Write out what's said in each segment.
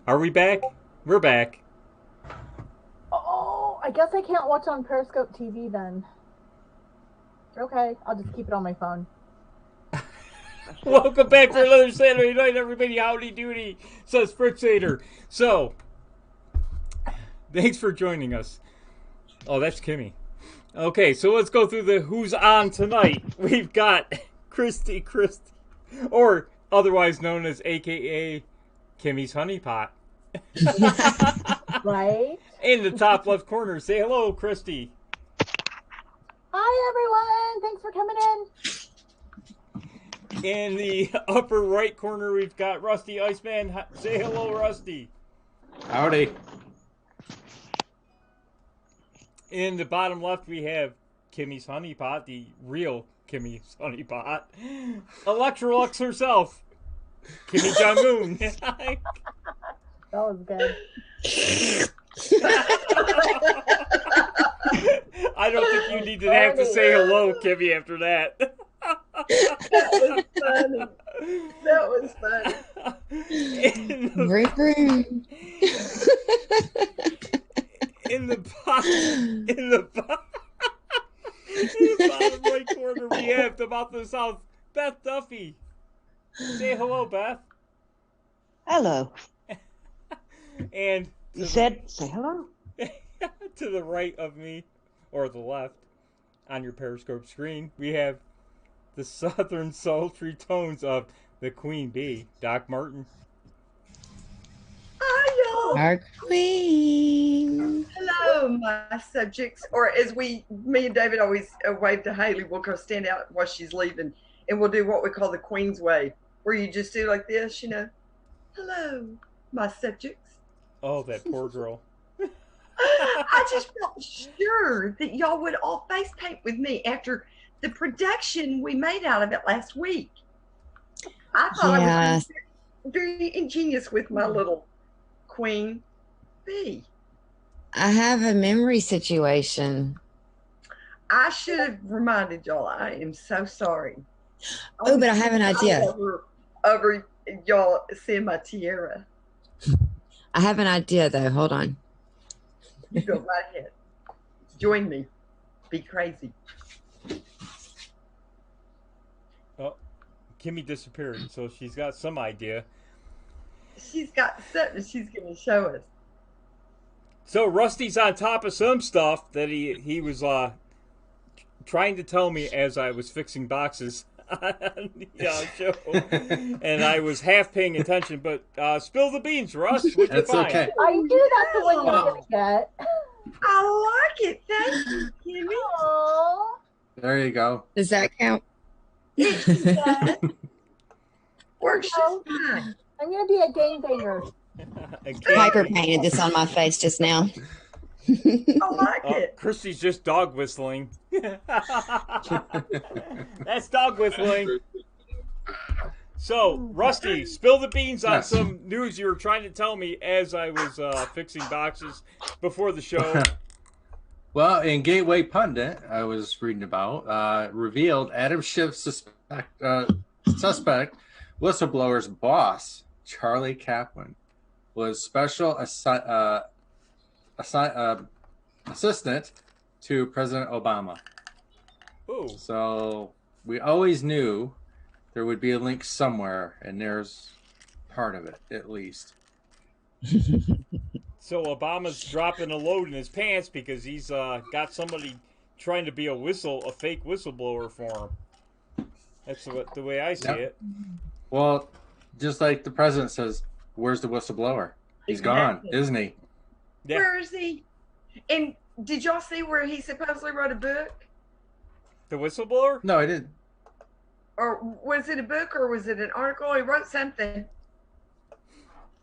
Are we back? We're back. Oh, I guess I can't watch on Periscope TV then. Okay, I'll just keep it on my phone. Welcome back for another Saturday night, everybody. Howdy doody, says Fritzader. So, thanks for joining us. Oh, that's Kimmy. Okay, so let's go through the who's on tonight. We've got Christy, or otherwise known as AKA Kimmy's Honeypot. Right? In the top left corner, say hello, Christy. Hi, everyone. Thanks for coming in. In the upper right corner, we've got Rusty Iceman. Say hello, Rusty. Howdy. In the bottom left, we have Kimmy's Honeypot, the real Kimmy's Honeypot. Electrolux herself, Kimmy Jong-un. That was good. I don't think you need to have to say hello, Kimmy, after that. That was funny. That was funny. In the bottom right corner, we have the mouth of the south, Beth Duffy. Say hello, Beth. Hello. And You said say hello. to the right of me, or the left, on your Periscope screen, we have the southern sultry tones of the Queen Bee, Doc Martin. Hi, y'all. Our queen. Hello, my subjects. Or as me and David always wave to Haley, we'll go stand out while she's leaving, and we'll do what we call the Queen's wave, where you just do like this, Hello, my subjects. Oh, that poor girl. I just felt sure that y'all would all face paint with me after the production we made out of it last week. I thought I was very ingenious with my little Queen Bee. I have a memory situation. I should have reminded y'all. I am so sorry. Oh, but I have an idea. Over y'all seeing my tiara. I have an idea, though. Hold on. You go right ahead. Join me. Be crazy. Oh, Kimmy disappeared, so she's got some idea. She's got something she's going to show us. So Rusty's on top of some stuff that he was trying to tell me as I was fixing boxes on the show, and I was half paying attention. But spill the beans, Russ. What'd you That's find? okay. I knew that's the one you were going to get. I like it. Thank you, Kimmy. Aww. There you go. Does that count? Works just fine. I'm going to be a gangbanger. Piper painted this on my face just now. I like it. Christy's just dog whistling. That's dog whistling. So, Rusty, spill the beans on Yes. some news you were trying to tell me as I was fixing boxes before the show. Well, in Gateway Pundit, I was reading about, revealed Adam Schiff's suspect whistleblower's boss, Charlie Kaplan, was special assistant to President Obama. Ooh. So we always knew there would be a link somewhere, and there's part of it, at least. So Obama's dropping a load in his pants because he's got somebody trying to be a fake whistleblower for him. That's the way I see it. Well, just like the president says, where's the whistleblower? He's gone, isn't he? Yeah. Where is he? And did y'all see where he supposedly wrote a book? The whistleblower? No, I didn't. Or was it a book or was it an article? He wrote something.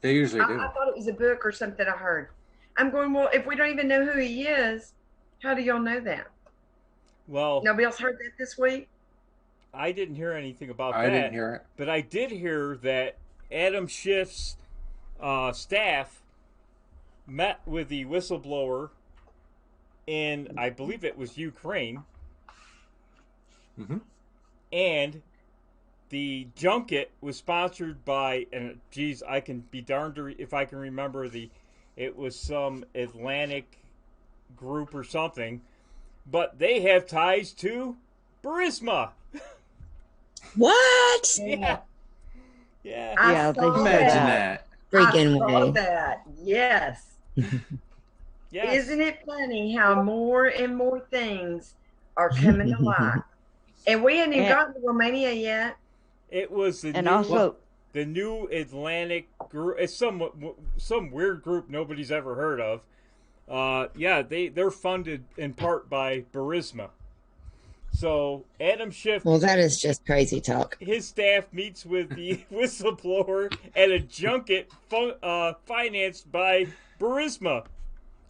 They usually do. I thought it was a book or something I heard. I'm going, well, if we don't even know who he is, how do y'all know that? Well, Nobody else heard that this week? I didn't hear anything about I that. didn't hear it. But I did hear that Adam Schiff's staff met with the whistleblower in, I believe it was Ukraine, Mm-hmm. and the junket was sponsored by, and geez, I can be darned if I can remember it was some Atlantic group or something, but they have ties to Burisma. What? Yeah. Yeah. I Yeah, they saw said Imagine that. that. Freaking I saw way. that. Yes. Yes. Isn't it funny how more and more things are coming to light? And we hadn't even And- gotten to Romania yet. It was And also, the new Atlantic group. It's some weird group nobody's ever heard of. Yeah, they're funded in part by Burisma. So Adam Schiff, Well, that is just crazy talk. his staff meets with the whistleblower at a junket financed by Burisma,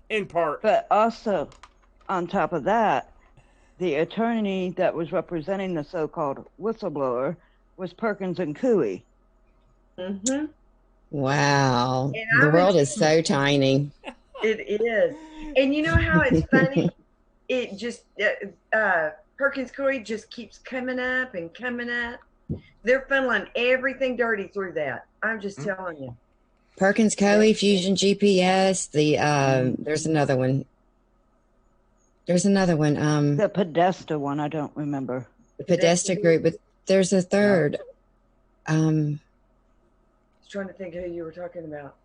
in part. but also, on top of that, the attorney that was representing the so-called whistleblower was Perkins and Coie. Mm-hmm. Wow. And The I world was- is so tiny. It is. And you know how it's funny? It just, Perkins Coie just keeps coming up and coming up. They're funneling everything dirty through that. I'm just telling you. Perkins Coie, Fusion GPS, there's another one. The Podesta one, I don't remember. The Podesta group, but there's a third. I was trying to think who you were talking about.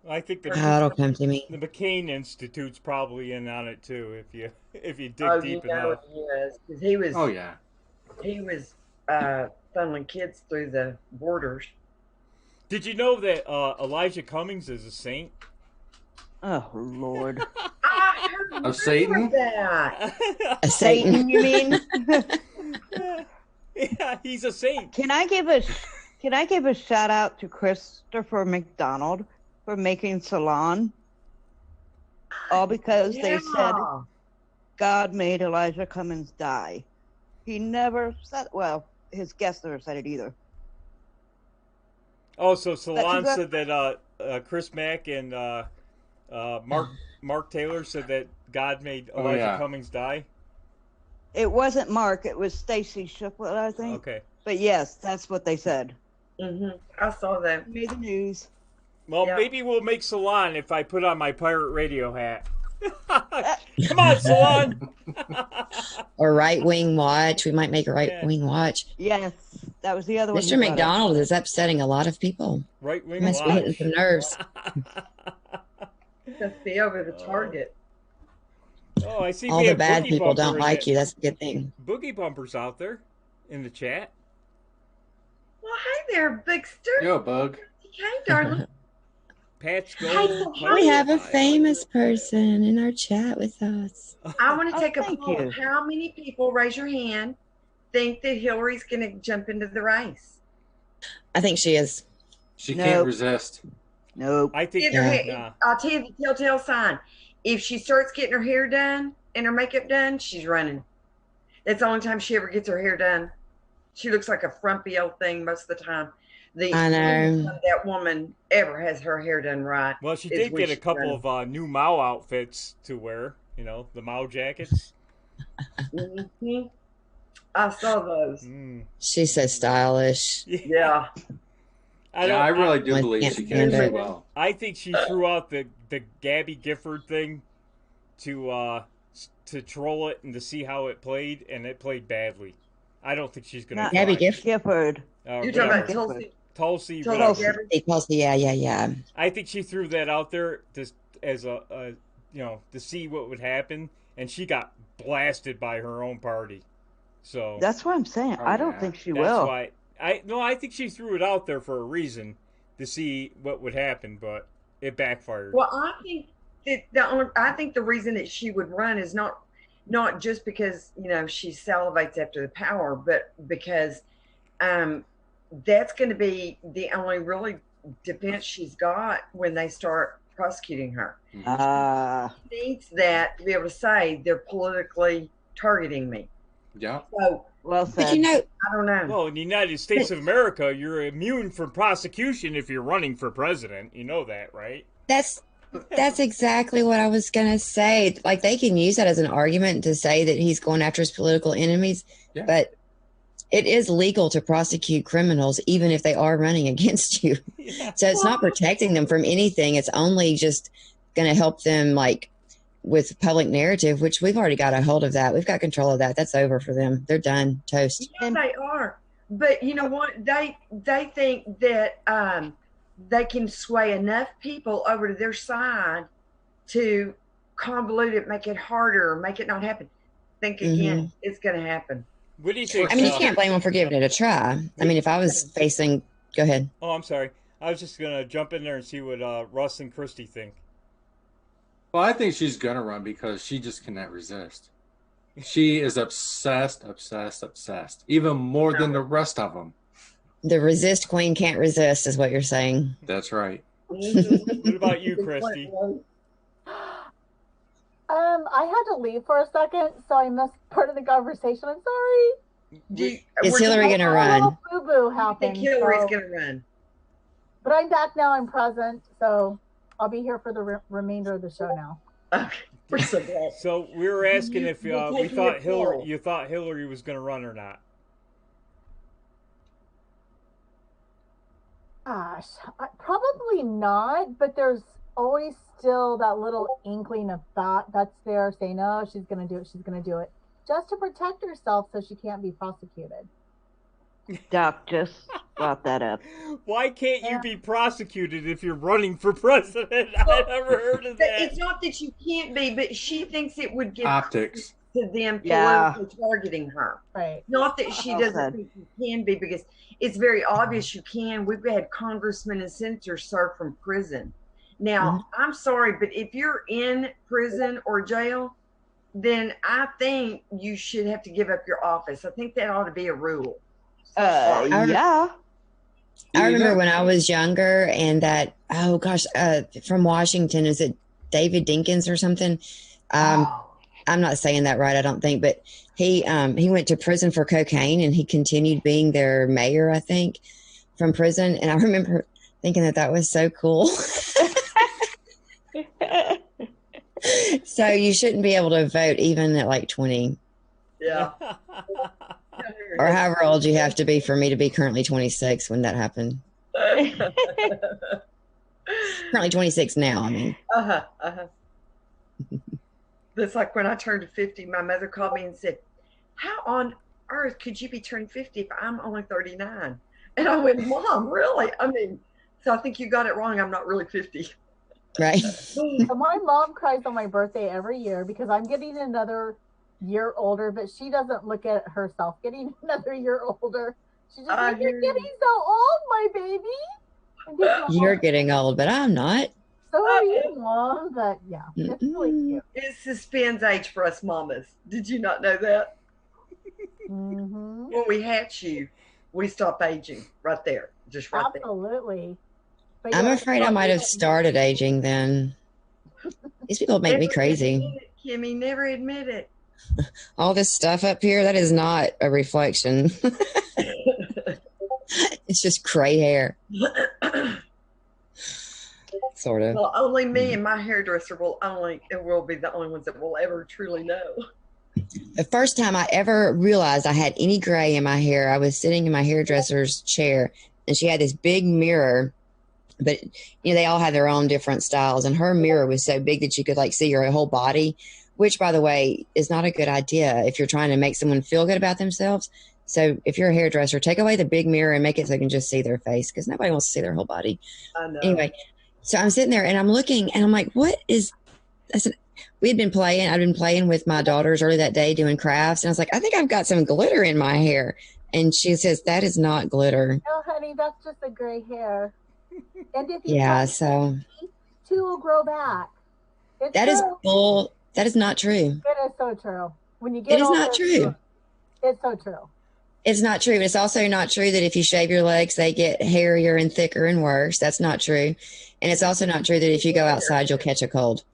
I think It'll come to me. the McCain Institute's probably in on it too. If you dig Oh, deep you know enough. he is. 'Cause he was, Oh yeah. he was funneling kids through the borders. Did you know that Elijah Cummings is a saint? Oh, Lord. I heard Of Satan? that. A Satan. You mean? Yeah, he's a saint. Can I give a shout out to Christopher McDonald for making Salon? All because they said Yeah. God made Elijah Cummings die. He never said, well, his guest never said it either. Oh, so Salon That's said that Chris Mack and Mark Taylor said that God made Oh, Elijah yeah. Cummings die? It wasn't Mark, it was Stacy Shiplet, I think. Okay. But yes, that's what they said. Mm-hmm. I saw that. Made the news. Well, Yeah. maybe we'll make Salon if I put on my pirate radio hat. Come on, Salon! Or Right Wing Watch. We might make a Right Wing Watch. Yes, that was the other one. Mr. you brought up. McDonald is upsetting a lot of people. Right wing Must be hitting some nerves. Must be over the target. Oh, I see. All we the have bad Boogie people Bumper don't in like it. you. That's a good thing. Boogie Bumper's out there in the chat. Well, hey there, Big Stu. Yo, bug. Hey, darling. Pat's Hey, Gold. so We have a famous person in our chat with us. I want to Oh, take a thank poll. you. How many people, raise your hand, think that Hillary's going to jump into the race? I think she is. She Nope. can't resist. Nope. I think. Get her Yeah. hair- I'll tell you the telltale sign. If she starts getting her hair done and her makeup done, she's running. That's the only time she ever gets her hair done. She looks like a frumpy old thing most of the time. The I know. only time that woman ever has her hair done right. Well, she is did when get a she's couple running. of new Mao outfits to wear. You know, the Mao jackets. Mhm. I saw those. Mm. She's so stylish. Yeah. I really do I believe can't she stand can do it. well. I think she threw out the Gabby Gifford thing to troll it and to see how it played, and it played badly. I don't think she's gonna. Not Gabby fly. Gifford. You're talking about Whatever. Tulsi. Tulsi. Tulsi Whatever. Gabbard? Because, yeah. I think she threw that out there just as a to see what would happen, and she got blasted by her own party. So That's what I'm saying. Oh, I don't yeah. think she that's will. why I think she threw it out there for a reason to see what would happen, but it backfired. Well, I think that I think the reason that she would run is not just because she salivates after the power, but because that's going to be the only really defense she's got when they start prosecuting her. Ah, She needs that to be able to say they're politically targeting me. Yeah. So well But said. I don't know. Well, in the United States of America, you're immune from prosecution if you're running for president. You know that, right? That's exactly what I was gonna say. Like, they can use that as an argument to say that he's going after his political enemies, Yeah. but it is legal to prosecute criminals even if they are running against you. Yeah. So it's not protecting them from anything. It's only just going to help them like with public narrative, which we've already got a hold of that. We've got control of that. That's over for them. They're done. Toast. Yeah, they are. But you know what? They think that they can sway enough people over to their side to convolute it, make it harder, make it not happen. Think again, it's going to happen. What do you think? I mean, you can't blame them for giving it a try. I mean, if I was facing, go ahead. Oh, I'm sorry. I was just gonna jump in there and see what Russ and Christy think. Well, I think she's gonna run because she just cannot resist. She is obsessed, even more than the rest of them. The resist queen can't resist, is what you're saying. That's right. What about you, Christy? I had to leave for a second, so I missed part of the conversation. I'm sorry. Is Hillary going to run? Boo boo I happened. think Hillary's going to run. But I'm back now. I'm present, so I'll be here for the remainder of the show now. Okay, we're so glad. So we were asking if You're we taking thought it Hillary, slow. you thought Hillary was going to run or not. Gosh, probably not. But there's always still that little inkling of thought that's there, saying, "Oh, she's going to do it. She's going to do it," just to protect herself so she can't be prosecuted. Doc just brought that up. Why can't you be prosecuted if you're running for president? I never heard of that. It's not that you can't be, but she thinks it would give Optics. to them Yeah. politically targeting her. Right. Not that she doesn't Okay. think you can be, because it's very obvious you can. We've had congressmen and senators serve from prison. Now, I'm sorry, but if you're in prison or jail, then I think you should have to give up your office. I think that ought to be a rule. Yeah. I remember when I was younger and that, oh gosh, from Washington, is it David Dinkins or something? I'm not saying that right, I don't think, but he went to prison for cocaine and he continued being their mayor, I think, from prison. And I remember thinking that was so cool. So you shouldn't be able to vote even at like 20 Yeah. or however old you have to be for me to be currently 26 when that happened. Currently 26 now, I mean. That's like when I turned 50, my mother called me and said, "How on earth could you be turning 50 if I'm only 39?" And I went, "Mom, really? I mean, so I think you got it wrong. I'm not really 50. Right. So my mom cries on my birthday every year because I'm getting another year older, but she doesn't look at herself getting another year older. She's just like, "You're getting so old, my baby." And people are You're like, getting old, but I'm not. "So are you, Mom?" But yeah, it's really cute. It suspends age for us mamas. Did you not know that? Mm-hmm. When we hatch you, we stop aging right there. Just right there. Absolutely. But I'm yeah, afraid I might have started aging then. These people make me Never crazy. admit it, Kimmy, never admit it. All this stuff up here, that is not a reflection. It's just gray hair. Sort of. Well, only me and my hairdresser will be the only ones that will ever truly know. The first time I ever realized I had any gray in my hair, I was sitting in my hairdresser's chair and she had this big mirror, but they all had their own different styles, and her mirror was so big that you could like see your whole body, which by the way is not a good idea if you're trying to make someone feel good about themselves. So if you're a hairdresser, take away the big mirror and make it so they can just see their face, because nobody wants to see their whole body. I know. Anyway, so I'm sitting there and I'm looking and I'm like, what is, I said, I'd been playing with my daughters early that day doing crafts. And I was like, I think I've got some glitter in my hair. And she says, that is not glitter. "No, honey, that's just a gray hair." And if you Yeah, cut so it, two will grow back. It's that is true. bull. That is not true. It is so true. When you get It is older, not true. It's so true. It's not true. It's also not true that if you shave your legs, they get hairier and thicker and worse. That's not true. And it's also not true that if you go outside, you'll catch a cold.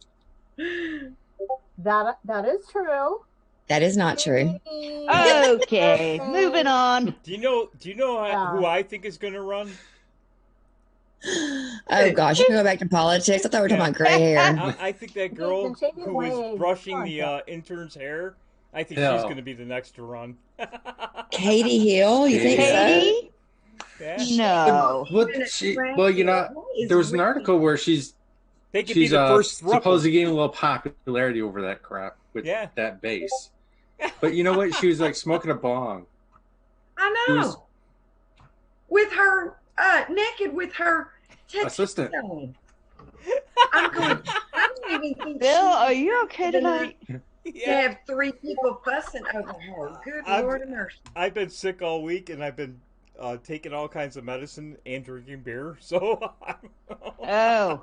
That is true. That is not true. Okay, moving on. Do you know who I think is going to run? Oh gosh, you can go back to politics. I thought we were talking about gray hair. I think that girl can shave your who was legs. brushing Come on, the Jeff. intern's hair I think Hill. she's going to be the next to run. Katie Hill, you think so? Katie? Yeah. No. Well, you know, there was an article where she's They could be the first throuple. supposedly gaining a little popularity over that crap with that bass. But you know what? She was like smoking a bong. I know. With her naked with her assistant. I'm going. I don't even think. Bill, are you okay tonight? To have 3 people fussing over her. Good Lord of mercy. I've been sick all week, and I've been taking all kinds of medicine and drinking beer. So. Oh.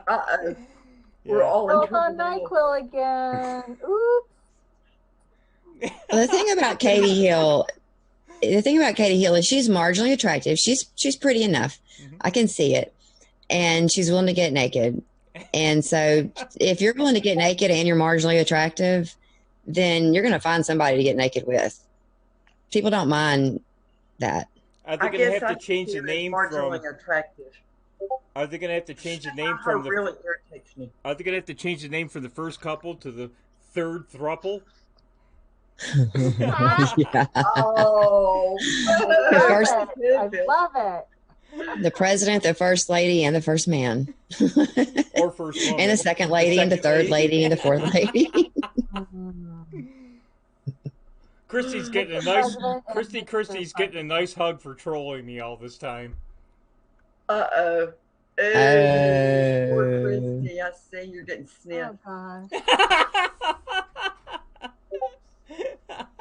Uh-oh. We're all in trouble. NyQuil again. Oops. Well, the thing about Katie Hill is she's marginally attractive. She's pretty enough. Mm-hmm. I can see it. And she's willing to get naked. And so if you're willing to get naked and you're marginally attractive, then you're going to find somebody to get naked with. People don't mind that. Are they going to have to change the name marginally attractive? Are they going to have to change the name from the? Really irritates me. Are they going to have to change the name from the first couple to the third throuple? Yeah. Oh, I love it. The president, the first lady, and the first man. Or first woman. And the second lady, and the third lady, and the fourth lady. Christy's getting a nice Christy's getting a nice hug for trolling me all this time. Uh-oh. Poor Christy, I see you're getting sniffed. Oh,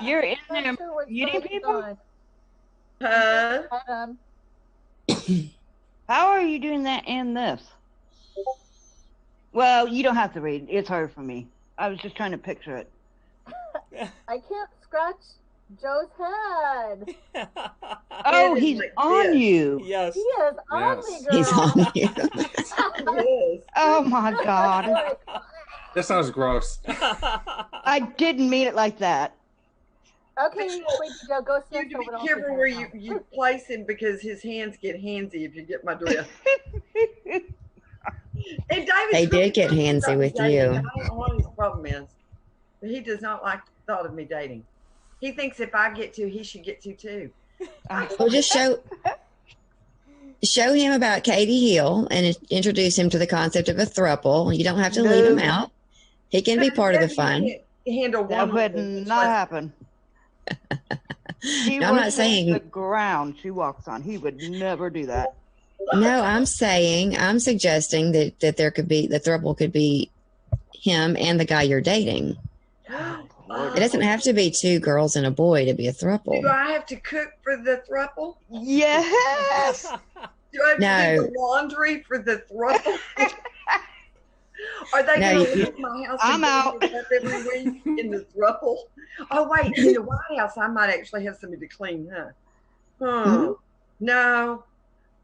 You're in there eating people? Huh? How are you doing that and this? Well, you don't have to read. It's hard for me. I was just trying to picture it. I can't scratch Joe's head. Oh, he's on you. Yes. He is on me, girl. He's on you. Yes. Oh, my God. That sounds gross. I didn't mean it like that. Okay, wait, Joe, go You sniff have to someone be else's careful where hand you place him because his hands get handsy if you get my drift. And They did get handsy with you. I don't know what his problem is. But he does not like the thought of me dating. He thinks if I get to, he should get to too. Well, just show him about Katie Hill and introduce him to the concept of a thruple. You don't have to leave him out. He can be part of the fun. Handle That one would not happen. No, I'm not saying the ground she walks on. He would never do that. No, I'm suggesting that there could be the throuple could be him and the guy you're dating. It doesn't have to be 2 girls and a boy to be a throuple. Do I have to cook for the throuple? Yes. Do I have to do the laundry for the throuple? Are they going to leave my house? I'm out. Every week in the throuple? Oh wait, in the White House, I might actually have somebody to clean, huh? Mm-hmm. No,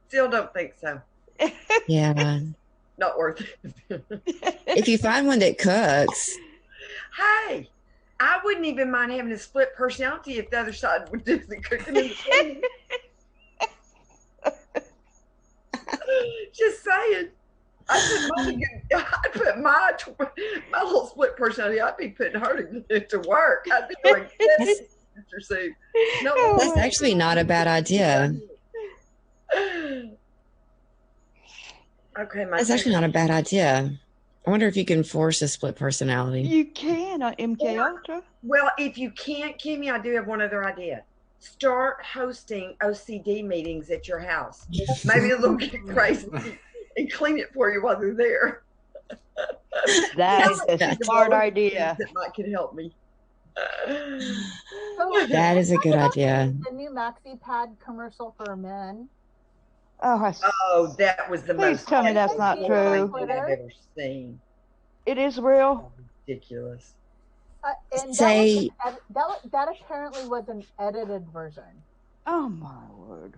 still don't think so. Yeah. Not worth it. If you find one that cooks. Hey, I wouldn't even mind having a split personality if the other side would do the cooking and the cleaning. Just saying. I'd put my little split personality. I'd be putting her to work. I'd be like, Mr. Sue. No, that's actually not a bad idea. Okay, that's actually not a bad idea. I wonder if you can force a split personality. You can on MK Ultra. Well, if you can't, Kimmy, I do have one other idea. Start hosting OCD meetings at your house. Maybe they'll get crazy and clean it for you while they're there. That is a smart idea. That might could help me. That is a good idea. The new Maxi Pad commercial for men. Oh, that was the most. Please tell me that's not true. I've ever seen. It is real. Ridiculous. And Say that apparently was an edited version. Oh my word!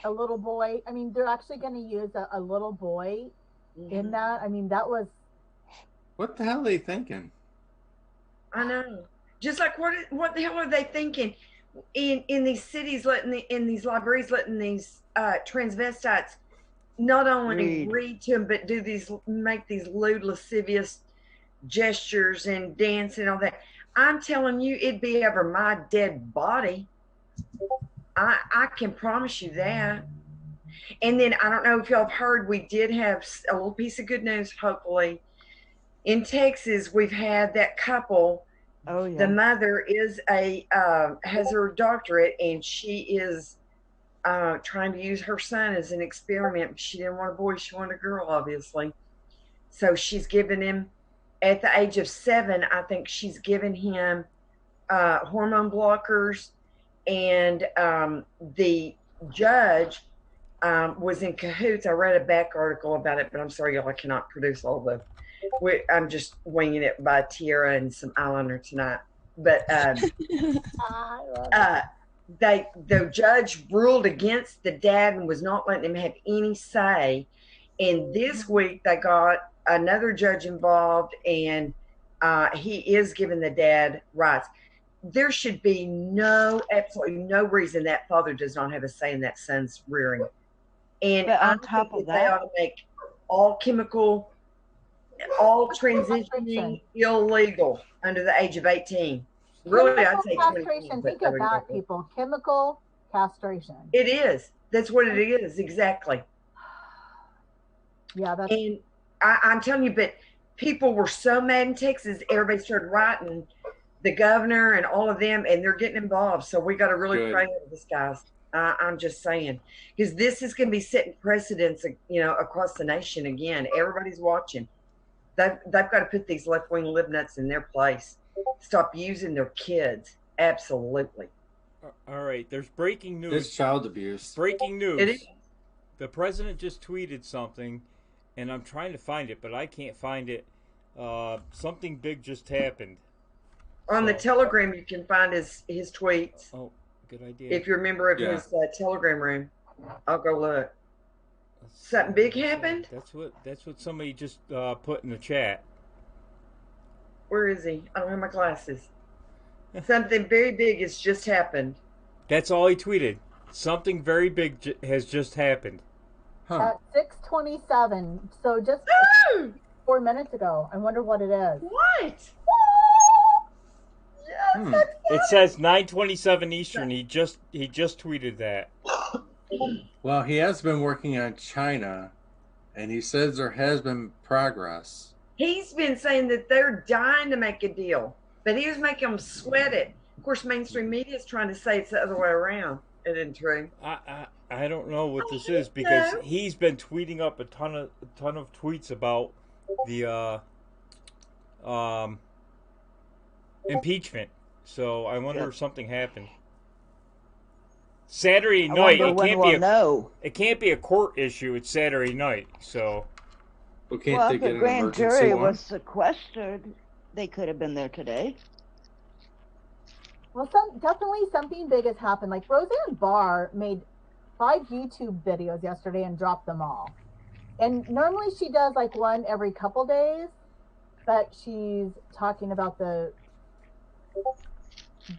A little boy. I mean, they're actually going to use a little boy in that. I mean, that was. What the hell are they thinking? I know. Just like what the hell are they thinking in these cities, in these libraries, letting these transvestites not only read to them but make these lewd, lascivious gestures and dance and all that. I'm telling you, it'd be over my dead body. I can promise you that. And then I don't know if y'all have heard, we did have a little piece of good news, hopefully. In Texas, we've had that couple. Oh yeah. The mother is has her doctorate, and she is trying to use her son as an experiment. She didn't want a boy, she wanted a girl, obviously. So she's given him, at the age of 7, I think she's given him hormone blockers. And the judge was in cahoots. I read a back article about it, but I'm sorry, y'all, I cannot produce all the. I'm just winging it by tiara and some eyeliner tonight. But the judge ruled against the dad and was not letting him have any say. And this week they got another judge involved, and he is giving the dad rights. There should be absolutely no reason that father does not have a say in that son's rearing. And but on top of that, they ought to make all transitioning illegal under the age of 18. Really, I'd say castration. Think of that, people. Chemical castration. It is. That's what it is. Exactly. Yeah, that's. And I'm telling you, but people were so mad in Texas. Everybody started writing the governor and all of them, and they're getting involved. So we got to really pray over this, guys. I'm just saying, because this is going to be setting precedents, across the nation again. Everybody's watching. They've got to put these left-wing libnuts in their place. Stop using their kids. Absolutely. All right. There's breaking news. There's child abuse. Breaking news. It is. The president just tweeted something, and I'm trying to find it, but I can't find it. Something big just happened. On the Telegram, you can find his tweets. Oh, good idea. If you're a member of his Telegram room, I'll go look. Something big happened? That's what somebody just put in the chat. Where is he? I don't have my glasses. Something very big has just happened. That's all he tweeted. Something very big has just happened. At 6:27, so just 4 minutes ago. I wonder what it is. What? It says 9:27 Eastern. He just tweeted that. Well, he has been working on China, and he says there has been progress. He's been saying that they're dying to make a deal, but he was making them sweat it. Of course, mainstream media is trying to say it's the other way around. It isn't true. I don't know what this is, because he's been tweeting up a ton of tweets about the impeachment. So I wonder if something happened. Saturday night. It can't be a court issue. It's Saturday night. So. Well, can't they if get the an grand emergency jury one? was sequestered, they could have been there today. Well, definitely something big has happened. Like Roseanne Barr made 5 YouTube videos yesterday and dropped them all. And normally she does like one every couple days, but she's talking about the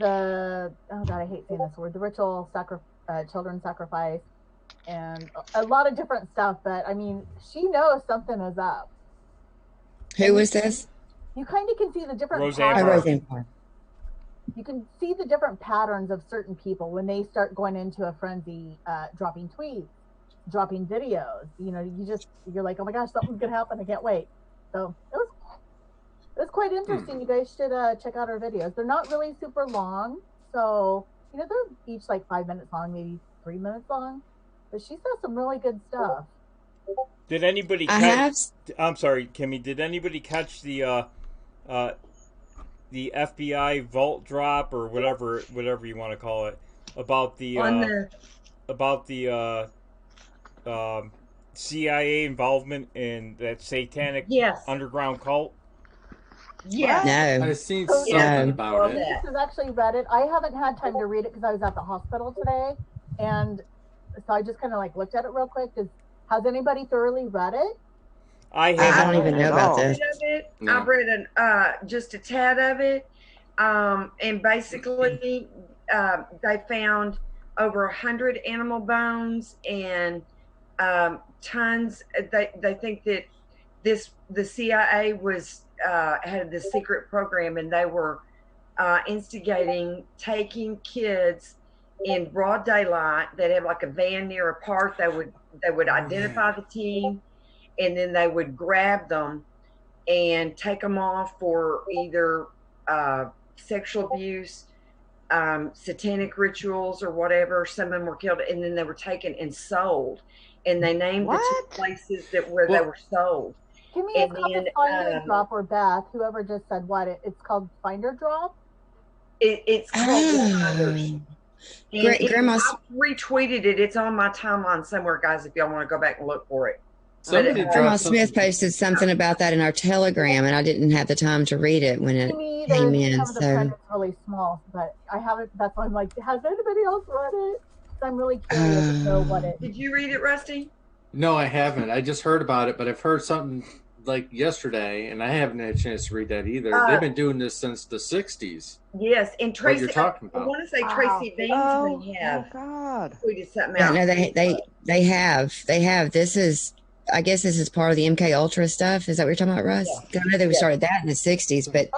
oh god, I hate saying this word, the ritual children sacrifice, and a lot of different stuff. But I mean, she knows something is up. Who was this? You kind of can see the different Roseanne Barr. You can see the different patterns of certain people when they start going into a frenzy, dropping tweets, dropping videos. You're like, oh my gosh, something's gonna happen. I can't wait. So it was quite interesting. You guys should check out our videos. They're not really super long, so they're each like 5 minutes long, maybe 3 minutes long. But she says some really good stuff. Did anybody catch? I'm sorry, Kimmy. Did anybody catch the FBI vault drop or whatever you want to call it about the CIA involvement in that satanic underground cult? Yeah. No. I've seen something about it. This is actually read it. I haven't had time to read it because I was at the hospital today, and so I just kind of like looked at it real quick. Has anybody thoroughly read it? I don't even know about this. No. I've read just a tad of it, and basically they found over 100 animal bones and tons. They think that the CIA was had this secret program, and they were instigating taking kids in broad daylight. They'd have like a van near a park. They would identify the teen, and then they would grab them and take them off for either sexual abuse, satanic rituals, or whatever. Some of them were killed, and then they were taken and sold. And they named the two places where they were sold. Give me a called Finder Drop or Beth, whoever just said what. It's called Finder Drop? It's called Finders. Grandma's I retweeted it. It's on my timeline somewhere, guys, if y'all want to go back and look for it. Grandma Smith posted something about that in our Telegram, and I didn't have the time to read it when it came in. Some of the print is really small, but I haven't. That's why I'm like, has anybody else read it? I'm really curious to know what it. Did you read it, Rusty? No, I haven't. I just heard about it, but I've heard something like yesterday, and I haven't had a chance to read that either. They've been doing this since the 60s. Yes, and Tracy, what you're talking about. I want to say Tracy Beans may have tweeted something out. No, they have. This is, I guess this is part of the MK Ultra stuff. Is that what you're talking about, Russ? Yeah. I know they started that in the 60s, but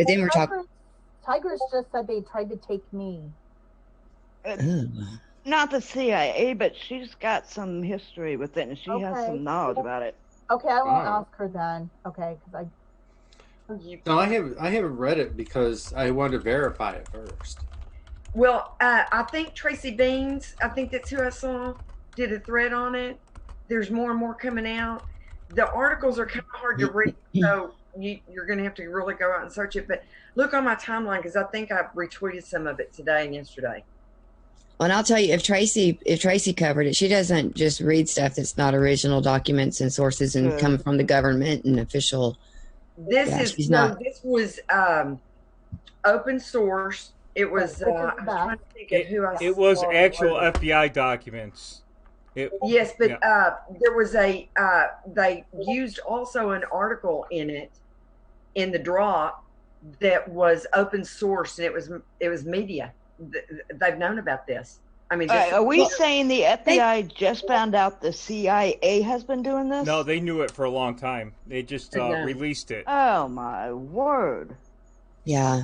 then we're talking. Tigress just said they tried to take me. Not the CIA, but she's got some history with it, and she has some knowledge about it. Okay, I won't ask her then. Okay, because No, I haven't read it because I wanted to verify it first. Well, I think Tracy Beans, I think that's who I saw, did a thread on it. There's more and more coming out. The articles are kind of hard to read, so you're going to have to really go out and search it. But look on my timeline, because I think I retweeted some of it today and yesterday. Well, and I'll tell you, if Tracy covered it, she doesn't just read stuff that's not original documents and sources and come from the government and official. This was open source. It was. I was trying to think of who I saw. It was actual FBI documents. Yes, but there was they used also an article in it, in the drop, that was open source, and it was media. They've known about this. I mean, are we saying the FBI just found out the CIA has been doing this? No, they knew it for a long time. They just released it. Oh my word! Yeah.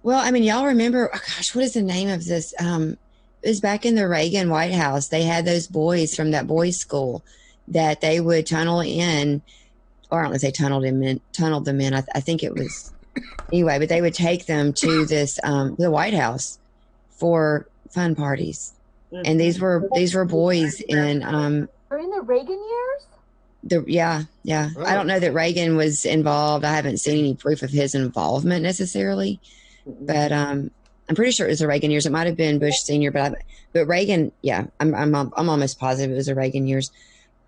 Well, I mean, y'all remember? Oh gosh, what is the name of this? It was back in the Reagan White House. They had those boys from that boys' school that they would tunnel in, or I don't know if they tunneled them in. I think it was anyway, but they would take them to this the White House for fun parties, and these were boys in during the Reagan years. Yeah. Really? I don't know that Reagan was involved. I haven't seen any proof of his involvement necessarily, but I'm pretty sure it was the Reagan years. It might have been Bush Senior, but Reagan. Yeah, I'm almost positive it was the Reagan years.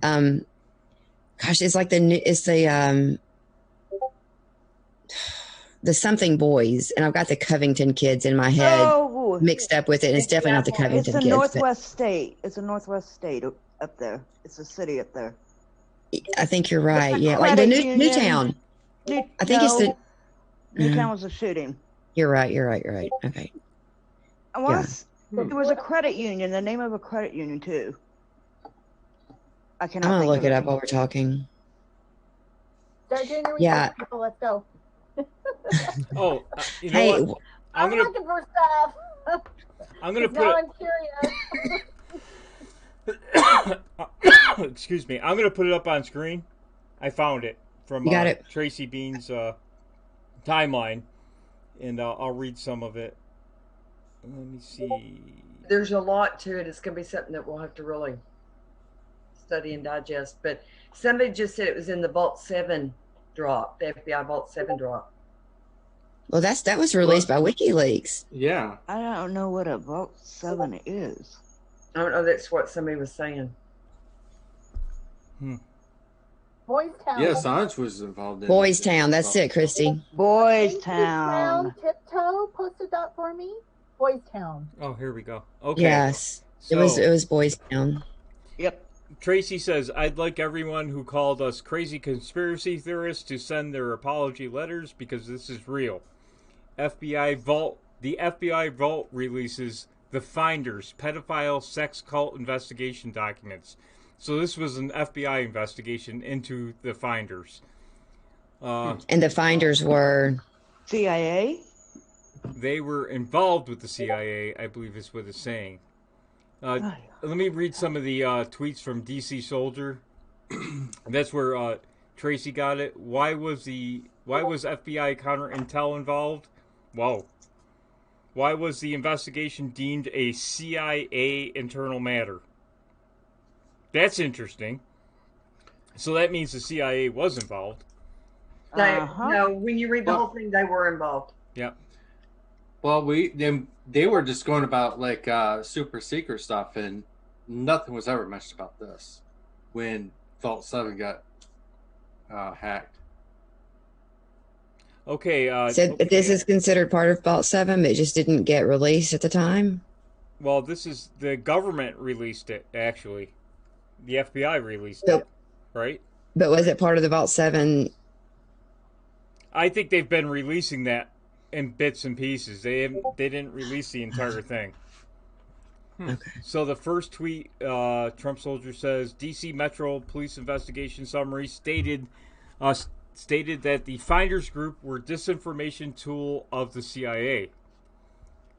Gosh, it's like the something boys, and I've got the Covington kids in my head mixed up with it. And it's definitely not the Covington kids. It's a Northwest state. It's a Northwest state up there. It's a city up there. I think you're right. Yeah, like the Newtown. I think it's the Newtown was a shooting. You're right. Okay. It was a credit union. The name of a credit union too. I cannot. I'm gonna look it up while we're talking. Start doing your research, people. Let's go. Oh, you know what? I'm looking for stuff. I'm gonna put. Now I'm curious. Excuse me. I'm gonna put it up on screen. I found it from Tracy Bean's timeline, and I'll read some of it. Let me see. There's a lot to it. It's gonna be something that we'll have to really study and digest. But somebody just said it was in the Vault 7 drop, the FBI Vault 7 drop. Well, that was released by WikiLeaks. Yeah. I don't know what a Vault 7 is. I don't know. That's what somebody was saying. Boys Town. Yeah, Assange was involved in Boys Town. That's it, Christy. Boys Town. Tiptoe posted that for me. Boys Town. Oh, here we go. Okay. Yes, so, it was Boys Town. Yep. Tracy says, I'd like everyone who called us crazy conspiracy theorists to send their apology letters because this is real. The FBI Vault releases the Finders, pedophile sex cult investigation documents. So this was an FBI investigation into the Finders. And the Finders were? CIA? they were involved with the CIA, I believe is what it's saying. Let me read some of the tweets from DC Soldier. That's where Tracy got it. Why was FBI counter intel involved? Whoa. Why was the investigation deemed a CIA internal matter? That's interesting. So that means the CIA was involved. No, when you read the whole thing, they were involved. Yep. Well, they were just going about like super secret stuff, and nothing was ever mentioned about this when Vault 7 got hacked. Okay. So this is considered part of Vault 7, but it just didn't get released at the time? Well, this is the government released it, actually. The FBI released it, right? But was it part of the Vault 7? I think they've been releasing that in bits and pieces. They didn't release the entire thing. Okay. So the first tweet, Trump Soldier says, DC Metro Police Investigation Summary stated that the Finders Group were disinformation tool of the CIA.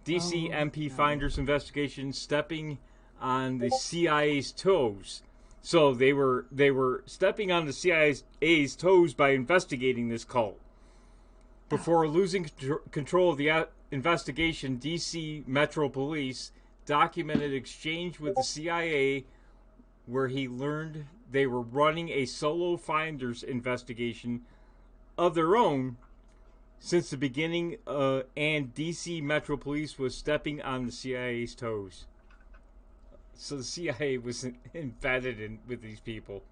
DC MP Finders investigation stepping on the CIA's toes. So they were stepping on the CIA's toes by investigating this cult. Before losing control of the investigation, DC Metro Police documented exchange with the CIA where he learned they were running a solo finders investigation of their own since the beginning, and DC Metro Police was stepping on the CIA's toes. So the CIA was embedded with these people.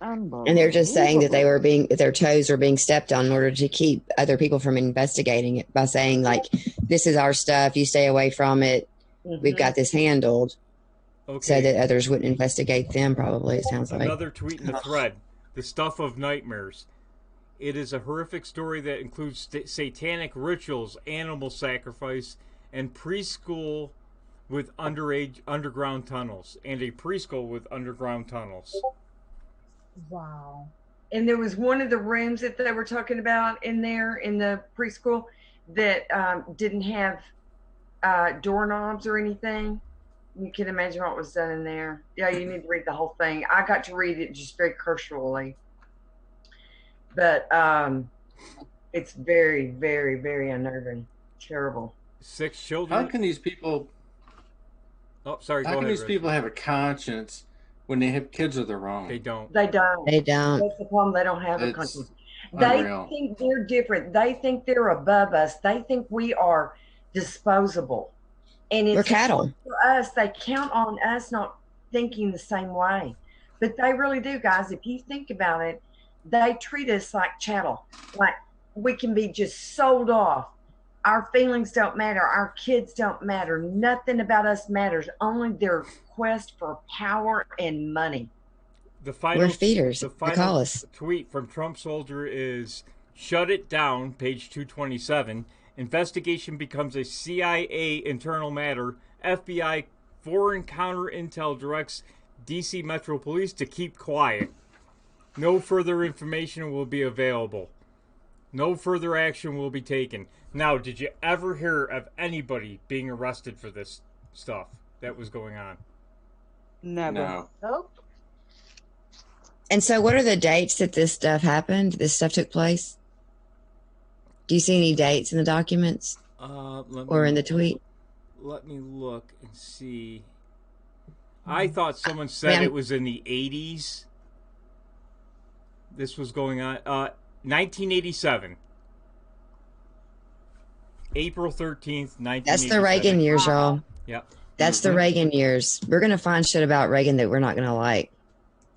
And they're just saying that their toes were being stepped on in order to keep other people from investigating it by saying, like, this is our stuff, you stay away from it. We've got this handled. Okay. So that others wouldn't investigate them, probably, it sounds like. Another tweet in the thread. The stuff of nightmares. It is a horrific story that includes satanic rituals, animal sacrifice, and preschool with underground tunnels. And a preschool with underground tunnels. Wow. And there was one of the rooms that they were talking about in there in the preschool that didn't have doorknobs or anything. You can imagine what was done in there. Yeah, you need to read the whole thing. I got to read it just very cursorily. But it's very, very, very unnerving. Terrible. 6 children. How can these people... Oh, sorry, go ahead. How can these people have a conscience when they have kids of their own? They don't. They don't. That's the problem. They don't have a conscience. They think they're different. They think they're above us. They think we are disposable. And it's we're cattle. For us, they count on us not thinking the same way. But they really do, guys. If you think about it, they treat us like chattel. Like we can be just sold off. Our feelings don't matter. Our kids don't matter. Nothing about us matters. Only their quest for power and money. We're feeders. They call us. Tweet from Trump Soldier is, shut it down, page 227. Investigation becomes a CIA internal matter. FBI foreign counter intel directs DC Metro Police to keep quiet. No further information will be available. No further action will be taken. Now, did you ever hear of anybody being arrested for this stuff that was going on? Never. No. Nope. And so what are the dates that this stuff happened? This stuff took place? Do you see any dates in the documents? Or in the tweet? Let me look and see. I thought someone said it was in the 80s. This was going on. 1987. April 13th, 1987. That's the Reagan years, y'all. Yep. That's the Reagan years. We're going to find shit about Reagan that we're not going to like.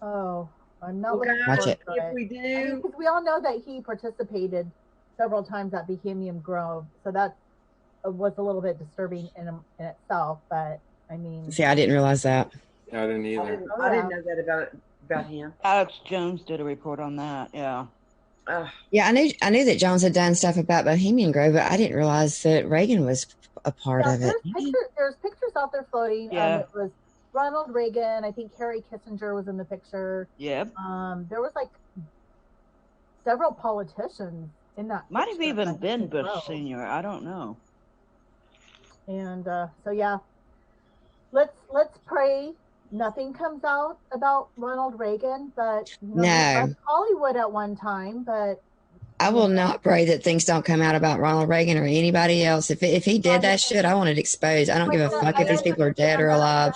Oh, I'm not looking Watch it. If we do. Because we all know that he participated several times at Bohemian Grove. So that was a little bit disturbing in itself. But, I mean. See, I didn't realize that. I didn't either. I didn't know that about him. Alex Jones did a report on that. Yeah. Yeah, I knew that Jones had done stuff about Bohemian Grove, but I didn't realize that Reagan was a part of it. There's pictures out there floating. Yeah. It was Ronald Reagan. I think Harry Kissinger was in the picture. Yep. There was like several politicians in that Might have picture, even but been he's Bush grown. Senior. I don't know. And so yeah, let's pray nothing comes out about Ronald Reagan. But you know, he No. left Hollywood at one time. But I will not pray that things don't come out about Ronald Reagan or anybody else. If he did that shit, I want it exposed. I don't give a fuck if these people are dead or alive.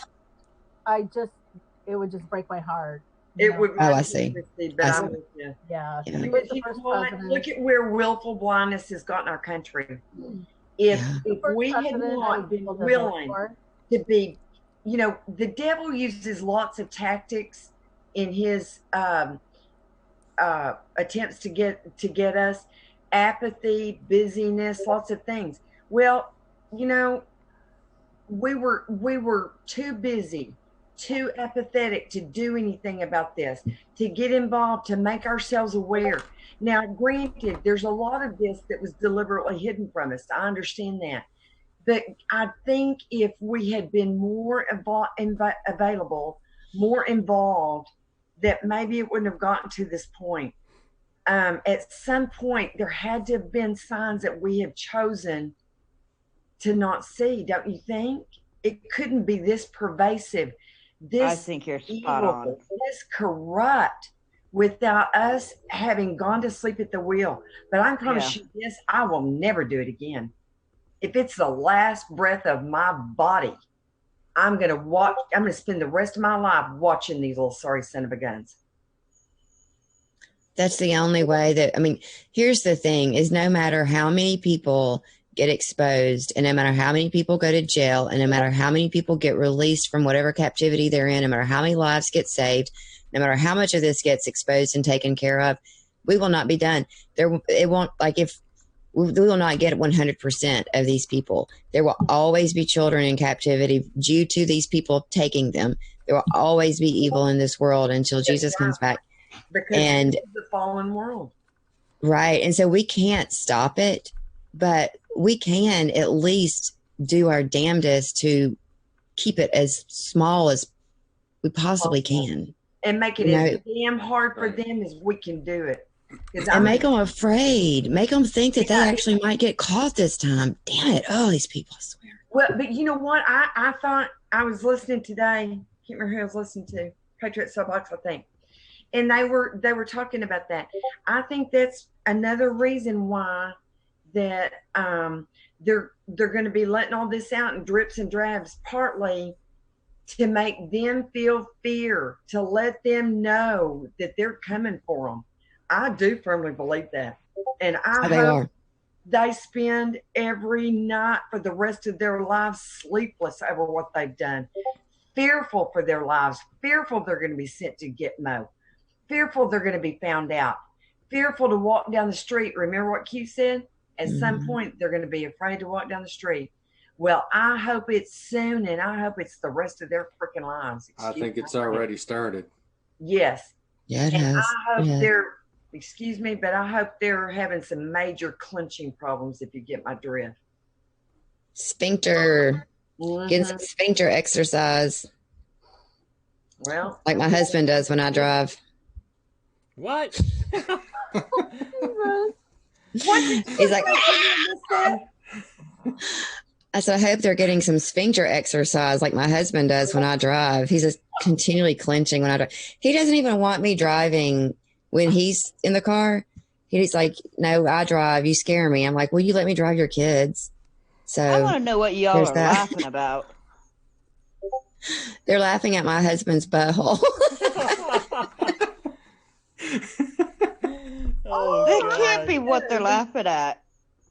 It would just break my heart. It would. Oh, I see. But I I'm see. with you. Yeah, Yeah. he was the You first know what? president. Look at where willful blindness has gotten our country. If Yeah. if First we had president I not would been people to vote willing for. to be, you know, the devil uses lots of tactics in his attempts to get us: apathy, busyness, lots of things. Well, you know, we were too busy, too apathetic to do anything about this, to get involved, to make ourselves aware. Now, granted, there's a lot of this that was deliberately hidden from us. I understand that. But I think if we had been more available, more involved, that maybe it wouldn't have gotten to this point. At some point, there had to have been signs that we have chosen to not see, don't you think? It couldn't be this pervasive, this I think you're spot evil, on. this corrupt, without us having gone to sleep at the wheel. But I promise you this, I will never do it again. If it's the last breath of my body, I'm going to spend the rest of my life watching these little sorry son of a guns. That's the only way that, I mean, here's the thing is no matter how many people get exposed and no matter how many people go to jail and no matter how many people get released from whatever captivity they're in, no matter how many lives get saved, no matter how much of this gets exposed and taken care of, we will not be done. It won't, like, if we will not get 100% of these people. There will always be children in captivity due to these people taking them. There will always be evil in this world until Jesus comes back. Because it's the fallen world. Right. And so we can't stop it, but we can at least do our damnedest to keep it as small as we possibly can. And make it as damn hard for them as we can do it. And make them afraid. Make them think that they actually might get caught this time. Damn it. Oh, these people, I swear. Well, but you know what? I thought I was listening today. I can't remember who I was listening to. Patriot Soapbox, I think. And they were talking about that. I think that's another reason why that they're going to be letting all this out in drips and drabs, partly to make them feel fear, to let them know that they're coming for them. I do firmly believe that. And I hope they spend every night for the rest of their lives sleepless over what they've done, fearful for their lives, fearful they're going to be sent to Gitmo, fearful they're going to be found out, fearful to walk down the street. Remember what Q said? At some point, they're going to be afraid to walk down the street. Well, I hope it's soon, and I hope it's the rest of their freaking lives. I think it's already started. Yes. Yeah, it has. I hope they're, excuse me, but I hope they're having some major clenching problems, if you get my drift. Sphincter. Getting some sphincter exercise. Well, like my husband does when I drive. What? He's like, so I hope they're getting some sphincter exercise like my husband does when I drive. He's just continually clenching when I drive. He doesn't even want me driving when he's in the car. He's like, no, I drive. You scare me. I'm like, will you let me drive your kids? So I want to know what y'all are laughing about. They're laughing at my husband's butthole. That can't be what they're laughing at.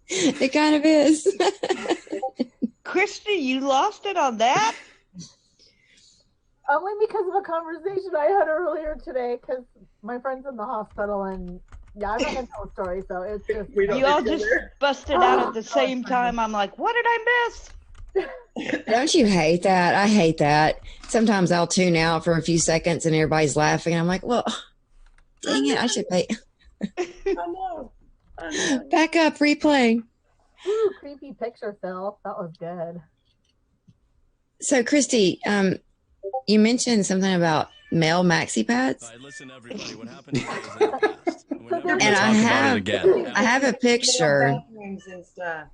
It kind of is. Christy, you lost it on that? Only because of a conversation I had earlier today, because my friend's in the hospital, and yeah, I'm not going to tell a story, so it's just... You all just busted out at the same time. I'm like, what did I miss? Don't you hate that? I hate that. Sometimes I'll tune out for a few seconds and everybody's laughing. And I'm like, well, dang it, I should pay. I know. Back up, replay. Ooh, creepy picture, Phil. That was good. So, Christy, you mentioned something about male maxi pads. All right, listen, everybody. What happened today is in the past. And we're never And gonna I talk have- about it again. I have a picture. Bathrooms and stuff.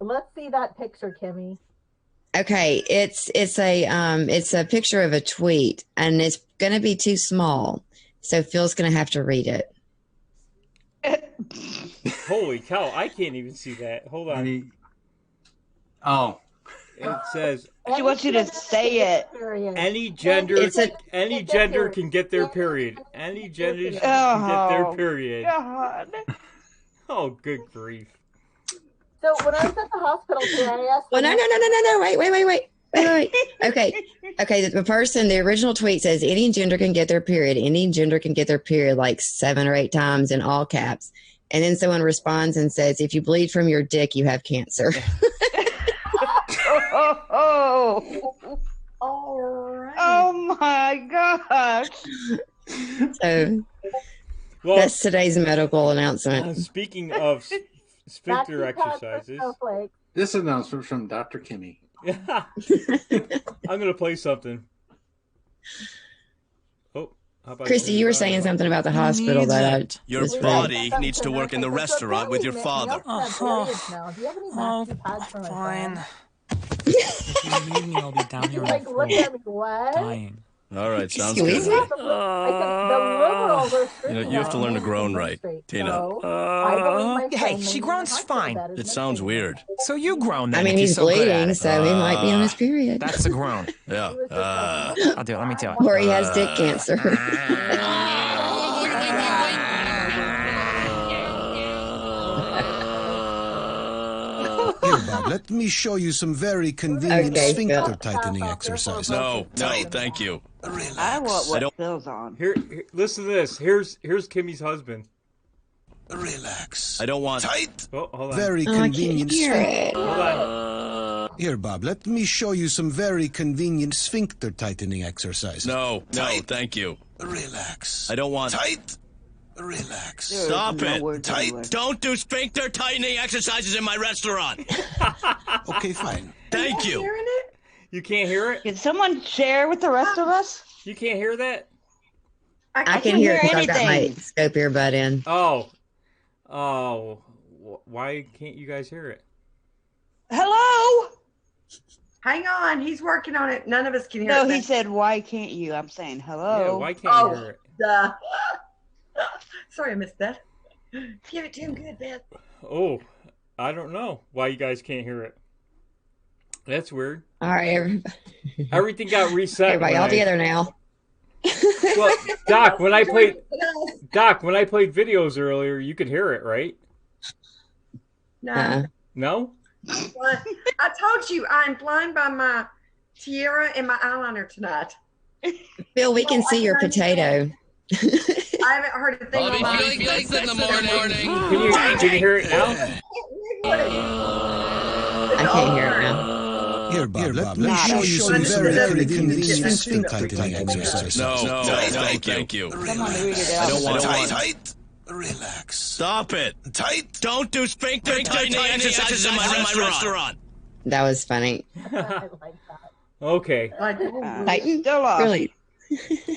Let's see that picture, Kimmy. Okay, it's a picture of a tweet, and it's gonna be too small, so Phil's gonna have to read it. Holy cow! I can't even see that. Hold on. Oh, It says She wants you to say it. any gender, It's a- any gender can get their period. Any gender can get their Oh, period. God. Oh, good grief! So when I was at the hospital today, I asked. Well, no. Wait. Okay. The original tweet says any gender can get their period. Any gender can get their period like 7 or 8 times in all caps. And then someone responds and says, if you bleed from your dick, you have cancer. All right. Oh my gosh. So Well, that's today's medical announcement. speaking of sphincter exercises, this announcement from Dr. Kimmy. I'm gonna play something. Oh, how about Christy, you were saying something about the hospital that I Your was right. body needs to work in the restaurant with your father. Oh, fine. If you need me, I'll be down here on the Like, floor, look at me, what? dying. All right, sounds Excuse good. me? I said, the liberals are screaming You have to at learn to me. groan right, Tina. So, I believe my Hey, friend she made me groans hospital fine. bed is It sounds making weird. So you groan then. I mean, if you're he's so good at bleeding, it. so he might be on his period. That's a groan. Yeah. I'll do it. Let me do it. Or he has dick cancer. Here, Bob, let me show you some very convenient Okay, sphincter Phil. tightening exercises. No, thank you. I want I what don't- Phil's on. Here, listen to this. Here's Kimmy's husband. Relax. I don't want. Tight. Oh, hold on. Very Oh, I can't convenient hear sphincter. it. Hold on. Here, Bob, let me show you some very convenient sphincter tightening exercises. No, thank you. Relax. I don't want. Tight. Relax. There's Stop no it. word Tight. anywhere. Don't do sphincter tightening exercises in my restaurant. Okay, fine. Thank you. Hearing it? You can't hear it. Can someone share with the rest of us? You can't hear that. I can't can hear it hear because I've got my anything. scope earbud in. Oh. Why can't you guys hear it? Hello? Hang on, he's working on it. None of us can hear No, it. he said, why can't you? I'm saying hello. Yeah, why can't you hear it? Duh. Sorry, I missed that. Give it to him good, Beth. Oh, I don't know why you guys can't hear it. That's weird. All right, everybody, Everything got reset. everybody when all I- together now. Well, Doc, when I played videos earlier, you could hear it, right? No. Uh-uh. No? I told you I'm blind by my tiara and my eyeliner tonight. Phil, we can see your potato. I haven't heard a thing on my in the morning. Can you hear it now? I can't hear it now. Here, Bob, let me show you some very convenient sphincter tightening exercises. No, thank you. Someone read it I out. don't want. Tight. Relax. Stop it. Tight. Don't do sphincter tightening exercises in my restaurant. That was funny. I like that. Okay. Tighten? Still off. Really?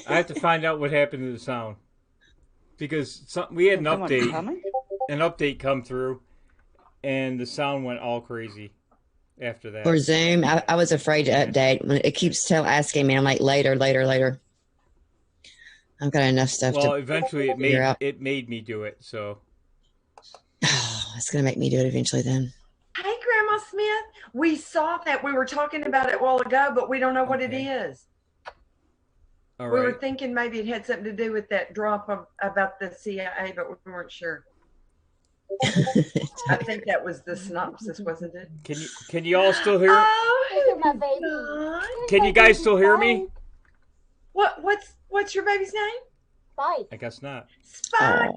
I have to find out what happened to the sound. Because we had Someone coming? an update come through, and the sound went all crazy after that. For Zoom, I was afraid to update. When it keeps asking me, I'm like, later. I've got enough stuff Well, to eventually figure out. it made me do it, so. It's going to make me do it eventually then. Hey, Grandma Smith, we saw that. We were talking about it a while ago, but we don't know what it Okay. is. All We were right. thinking maybe it had something to do with that drop about the CIA, but we weren't sure. I think that was the synopsis, wasn't it? Can you all still hear it? Oh, Look at my baby. Can you guys still hear me? What's your baby's name? Spike. I guess not. Spike.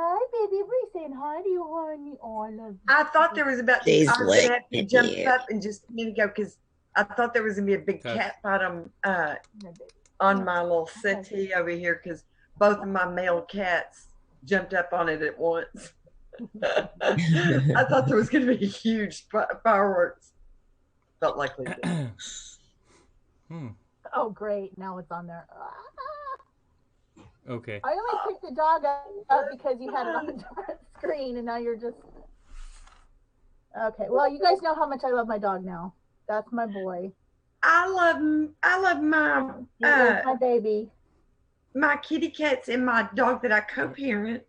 Hi, baby. We're saying hi to you, honey. Oh, I love you. I thought there was about. She's I was gonna have to licking jump you. up and just a minute ago because I thought there was gonna be a big Okay. cat fight on My baby. my little settee over here because both of my male cats jumped up on it at once. I thought there was gonna be huge fireworks. Felt like we did. Oh, great. Now it's on there. Okay. I only picked the dog up because you had it on a different screen, and now you're just... Okay. Well, you guys know how much I love my dog now. That's my boy. I love my He is my baby. my kitty cats and my dog that I co-parent.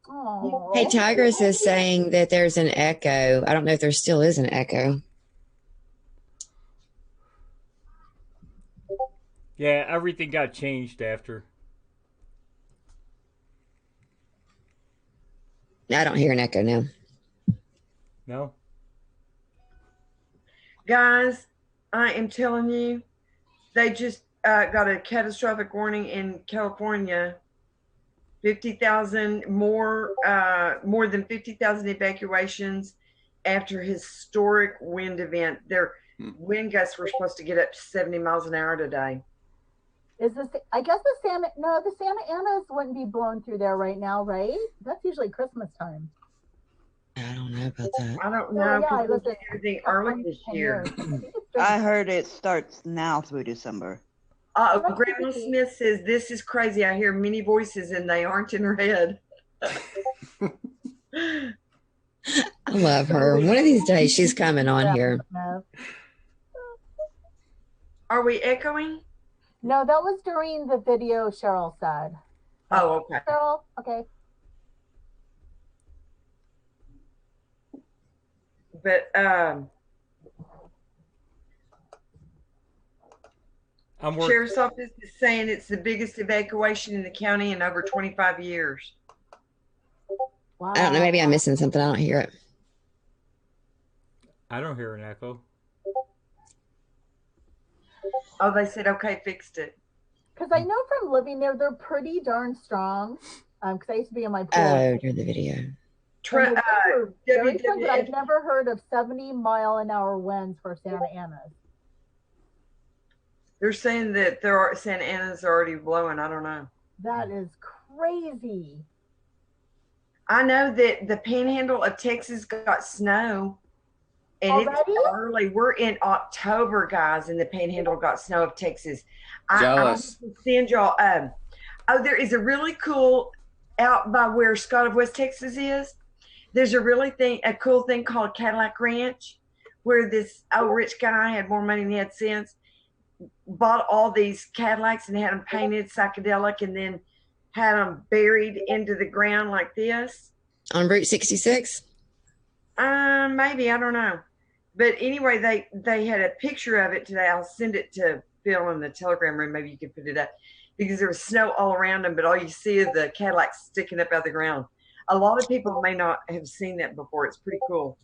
Oh. Hey, Tigress is saying that there's an echo. I don't know if there still is an echo. Yeah, everything got changed after. I don't hear an echo now. No? Guys, I am telling you, they just got a catastrophic warning in California. 50,000 more than 50,000 evacuations after historic wind event. Their wind gusts were supposed to get up to 70 miles an hour today. Is this? I guess the Santa Anas wouldn't be blowing through there right now, right? That's usually Christmas time. I don't know about that. I don't know. Yeah, People did everything early this year. I heard it starts now through December. Grandma Smith says, this is crazy. I hear many voices and they aren't in red. I love her. One of these days she's coming on here. Are we echoing? No, that was during the video Cheryl said. Oh, okay. Cheryl, okay. But Sheriff's Office is saying it's the biggest evacuation in the county in over 25 years. Wow. I don't know. Maybe I'm missing something. I don't hear it. I don't hear an echo. Oh, they said, okay, fixed it. Because I know from living there, they're pretty darn strong. Because I used to be in my pool. Oh, during the video. Very strong, but I've never heard of 70-mile-an-hour winds for Santa Anas. They're saying that Santa Ana's already blowing. I don't know. That is crazy. I know that the panhandle of Texas got snow. And already? It's early. We're in October, guys, and the panhandle got snow of Texas. Jealous. I send y'all. There is a really cool out by where Scott of West Texas is. There's a cool thing called Cadillac Ranch, where this rich guy had more money than he had sense, bought all these Cadillacs and had them painted psychedelic, and then had them buried into the ground like this. On Route 66? Maybe, I don't know. But anyway, they had a picture of it today. I'll send it to Phil in the Telegram room. Maybe you can put it up, because there was snow all around them, but all you see is the Cadillacs sticking up out of the ground. A lot of people may not have seen that before. It's pretty cool.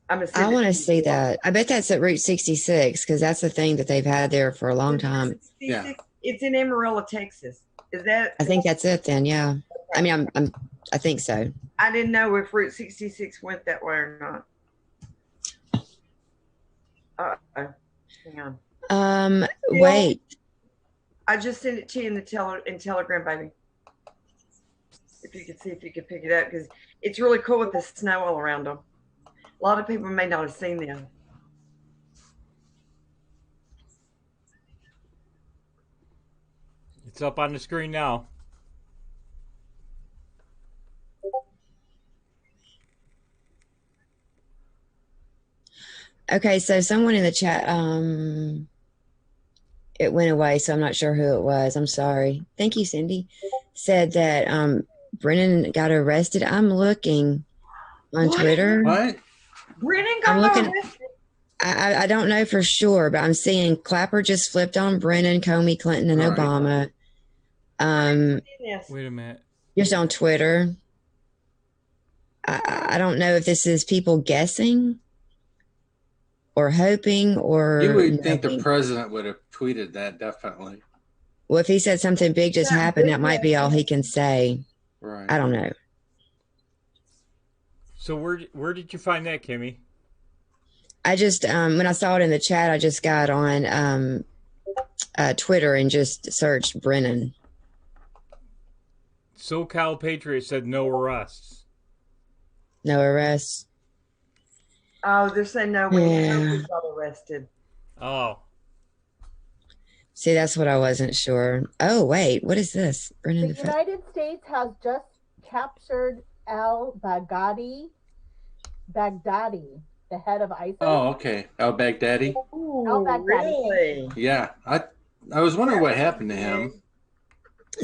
I want to see that. I bet that's at Route 66, because that's the thing that they've had there for a long time. Yeah. It's in Amarillo, Texas. Is that? I think that's it then. Yeah. I mean, I think so. I didn't know if Route 66 went that way or not. Hang on. Wait. I just sent it to you in the Telegram, baby. If you could see if you could pick it up, because it's really cool with the snow all around them. A lot of people may not have seen them. It's up on the screen now. Okay, so someone in the chat, it went away, so I'm not sure who it was. I'm sorry. Thank you, Cindy. Said that Brennan got arrested. I'm looking on Twitter. What? Brennan got arrested? I don't know for sure, but I'm seeing Clapper just flipped on Brennan, Comey, Clinton, and Obama. Wait a minute. Just on Twitter. I don't know if this is people guessing or hoping or... You would think the president would have tweeted that, definitely. Well, if he said something big just happened, that might be all he can say. Right. I don't know. So where did you find that, Kimmy? I just, when I saw it in the chat, I just got on Twitter and just searched Brennan. SoCal Patriot said no arrests. No arrests. Oh, they're saying no, we got arrested. Oh. See, that's what I wasn't sure. Oh, wait, what is this? The United States has just captured Baghdadi, the head of ISIS. Oh, okay. Al-Baghdadi. Baghdadi. Really? Yeah, I was wondering what happened to him.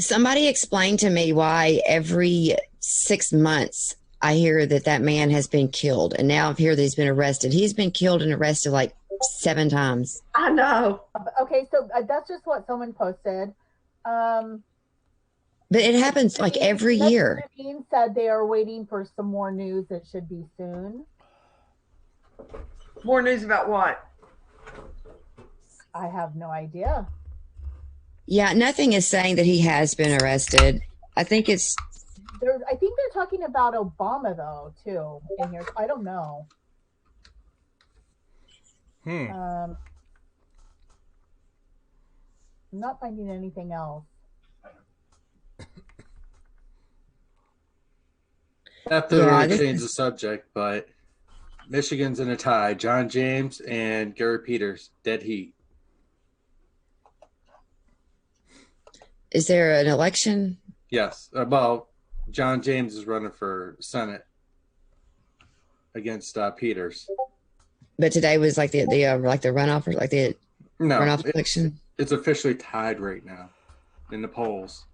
Somebody explained to me why every 6 months I hear that man has been killed, and now I hear that he's been arrested. He's been killed and arrested like 7 times. I know. Okay, so that's just what someone posted. But it happens like every year. Dean said they are waiting for some more news that should be soon. More news about what? I have no idea. Yeah, nothing is saying that he has been arrested. I think it's... I think they're talking about Obama, though, too, in here. I don't know. I'm not finding anything else. Not to really change the subject, but Michigan's in a tie. John James and Gary Peters, dead heat. Is there an election? Yes. Well, John James is running for Senate against Peters. But today was like the runoff, or like the runoff election. It's officially tied right now in the polls.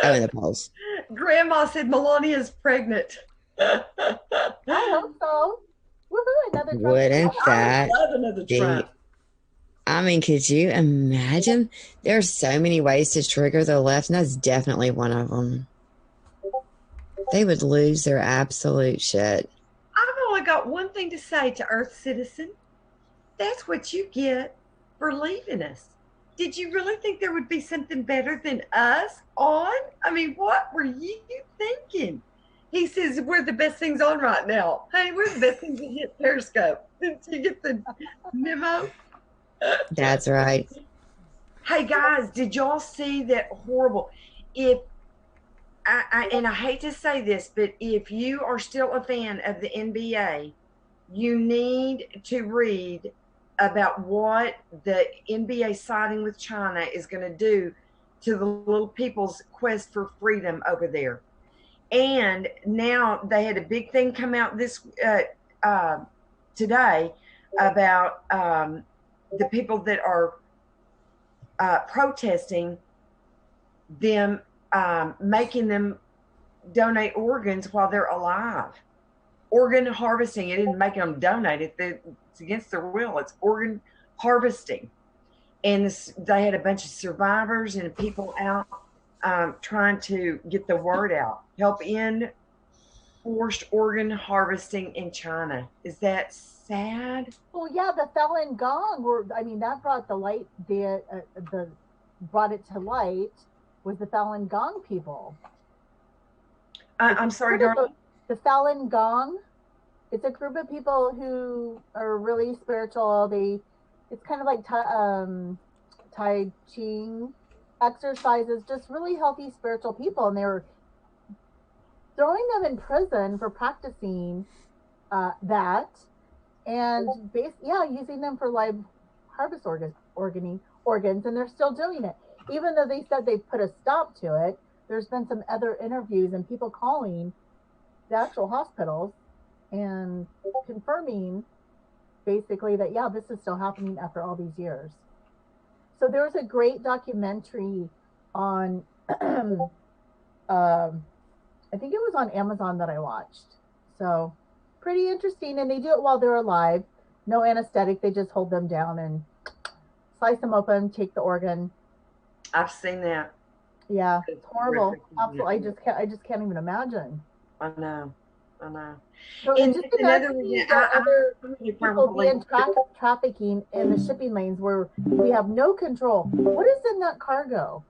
Oh, in the polls. Grandma said Melania's pregnant. I hope so. Woohoo! Another Trump. Wouldn't that I love another Trump. I mean, could you imagine? There are so many ways to trigger the left, and that's definitely one of them. They would lose their absolute shit. I've only got one thing to say to Earth Citizen. That's what you get for leaving us. Did you really think there would be something better than us on? I mean, what were you thinking? He says, we're the best things on right now. Hey, we're the best things to hit Periscope. Did you get the memo? That's right. Hey, guys, did y'all see that horrible? And I hate to say this, but if you are still a fan of the NBA, you need to read about what the NBA siding with China is going to do to the little people's quest for freedom over there. And now they had a big thing come out today about the people that are protesting them, making them donate organs while they're alive. Organ harvesting. It didn't make them donate it. It's against their will. It's organ harvesting. And they had a bunch of survivors and people out trying to get the word out. Help end forced organ harvesting in China. Is that sad? Well, yeah, the Falun Gong that brought the light. Brought it to light was the Falun Gong people. I'm sorry, darling. The Falun Gong. It's a group of people who are really spiritual. It's kind of like Tai Chi exercises, just really healthy spiritual people, and they were throwing them in prison for practicing that, and using them for live harvest organs, and they're still doing it, even though they said they've put a stop to it. There's been some other interviews and people calling the actual hospitals and confirming basically that this is still happening after all these years. So there was a great documentary on I think it was on Amazon that I watched. So pretty interesting, and they do it while they're alive. No anesthetic, they just hold them down and slice them open, take the organ. I've seen that. Yeah, it's horrible. Absolutely. I just can't even imagine. I know. So and just another people being trafficking in the shipping lanes where we have no control. What is in that cargo?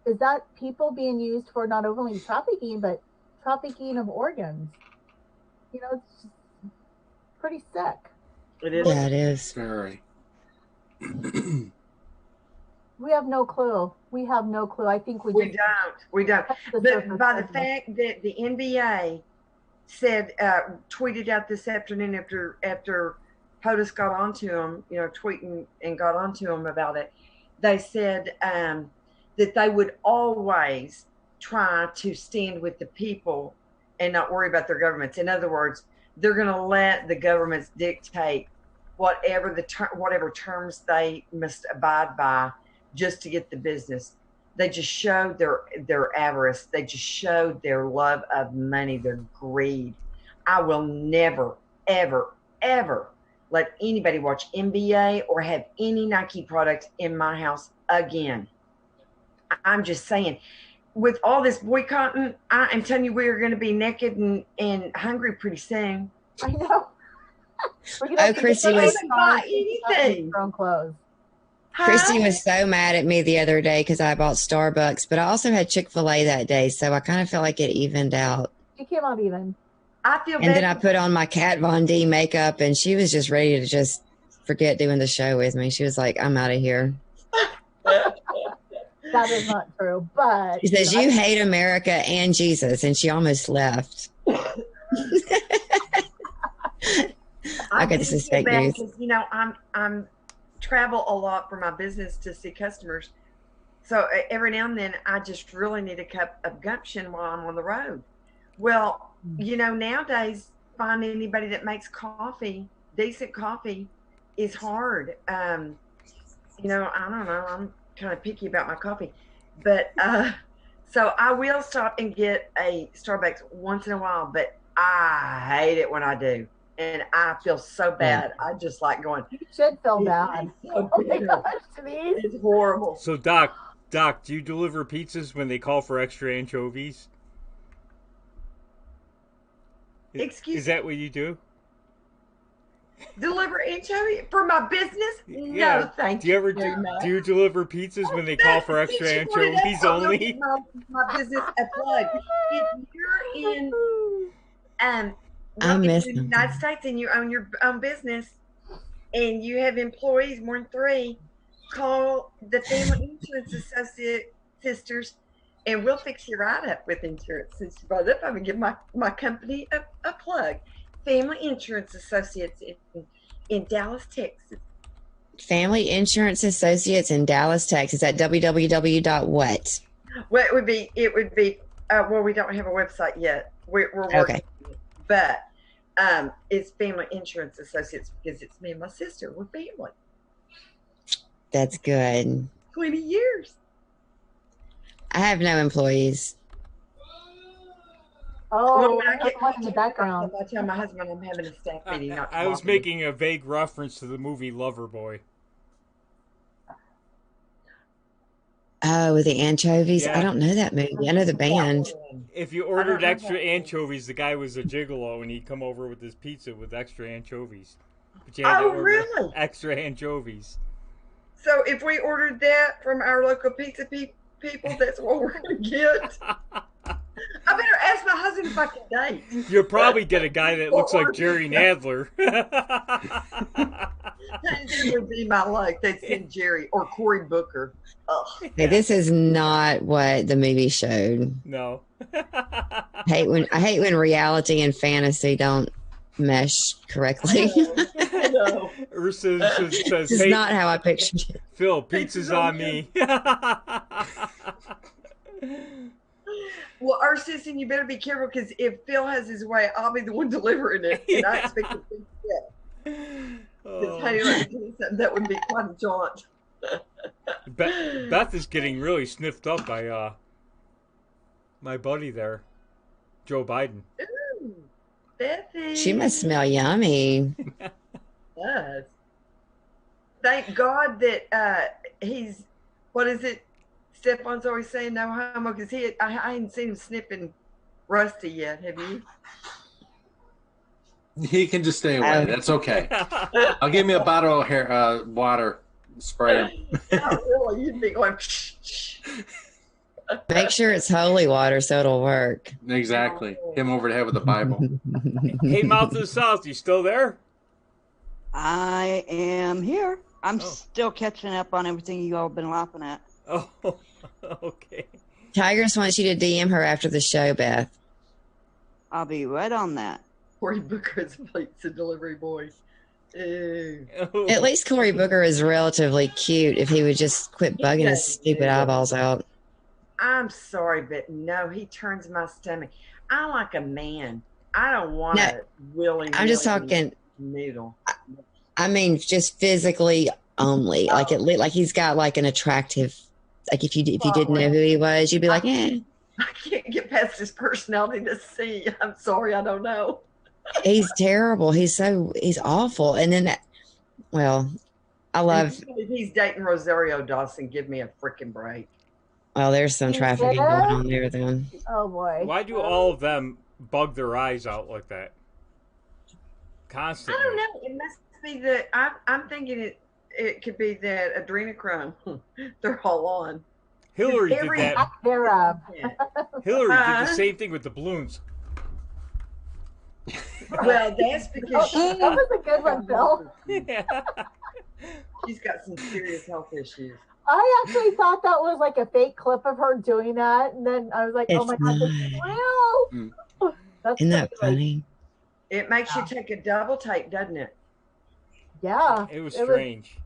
Is that people being used for not only trafficking, but trafficking of organs? It's just pretty sick. It is. Yeah, it is. Very. We have no clue. I think we don't. But by the fact that the NBA said, tweeted out this afternoon after POTUS got onto him, tweeting and got onto him about it, they said that they would always try to stand with the people and not worry about their governments. In other words, they're going to let the governments dictate whatever terms they must abide by just to get the business. They just showed their avarice. They just showed their love of money, their greed. I will never, ever, ever let anybody watch NBA or have any Nike products in my house again. I'm just saying, with all this boycotting, I am telling you, we are going to be naked and hungry pretty soon. I know. Oh, Christy was buy anything. From clothes. Christy was so mad at me the other day because I bought Starbucks, but I also had Chick-fil-A that day, so I kind of felt like it evened out. It came out even. I feel and then I put on my Kat Von D makeup, and she was just ready to just forget doing the show with me. She was like, I'm out of here. That is not true, but she says, you hate America and Jesus, and she almost left. I got this is fake news. You know, I'm travel a lot for my business to see customers. So every now and then I just really need a cup of gumption while I'm on the road. Well, you know, nowadays finding anybody that makes coffee, decent coffee, is hard. You know, I don't know. I'm kind of picky about my coffee, but so I will stop and get a Starbucks once in a while, but I hate it when I do. And I feel so bad. I just like going. You should feel bad. So oh my gosh, Denise. It's horrible. So, Doc, do you deliver pizzas when they call for extra anchovies? Excuse me? Is that what you do? Deliver anchovy for my business? Yeah. No, thank you. Do you deliver pizzas when they call for extra anchovies only? My business a plug. If you're in the United States and you own your own business and you have employees more than 3, call the Family Insurance Associate Sisters and we'll fix you right up with insurance. Since you brought it up, I'm going to give my company a plug. Family Insurance Associates in Dallas, Texas. Family Insurance Associates in Dallas, Texas at www.what? Well, it would be well, we don't have a website yet. We're working. Okay. But it's Family Insurance Associates because it's me and my sister. We're family. That's good. 20 years. I have no employees. Oh, I get one in the background. I tell my husband I'm having a staff meeting. I was making a vague reference to the movie Loverboy. Oh, with the anchovies? Yeah. I don't know that movie. I know the band. If you ordered extra anchovies, the guy was a gigolo, and he'd come over with his pizza with extra anchovies. But you had to order really? Extra anchovies. So if we ordered that from our local pizza people, that's what we're going to get. I better ask my husband if I can date. You'll probably get a guy that looks like Jerry Nadler. That would be my luck. They'd send Jerry or Cory Booker. Hey, this is not what the movie showed. No. I hate when reality and fantasy don't mesh correctly. No. Ursa says, It's hey, not how I pictured it. Phil, pizza's on me. Well, Ursus, you better be careful because if Phil has his way, I'll be the one delivering it, and I expect to be sick. Oh. Honey, let me tell you something. That would be quite a jaunt. Beth is getting really sniffed up by my buddy there, Joe Biden. Ooh, Bethy. She must smell yummy. Does. Thank God that he's, what is it? Stefan's always saying no homo because I ain't seen him sniffing Rusty yet. Have you? He can just stay away. That's okay. I'll give me a bottle of water. Spray him. Not really. You'd be going. Make sure it's holy water so it'll work. Exactly. Hit him over the head with the Bible. Hey, Mouth of the South, you still there? I am here. I'm still catching up on everything you all have been laughing at. Oh, okay. Tigress wants you to DM her after the show, Beth. I'll be right on that. Cory Booker is a pizza delivery boy. Ew. At least Cory Booker is relatively cute if he would just quit bugging his stupid eyeballs out. I'm sorry, but no, he turns my stomach. I like a man. I don't want No, a willy. I'm just talking. Noodle. I mean, just physically only. Like like he's got like an attractive. Like if you didn't know who he was, you'd be like, eh. I can't get past his personality to see. I'm sorry, I don't know. He's terrible. He's awful. And then, well, I love. If he's dating Rosario Dawson, give me a freaking break. Well, there's some trafficking going on there then. Oh boy. Why do all of them bug their eyes out like that? Constantly. I don't know. It must be that I'm thinking it could be that adrenochrome. They're all on. Hillary did that. Thereof. Hillary did the same thing with the balloons. Well, that's because that was a good one, Bill. Yeah. She's got some serious health issues. I actually thought that was like a fake clip of her doing that, and then I was like, "Oh my god, this is real!" Isn't that funny? It makes you take a double take, doesn't it? Yeah, it was strange.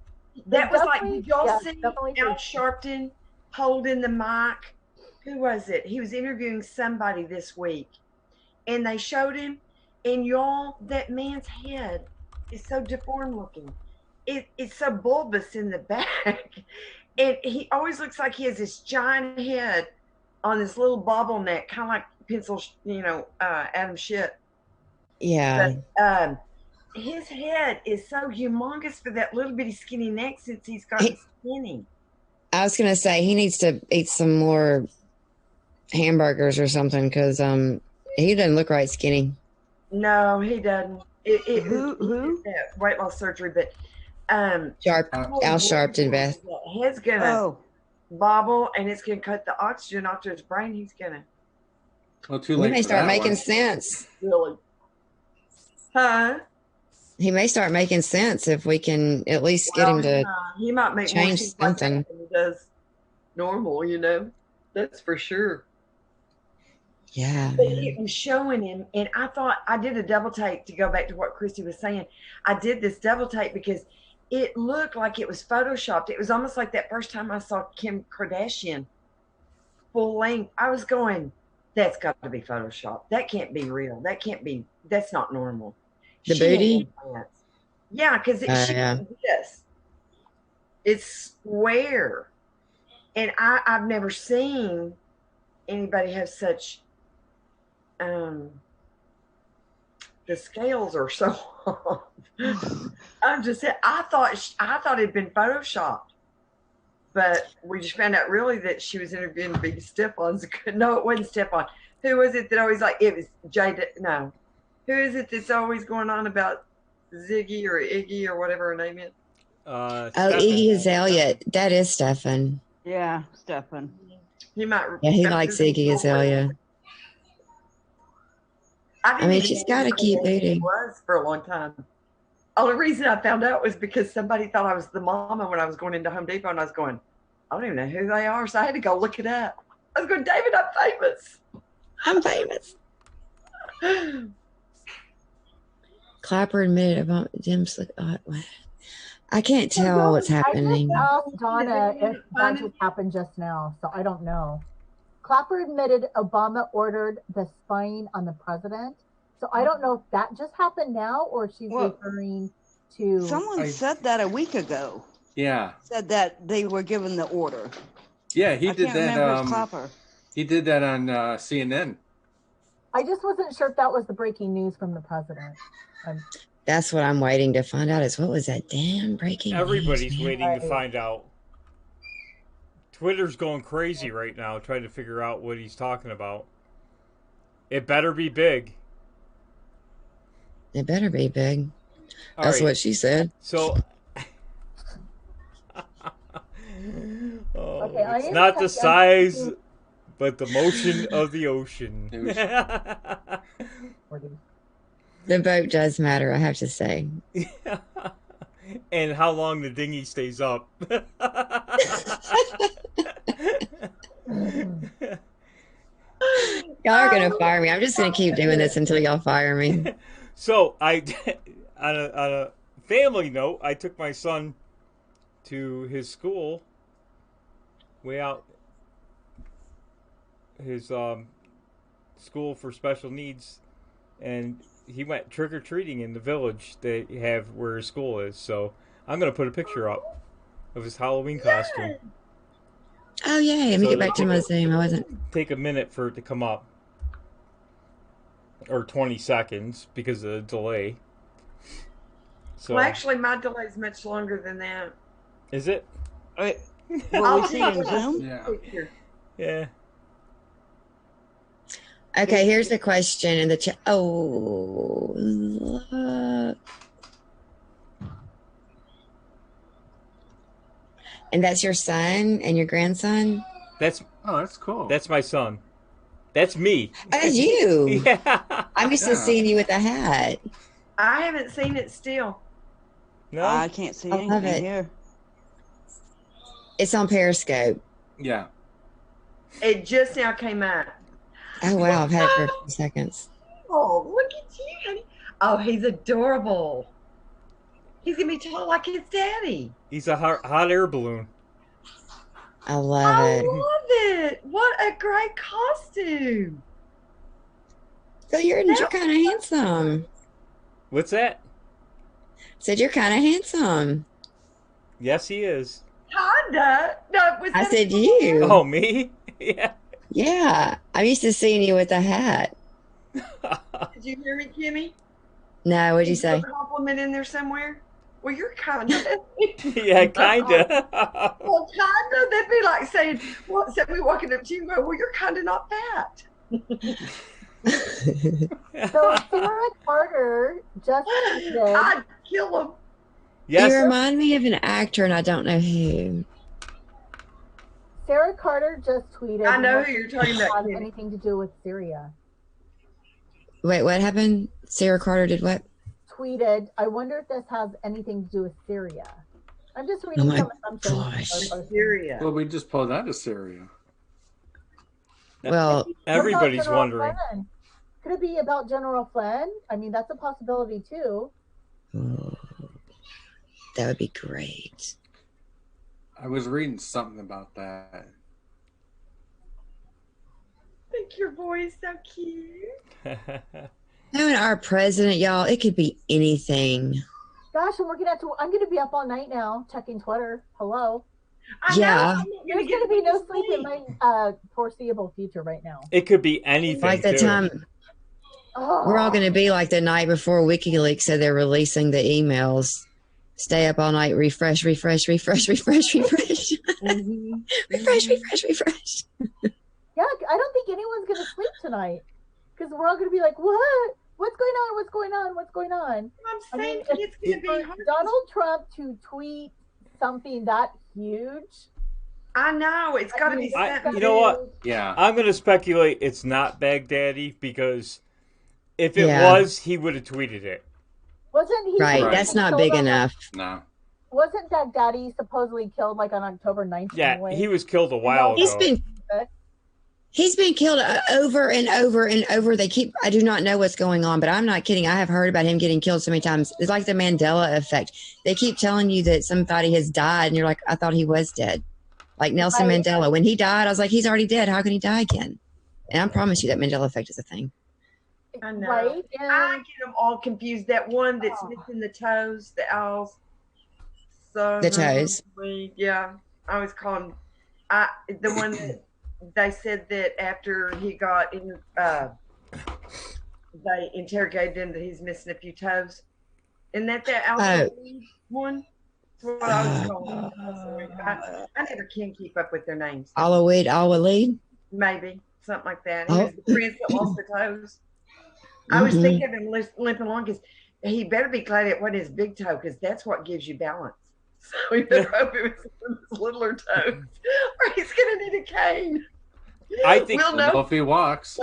That was like, did y'all see Al Sharpton holding the mic? Who was it? He was interviewing somebody this week, and they showed him, and y'all, that man's head is so deformed looking. It's so bulbous in the back. And he always looks like he has this giant head on this little bobbleneck, kind of like pencil, Adam Schiff. Yeah. But his head is so humongous for that little bitty skinny neck since he's gotten skinny. I was going to say he needs to eat some more hamburgers or something because he doesn't look right skinny. No, he doesn't. Who? Weight loss surgery, but Al Sharpton, Beth. Head's gonna bobble, and it's gonna cut the oxygen off to his brain. He's gonna. Well, too late. He may start making sense. Really? Huh? He may start making sense if we can at least get him to he might make change more something. like than he does normal, That's for sure. Yeah. But it was showing him, and I thought I did a double take to go back to what Christy was saying. I did this double take because it looked like it was photoshopped. It was almost like that first time I saw Kim Kardashian full length. I was going, that's got to be photoshopped. That can't be real. That's not normal. The booty? Yeah, because this. It's square. And I've never seen anybody have such the scales are so off. I'm just saying, I thought it'd been photoshopped, but we just found out really that she was interviewing Big Stefan's. No, it wasn't Stefan. Who was it that always it was Jada? No, who is it that's always going on about Ziggy or Iggy or whatever her name is? Iggy Azalea. That is Stefan. Yeah, Stefan. He might. Yeah, he likes Iggy Azalea. I mean, she's got a cute booty. Was for a long time. Only reason I found out was because somebody thought I was the mama when I was going into Home Depot, and I was going, I don't even know who they are, so I had to go look it up. I was going, David, I'm famous. I'm famous. Clapper admitted about Jim's look. I can't tell what's happening. I just asked Donna if that just happened just now, so I don't know. Clapper admitted Obama ordered the spying on the president. So I don't know if that just happened now or she's referring to... Someone said that a week ago. Yeah. Said that they were given the order. Yeah, he did that. Clapper. He did that on CNN. I just wasn't sure if that was the breaking news from the president. That's what I'm waiting to find out is what was that damn breaking Everybody's news, waiting to find out. Twitter's going crazy right now trying to figure out what he's talking about. It better be big. It better be big. All That's right. what she said. So, Okay, it's not the size, but the motion of the ocean. The boat does matter, I have to say. And how long the dinghy stays up. Y'all are gonna fire me. I'm just gonna keep doing this until y'all fire me. So on a family note, I took my son to his school, way out his school for special needs, and he went trick or treating in the village they have where his school is. So I'm gonna put a picture up of his Halloween costume. Oh, yay. Let me get back to my Zoom. I wasn't. Take a minute for it to come up, or 20 seconds because of the delay. So, Well, actually, my delay is much longer than that. is it? Wait, I'll will we see in take a Zoom? Yeah. picture. Yeah. Okay, here's the question in the chat. Oh, look. And that's your son and your grandson? That's cool. That's my son. That's me. Oh, that's you. Yeah. I'm used to seeing you with a hat. I haven't seen it still. No. I can't see I love anything it. here. It's on Periscope. Yeah. It just now came out. Oh, wow. I've had it for a few seconds. Oh, look at you, honey. Oh, he's adorable. He's gonna be tall like his daddy. He's a hot air balloon. I love I it. love it. What a great costume. So you're kind of handsome. What's that? Said you're kind of handsome. Yes, he is. Kinda. No, was I that said you. Oh, me? Yeah. Yeah. I'm used to seeing you with a hat. Did you hear me, Kimmy? No, what'd you Is there say? a compliment in there somewhere? Well, you're kind of. Yeah, kinda. Well, kind of. That'd be like saying, well, somebody walking up to you and go, well, you're kind of not fat. So Sarah Carter just tweeted. I'd kill him. Yes. You remind me of an actor, and I don't know who. Sarah Carter just tweeted. I know "What who you're talking does about, have Kimmy. anything to do with Syria? Wait, what happened? Sarah Carter did what? Tweeted. I wonder if this has anything to do with Syria. I'm just reading Oh my some assumptions. gosh. people are posting. Syria. Well, we just pulled out of Syria. Well, What about Everybody's General wondering. Flynn? Could it be about General Flynn? I mean, that's a possibility too. oh, that would be great. I was reading something about that. I think your voice so cute. Knowing our president, y'all, it could be anything. Gosh, I'm working out to. I'm going to be up all night now checking Twitter. Hello. I Yeah. know, I'm not There's going to be no sleep in my foreseeable future right now. It could be anything. Like the too. time Oh. we're all going to be like the night before WikiLeaks said they're releasing the emails. Stay up all night, refresh, refresh, refresh, refresh, refresh, Mhm. refresh, refresh, refresh. Yeah, I don't think anyone's going to sleep tonight because we're all going to be like, what? What's going on? What's going on? What's going on? I'm saying mean, it's going to be For hard. Donald Trump to tweet something that huge. I know. It's got to be I- something. you know what? Yeah. I'm going to speculate it's not Baghdadi because if it Yeah. was, he would have tweeted it. Wasn't he? Right, Right. that's not killed big on- enough. No. Wasn't that daddy supposedly killed like on October 9th? Yeah, anyway? he was killed a while He's ago. He's been killed over and over and over. I do not know what's going on, but I'm not kidding. I have heard about him getting killed so many times. It's like the Mandela effect. They keep telling you that somebody has died, and you're like, I thought he was dead. Like Nelson Right. Mandela. When he died, I was like, he's already dead. How can he die again? And I promise you that Mandela effect is a thing. I know. Right? I And get them all confused. That one that's missing the toes, the owls. So The toes. Yeah, I always call him. The one that they said that after he got in, they interrogated him that he's missing a few toes. Isn't that owl one? That's what I was calling him. I never can keep up with their names. Al-Walid? Maybe something like that. He Oh. was the prince that lost the toes. I always think of him limping along because he better be glad it wasn't his big toe because that's what gives you balance. So he better hope it was one of his littler toes, or he's gonna need a cane. I think we'll Well, know. if he walks.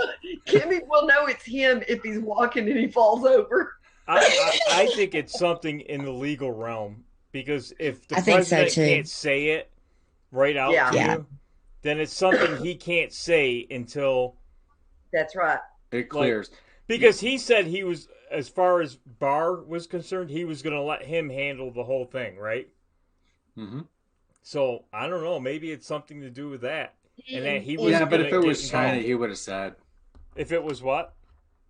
Kimmy will know it's him if he's walking and he falls over. I think it's something in the legal realm because if the I think so, president too. can't say it right out Yeah. to Yeah. you, then it's something he can't say until That's right. It clears. Because he said he was, as far as Barr was concerned, he was going to let him handle the whole thing, right? Mm-hmm. So I don't know. Maybe it's something to do with that, and that he was. Yeah, but if it was involved. China, he would have said. If it was what?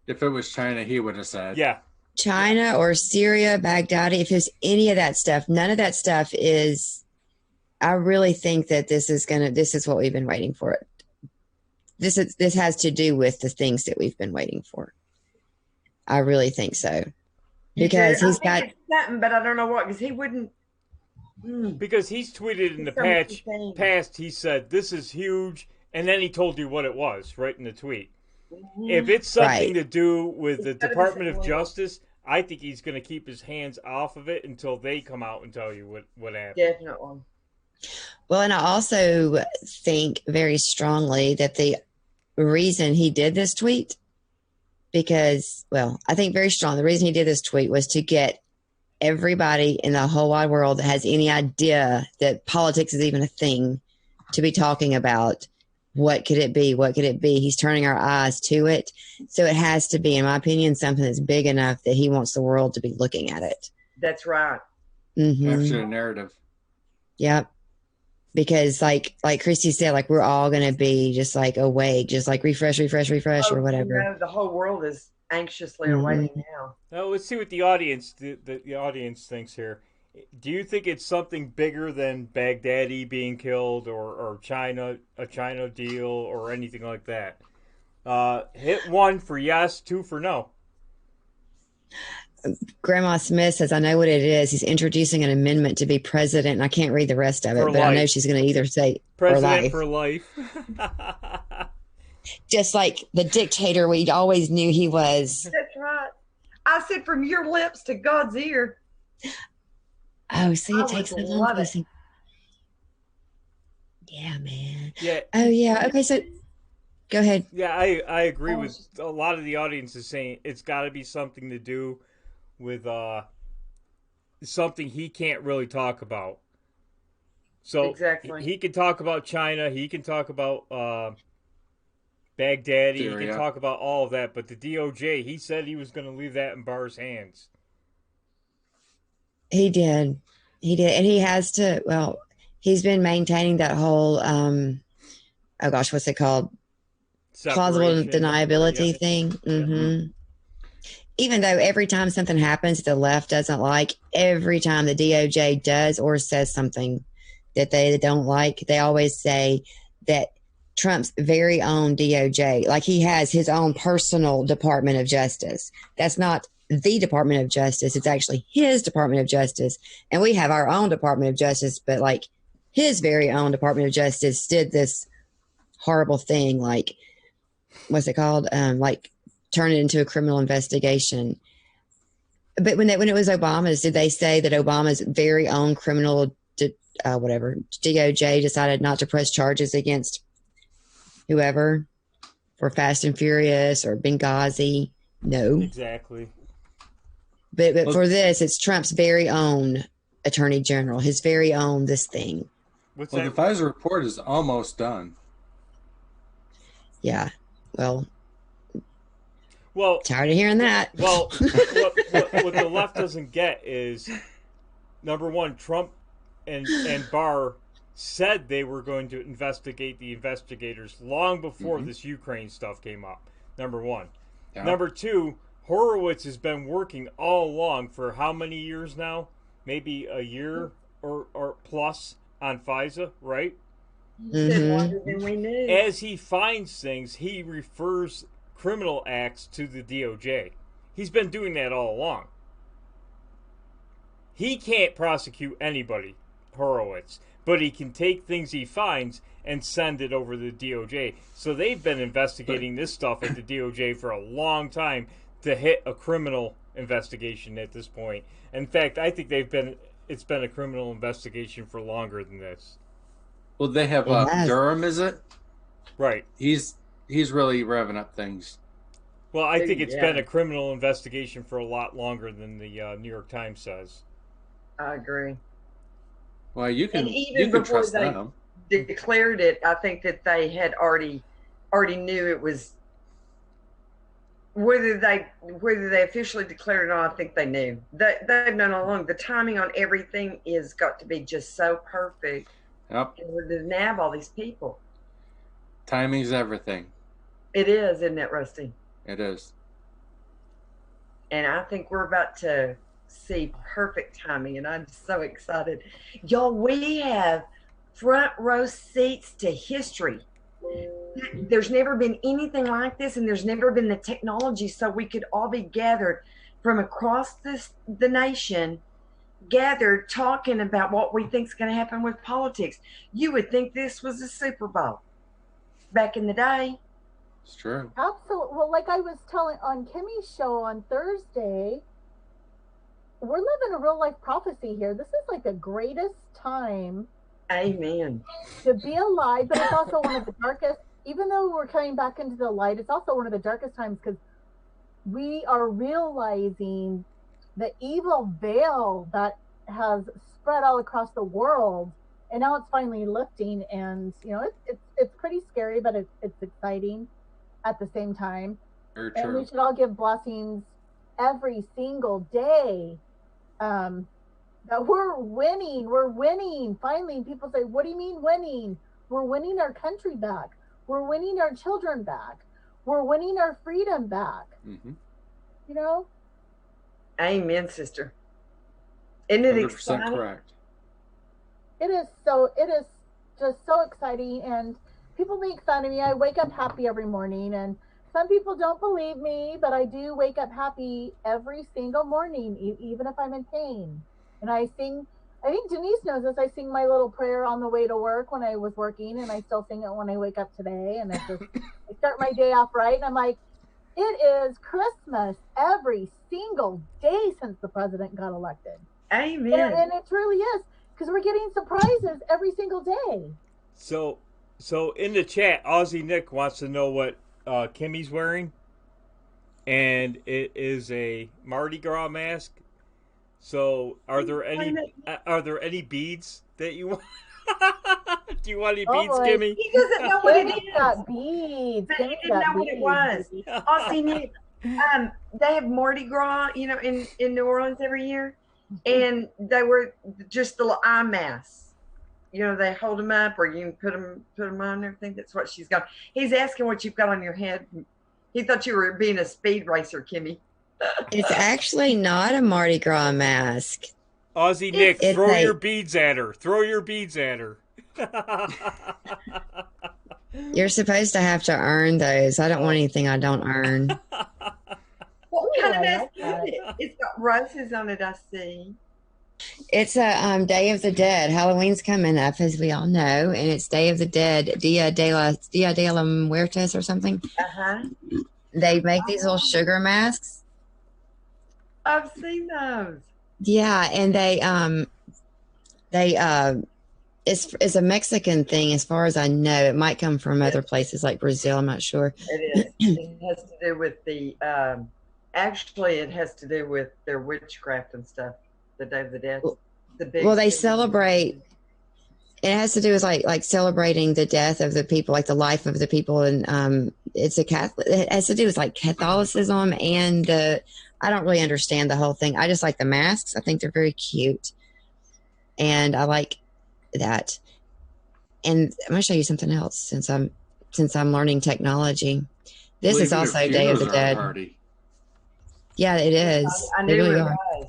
If it was China, he would have said. Yeah. China or Syria, Baghdadi, if it's any of that stuff, none of that stuff is. I really think that this is what we've been waiting for. This has to do with the things that we've been waiting for. I really think so. Because he's got something, but I don't know what, because he wouldn't. Because he's tweeted in the past, he said, "This is huge," and then he told you what it was right in the tweet. Mm-hmm. If it's something to do with the Department of Justice, I think he's going to keep his hands off of it until they come out and tell you what happened. Definitely. Well, and I also think very strongly that the reason he did this tweet, I think very strong, the reason he did this tweet was to get everybody in the whole wide world that has any idea that politics is even a thing to be talking about. What could it be? What could it be? He's turning our eyes to it. So it has to be, in my opinion, something that's big enough that he wants the world to be looking at it. That's right. Mm-hmm. Capture a narrative. Yep. Because like Christy said, like we're all going to be just like awake, just like refresh or whatever. The whole world is anxiously awaiting now. Now let's see what the audience thinks here. Do you think it's something bigger than Baghdadi being killed or a China deal or anything like that? Hit 1 for yes, 2 for no. Grandma Smith says, I know what it is. He's introducing an amendment to be president. And I can't read the rest of it, but I know she's going to either say president for life. Just like the dictator we always knew he was. That's right. I said from your lips to God's ear. Oh, see, it takes so long to listen. Yeah, man. Yeah. Oh, yeah. Okay, so go ahead. Yeah, I agree with a lot of the audience is saying it's got to be something to do with something he can't really talk about. So exactly. He can talk about China. He can talk about Baghdadi. He can talk about all of that. But the DOJ, he said he was going to leave that in Barr's hands. He did. And he has to, well, he's been maintaining that whole, oh gosh, what's it called? Plausible deniability thing. Mm-hmm. Even though every time something happens the left doesn't like, every time the DOJ does or says something that they don't like, they always say that Trump's very own DOJ, like he has his own personal Department of Justice. That's not the Department of Justice. It's actually his Department of Justice. And we have our own Department of Justice, but like his very own Department of Justice did this horrible thing, like, what's it called? Like turn it into a criminal investigation. But when it was Obama's, did they say that Obama's very own criminal, DOJ decided not to press charges against whoever for Fast and Furious or Benghazi? No. Exactly. But for this, it's Trump's very own attorney general, his very own this thing. The FISA report is almost done. Yeah. Well, tired of hearing that. Well, what the left doesn't get is, number one, Trump and Barr said they were going to investigate the investigators long before this Ukraine stuff came up. Number one. Yeah. Number two, Horowitz has been working all along for how many years now? Maybe a year or plus on FISA, right? Longer than we knew. As he finds things, he refers criminal acts to the DOJ. He's been doing that all along. He can't prosecute anybody, Horowitz, but he can take things he finds and send it over to the DOJ. So they've been investigating this stuff at the DOJ for a long time to hit a criminal investigation at this point. In fact, I think it's been a criminal investigation for longer than this. Well, they have Durham, is it? Right. He's really revving up things. Well, I think it's been a criminal investigation for a lot longer than the New York Times says. I agree. Well, you can before trust they them. Declared it, I think that they had already knew it was whether they officially declared it or not, I think they knew. They've known all along. The timing on everything is got to be just so perfect. Yep. In order to nab all these people. Timing's everything. It is, isn't it, Rusty? It is. And I think we're about to see perfect timing, and I'm so excited. Y'all, we have front row seats to history. There's never been anything like this, and there's never been the technology so we could all be gathered from across the nation, gathered talking about what we think is going to happen with politics. You would think this was a Super Bowl back in the day. It's true. Absolutely. Well, like I was telling on Kimmy's show on Thursday, we're living a real life prophecy here. This is like the greatest time. Amen. To be alive, but it's also one of the darkest. Even though we're coming back into the light, it's also one of the darkest times because we are realizing the evil veil that has spread all across the world, and now it's finally lifting. And you know, it's pretty scary, but it's exciting at the same time. Very and true. we should all give blessings every single day. That we're winning. Finally, people say, what do you mean winning? We're winning our country back. We're winning our children back. We're winning our freedom back. Mm-hmm. You know? Amen, sister. Isn't it 100% exciting? correct. It is just so exciting, and people make fun of me. I wake up happy every morning, and some people don't believe me, but I do wake up happy every single morning, even if I'm in pain. And I think Denise knows this. I sing my little prayer on the way to work when I was working, and I still sing it when I wake up today. And I start my day off right. And I'm like, it is Christmas every single day since the president got elected. Amen. And it truly is, because we're getting surprises every single day. So in the chat, Aussie Nick wants to know what Kimmy's wearing, and it is a Mardi Gras mask. So, are there any beads that you want? Do you want any beads, boy. Kimmy? He doesn't know what it Kimmy's is. got beads. But he Kimmy's didn't got know what it beads. was. Aussie Nick, they have Mardi Gras, you know, in New Orleans every year, and they were just the little eye masks. You know, they hold them up, or you can put them on and everything. That's what she's got. He's asking what you've got on your head. He thought you were being a speed racer, Kimmy. It's actually not a Mardi Gras mask. Aussie Nick, It's throw a- your beads at her. Throw your beads at her. You're supposed to have to earn those. I don't want anything I don't earn. What Ooh, kind of I mask like is that. it? It's got roses on it, I see. It's a Day of the Dead. Halloween's coming up, as we all know, and it's Day of the Dead, Dia de la Muertes or something. Uh-huh. They make these little sugar masks. I've seen those. Yeah, and it's a Mexican thing, as far as I know. It might come from other places like Brazil. I'm not sure. It is. It has to do with the actually it has to do with their witchcraft and stuff. The Day of the Dead. The big Well, they celebrate. It has to do with like celebrating the death of the people, like the life of the people, and it's a Catholic. It has to do with like Catholicism, and I don't really understand the whole thing. I just like the masks. I think they're very cute, and I like that. And I'm going to show you something else since I'm learning technology. This is also Day of the Dead. Yeah, it is. I They knew really it are. was.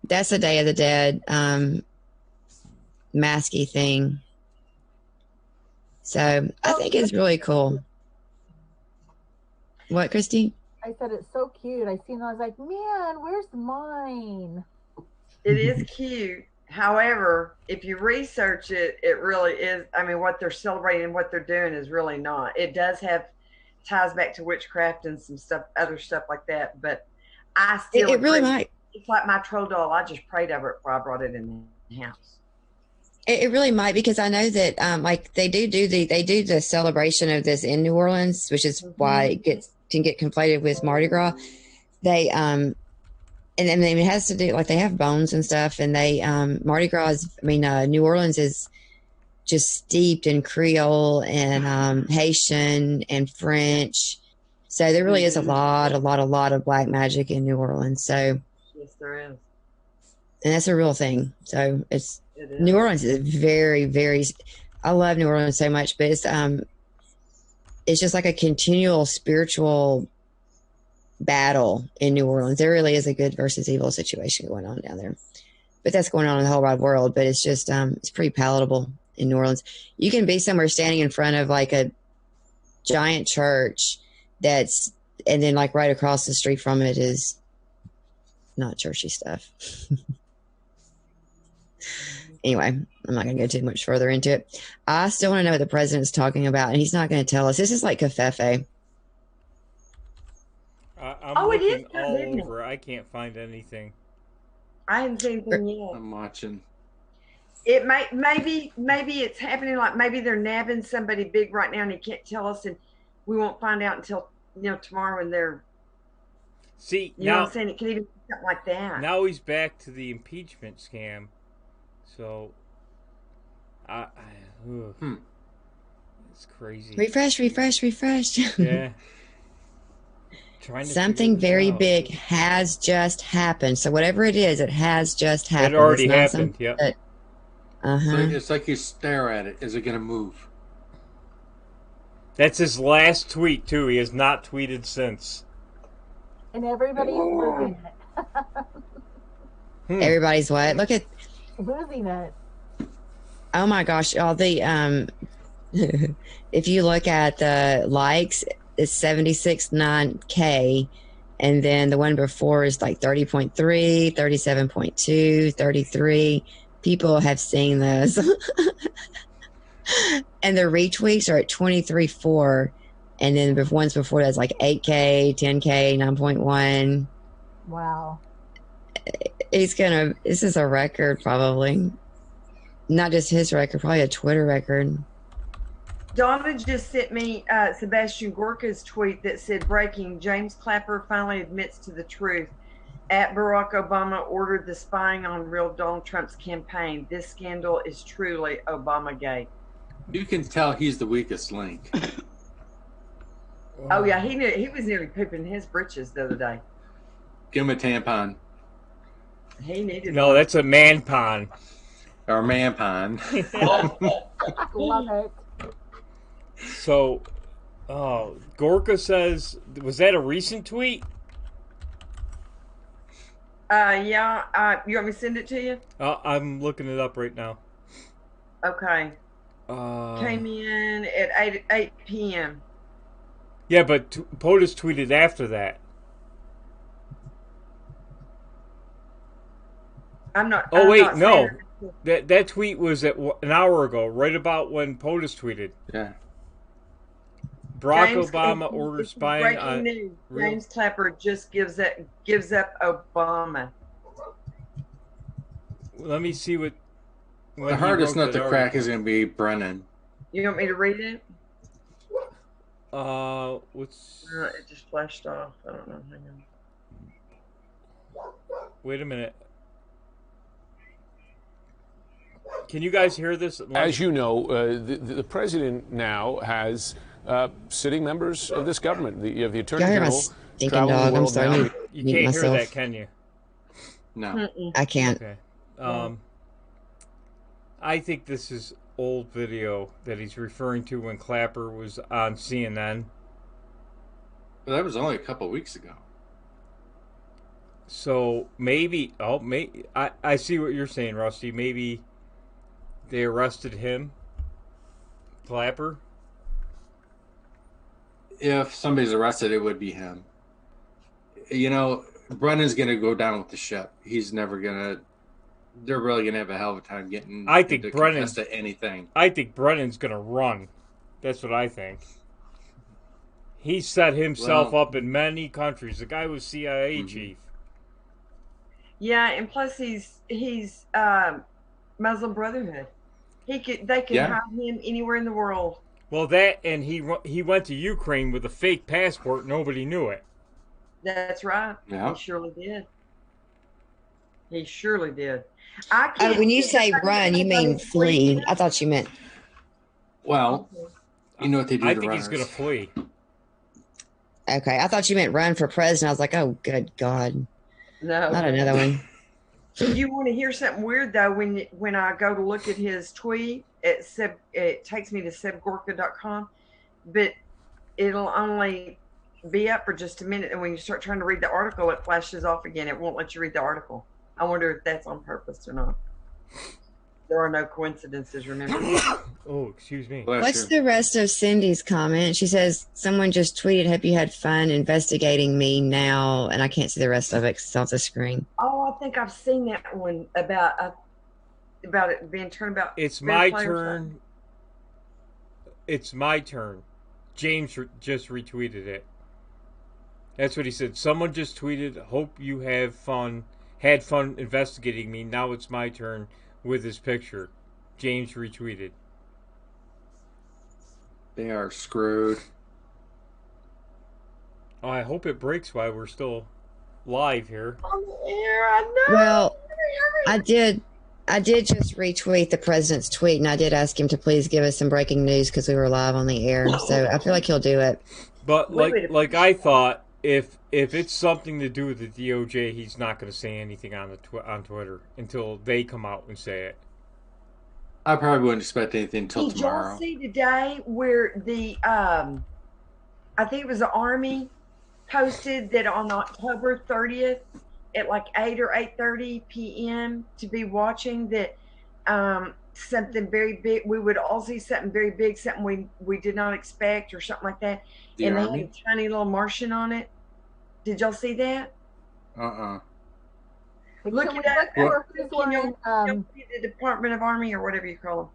That's a Day of the Dead masky thing. So I think it's really cool. What, Christy? I said it's so cute. I seen it, I was like, man, where's mine? It is cute. However, if you research it, it really is. I mean, what they're celebrating and what they're doing is really not. It does have ties back to witchcraft and some stuff, other stuff like that. But I still It really agree. might. It's like my troll doll. I just prayed over it before I brought it in the house. It really might, because I know that like they do the celebration of this in New Orleans, which is why it can get conflated with Mardi Gras. They and then it has to do, like, they have bones and stuff, and they Mardi Gras New Orleans is just steeped in Creole and Haitian and French. So there really is a lot of black magic in New Orleans. So Yes, there is. and that's a real thing. So it's It is. New Orleans is very, very. I love New Orleans so much, but it's just like a continual spiritual battle in New Orleans. There really is a good versus evil situation going on down there, but that's going on in the whole wide world. But it's just it's pretty palatable in New Orleans. You can be somewhere standing in front of like a giant church and then like right across the street from it is not churchy stuff. Anyway, I'm not going to go too much further into it. I still want to know what the president's talking about, and he's not going to tell us. This is like Covfefe. I'm looking all over. I can't find anything. I haven't seen anything yet. I'm watching. It maybe it's happening. Like maybe they're nabbing somebody big right now, and he can't tell us, and we won't find out until tomorrow when they're. See, you know what I'm saying? It could even be something like that. Now he's back to the impeachment scam. So, it's crazy. Refresh. Yeah. Something very big has just happened. So whatever it is, it has just happened. It already happened. Yep. So it's like you stare at it. Is it going to move? That's his last tweet too. He has not tweeted since. And everybody's losing it. Everybody's what? Look at losing it. Oh my gosh! All the if you look at the likes, it's 76.9K, and then the one before is like 30.3, 37.2, 33. People have seen this, and the retweets are at 23.4, and then the ones before that's like 8K, 10K, 9.1. Wow. This is a record, probably. Not just his record, probably a Twitter record. Donna just sent me Sebastian Gorka's tweet that said, breaking, James Clapper finally admits to the truth. At Barack Obama ordered the spying on real Donald Trump's campaign. This scandal is truly Obamagate. You can tell he's the weakest link. Oh, yeah, he was nearly pooping his britches the other day. Give him a tampon. He needed No, one. that's a man pond. Or man pond. Love it. So, Gorka says, was that a recent tweet? Yeah. You want me to send it to you? I'm looking it up right now. Okay. Came in at 8 p.m. Yeah, but POTUS tweeted after that. I'm not. Oh, I'm wait, not no. saying That tweet was at an hour ago, right about when POTUS tweeted. Yeah. Barack Obama orders spying breaking on. news. James Clapper just gives up Obama. Let me see what. The hardest nut to crack is going to be Brennan. You want me to read it? What's? It just flashed off. I don't know. Hang on. Wait a minute. Can you guys hear this? As you know, the president now has sitting members of this government. You have the attorney general. Stinking dog. I'm sorry. You can't hear that, can you? No, I can't. Okay. I think this is old video that he's referring to when Clapper was on CNN. But that was only a couple of weeks ago. So maybe, I see what you're saying, Rusty. Maybe they arrested him, Clapper. If somebody's arrested, it would be him. You know, Brennan's going to go down with the ship. He's never going to. They're really going to have a hell of a time getting. I think Brennan's to anything. I think Brennan's going to run. That's what I think. He set himself up in many countries. The guy was CIA chief. Yeah, and plus he's Muslim Brotherhood. They could hide him anywhere in the world. Well, that and he went to Ukraine with a fake passport. Nobody knew it. That's right. Yeah. He surely did. He surely did. When you say run, you mean flee. I thought you meant. Well, you know what they do I to think runners. he's going to flee. Okay, I thought you meant run for president. I was like, oh, good God. No. Not another one. You want to hear something weird though? When I go to look at his tweet, it takes me to sebgorka.com, but it'll only be up for just a minute, and when you start trying to read the article, it flashes off again. It won't let you read the article. I wonder if that's on purpose or not. There are no coincidences, remember? Oh, excuse me. What's the rest of Cindy's comment? She says, someone just tweeted, hope you had fun investigating me now. And I can't see the rest of it because it's off the screen. Oh, I think I've seen that one about it being turned about. It's my turn. It's my turn. James just retweeted it. That's what he said. Someone just tweeted, hope you had fun investigating me. Now it's my turn with his picture. James retweeted. They are screwed. Oh, I hope it breaks while we're still live here. On the air, I know. Well, I did just retweet the president's tweet, and I did ask him to please give us some breaking news because we were live on the air. So I feel like he'll do it. But like I thought, if it's something to do with the DOJ, he's not going to say anything on on Twitter until they come out and say it. I probably wouldn't expect anything until Did tomorrow. y'all see today where the I think it was the Army posted that on October 30th at like 8 or 8:30 p.m. to be watching that something very big. We would all see something very big, something we did not expect or something like that. The and Army? they had a tiny little Martian on it. Did y'all see that? Look it up. The Department of Army or whatever you call them.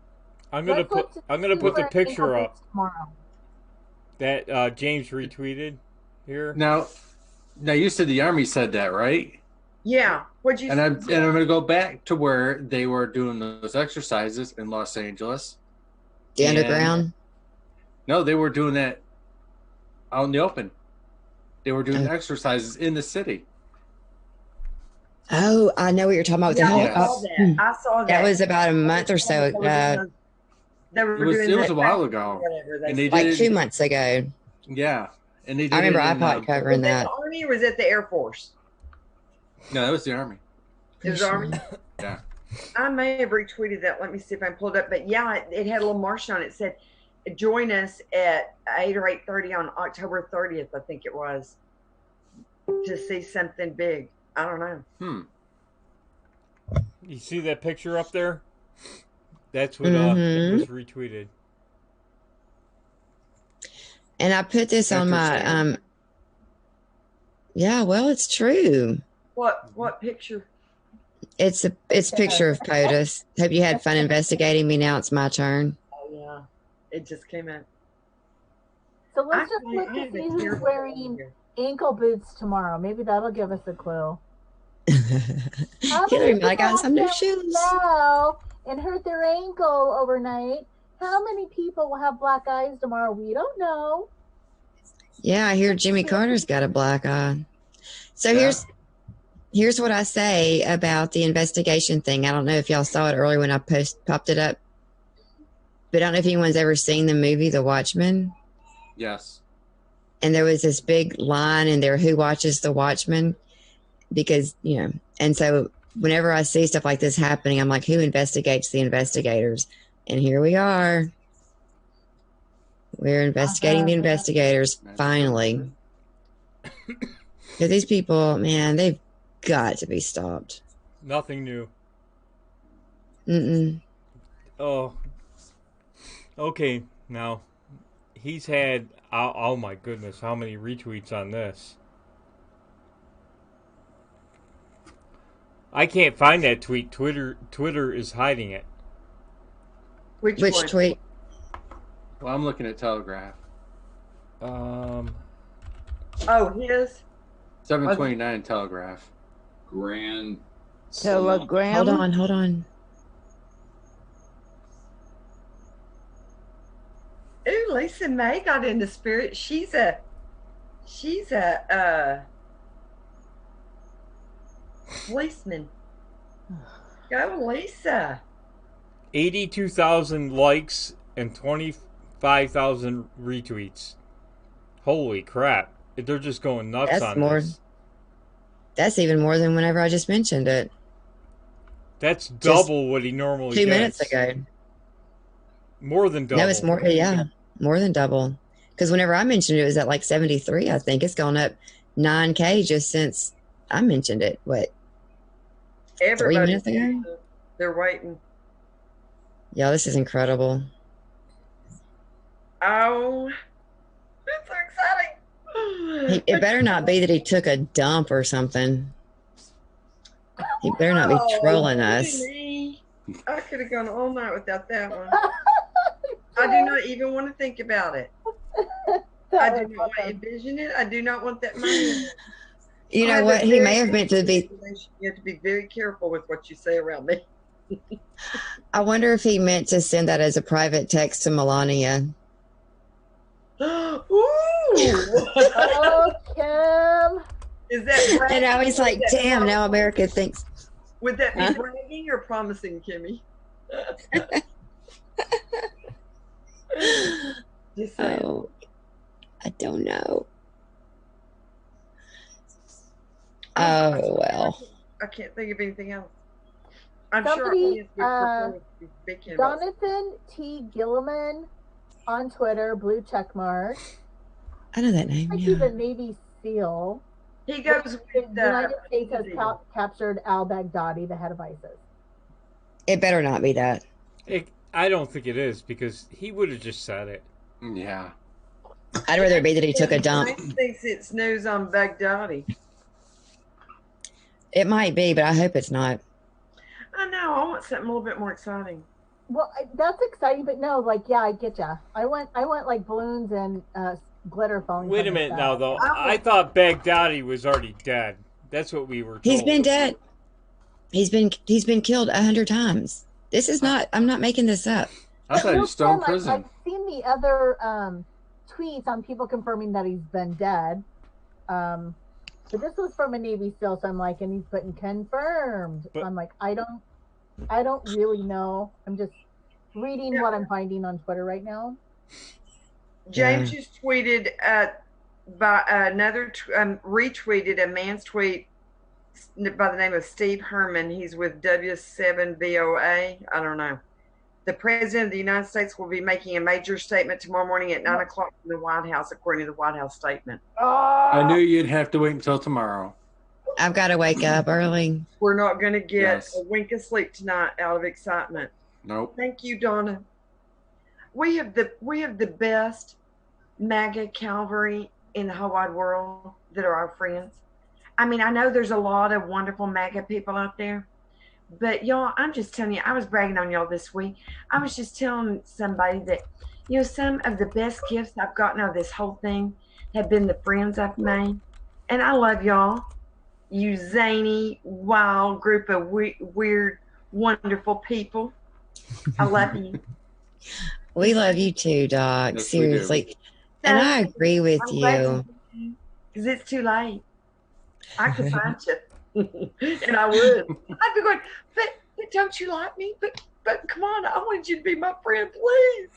I'm gonna put the picture up tomorrow. That James retweeted here. Now you said the Army said that, right? Yeah. What'd you? And I'm gonna go back to where they were doing those exercises in Los Angeles. The underground? No, they were doing that out in the open. They were doing exercises in the city. Oh, I know what you're talking about. Yeah, I saw that. That was about a month or so ago. It was a while ago. And they like did 2 months ago. Yeah. And they did I remember it in, iPod covering was that. The Army or was it the Air Force? No, that was the Army. It was the Army? Yeah. I may have retweeted that. Let me see if I can pull it up. But yeah, it had a little Martian on it. It said, join us at 8 or 8:30 on October 30th, I think it was, to see something big. I don't know. You see that picture up there? That's what was retweeted. And I put this on my yeah, well, it's true. What picture? It's a picture of POTUS. Hope you had fun investigating me. Now it's my turn. Oh yeah. It just came in. So let's just look to see who's wearing ankle boots tomorrow. Maybe that'll give us a clue. Hillary might got some new shoes. Now and hurt their ankle overnight. How many people will have black eyes tomorrow? We don't know. Yeah, I hear Jimmy Carter's got a black eye. So here's what I say about the investigation thing. I don't know if y'all saw it earlier when I popped it up, but I don't know if anyone's ever seen the movie The Watchmen. Yes. And there was this big line in there, who watches The Watchmen? Because, and so whenever I see stuff like this happening, I'm like, who investigates the investigators? And here we are. We're investigating the investigators, finally. Because these people, man, they've got to be stopped. Nothing new. Mm-mm. Oh. Okay, now, he's had, oh my goodness, how many retweets on this? I can't find that tweet. Twitter is hiding it. Which tweet? Well, I'm looking at Telegraph. Oh, his? 729 Telegraph. Grand. Telegram. Hold on. Ooh, Lisa May got in the spirit. She's a policeman. Go, Lisa. 82,000 likes and 25,000 retweets. Holy crap. They're just going nuts That's on more. this. That's even more than whenever I just mentioned it. That's double what he normally 2 gets. minutes ago. More than double. No, it's more. Yeah, more than double. Because whenever I mentioned it, it was at like 73. I think it's gone up 9K just since I mentioned it. What? 3 minutes ago? They're waiting. Yeah, this is incredible. Oh, it's so exciting. It better not be that he took a dump or something. He better not be trolling us. Me. I could have gone all night without that one. I do not even want to think about it. I do not want to envision it. I do not want that money. You know what? He may have meant to be. You have to be very careful with what you say around me. I wonder if he meant to send that as a private text to Melania. Ooh! Oh, Kim. Is that bragging? And now he's like, damn, now America thinks. Would that be bragging or promising, Kimmy? Just saying. Oh, I don't know. Oh, well. I can't think of anything else. I'm Somebody, sure Jonathan T. Gilliman on Twitter, blue check mark. I know that name. Like Yeah. he's a Navy SEAL. He goes with the United States has captured al-Baghdadi, the head of ISIS. It better not be that. I don't think it is because he would have just said it. Yeah. I'd rather it be that he took a dump. He thinks it's news on Baghdadi. It might be, but I hope it's not. I know. I want something a little bit more exciting. Well, that's exciting, but no, like, yeah, I get ya. I went like balloons and glitter foam. Wait a minute now, though. I thought Baghdadi was already dead. That's what we were told. He's been dead. He's been killed 100 times. This is not. I'm not making this up. I thought he was still in prison. I've seen the other tweets on people confirming that he's been dead. But this was from a Navy SEAL, so I'm like, and he's putting confirmed. So I'm like, I don't really know. I'm just reading what I'm finding on Twitter right now. James just tweeted retweeted a man's tweet by the name of Steve Herman. He's with W7VOA. I don't know. The President of the United States will be making a major statement tomorrow morning at 9 o'clock in the White House, according to the White House statement. I knew you'd have to wait until tomorrow. I've got to wake up early. We're not going to get a wink of sleep tonight out of excitement. Nope. Thank you, Donna. We have the best MAGA cavalry in the whole wide world that are our friends. I mean, I know there's a lot of wonderful MAGA people out there, but y'all, I'm just telling you, I was bragging on y'all this week. I was just telling somebody that, you know, some of the best gifts I've gotten out of this whole thing have been the friends I've made. And I love y'all, you zany, wild group of weird, wonderful people. I love you. We love you too, Doc. Yes, seriously. And I agree with you. Because it's too late. I could find you. And I would. I'd be going, but don't you like me? But come on, I wanted you to be my friend, please.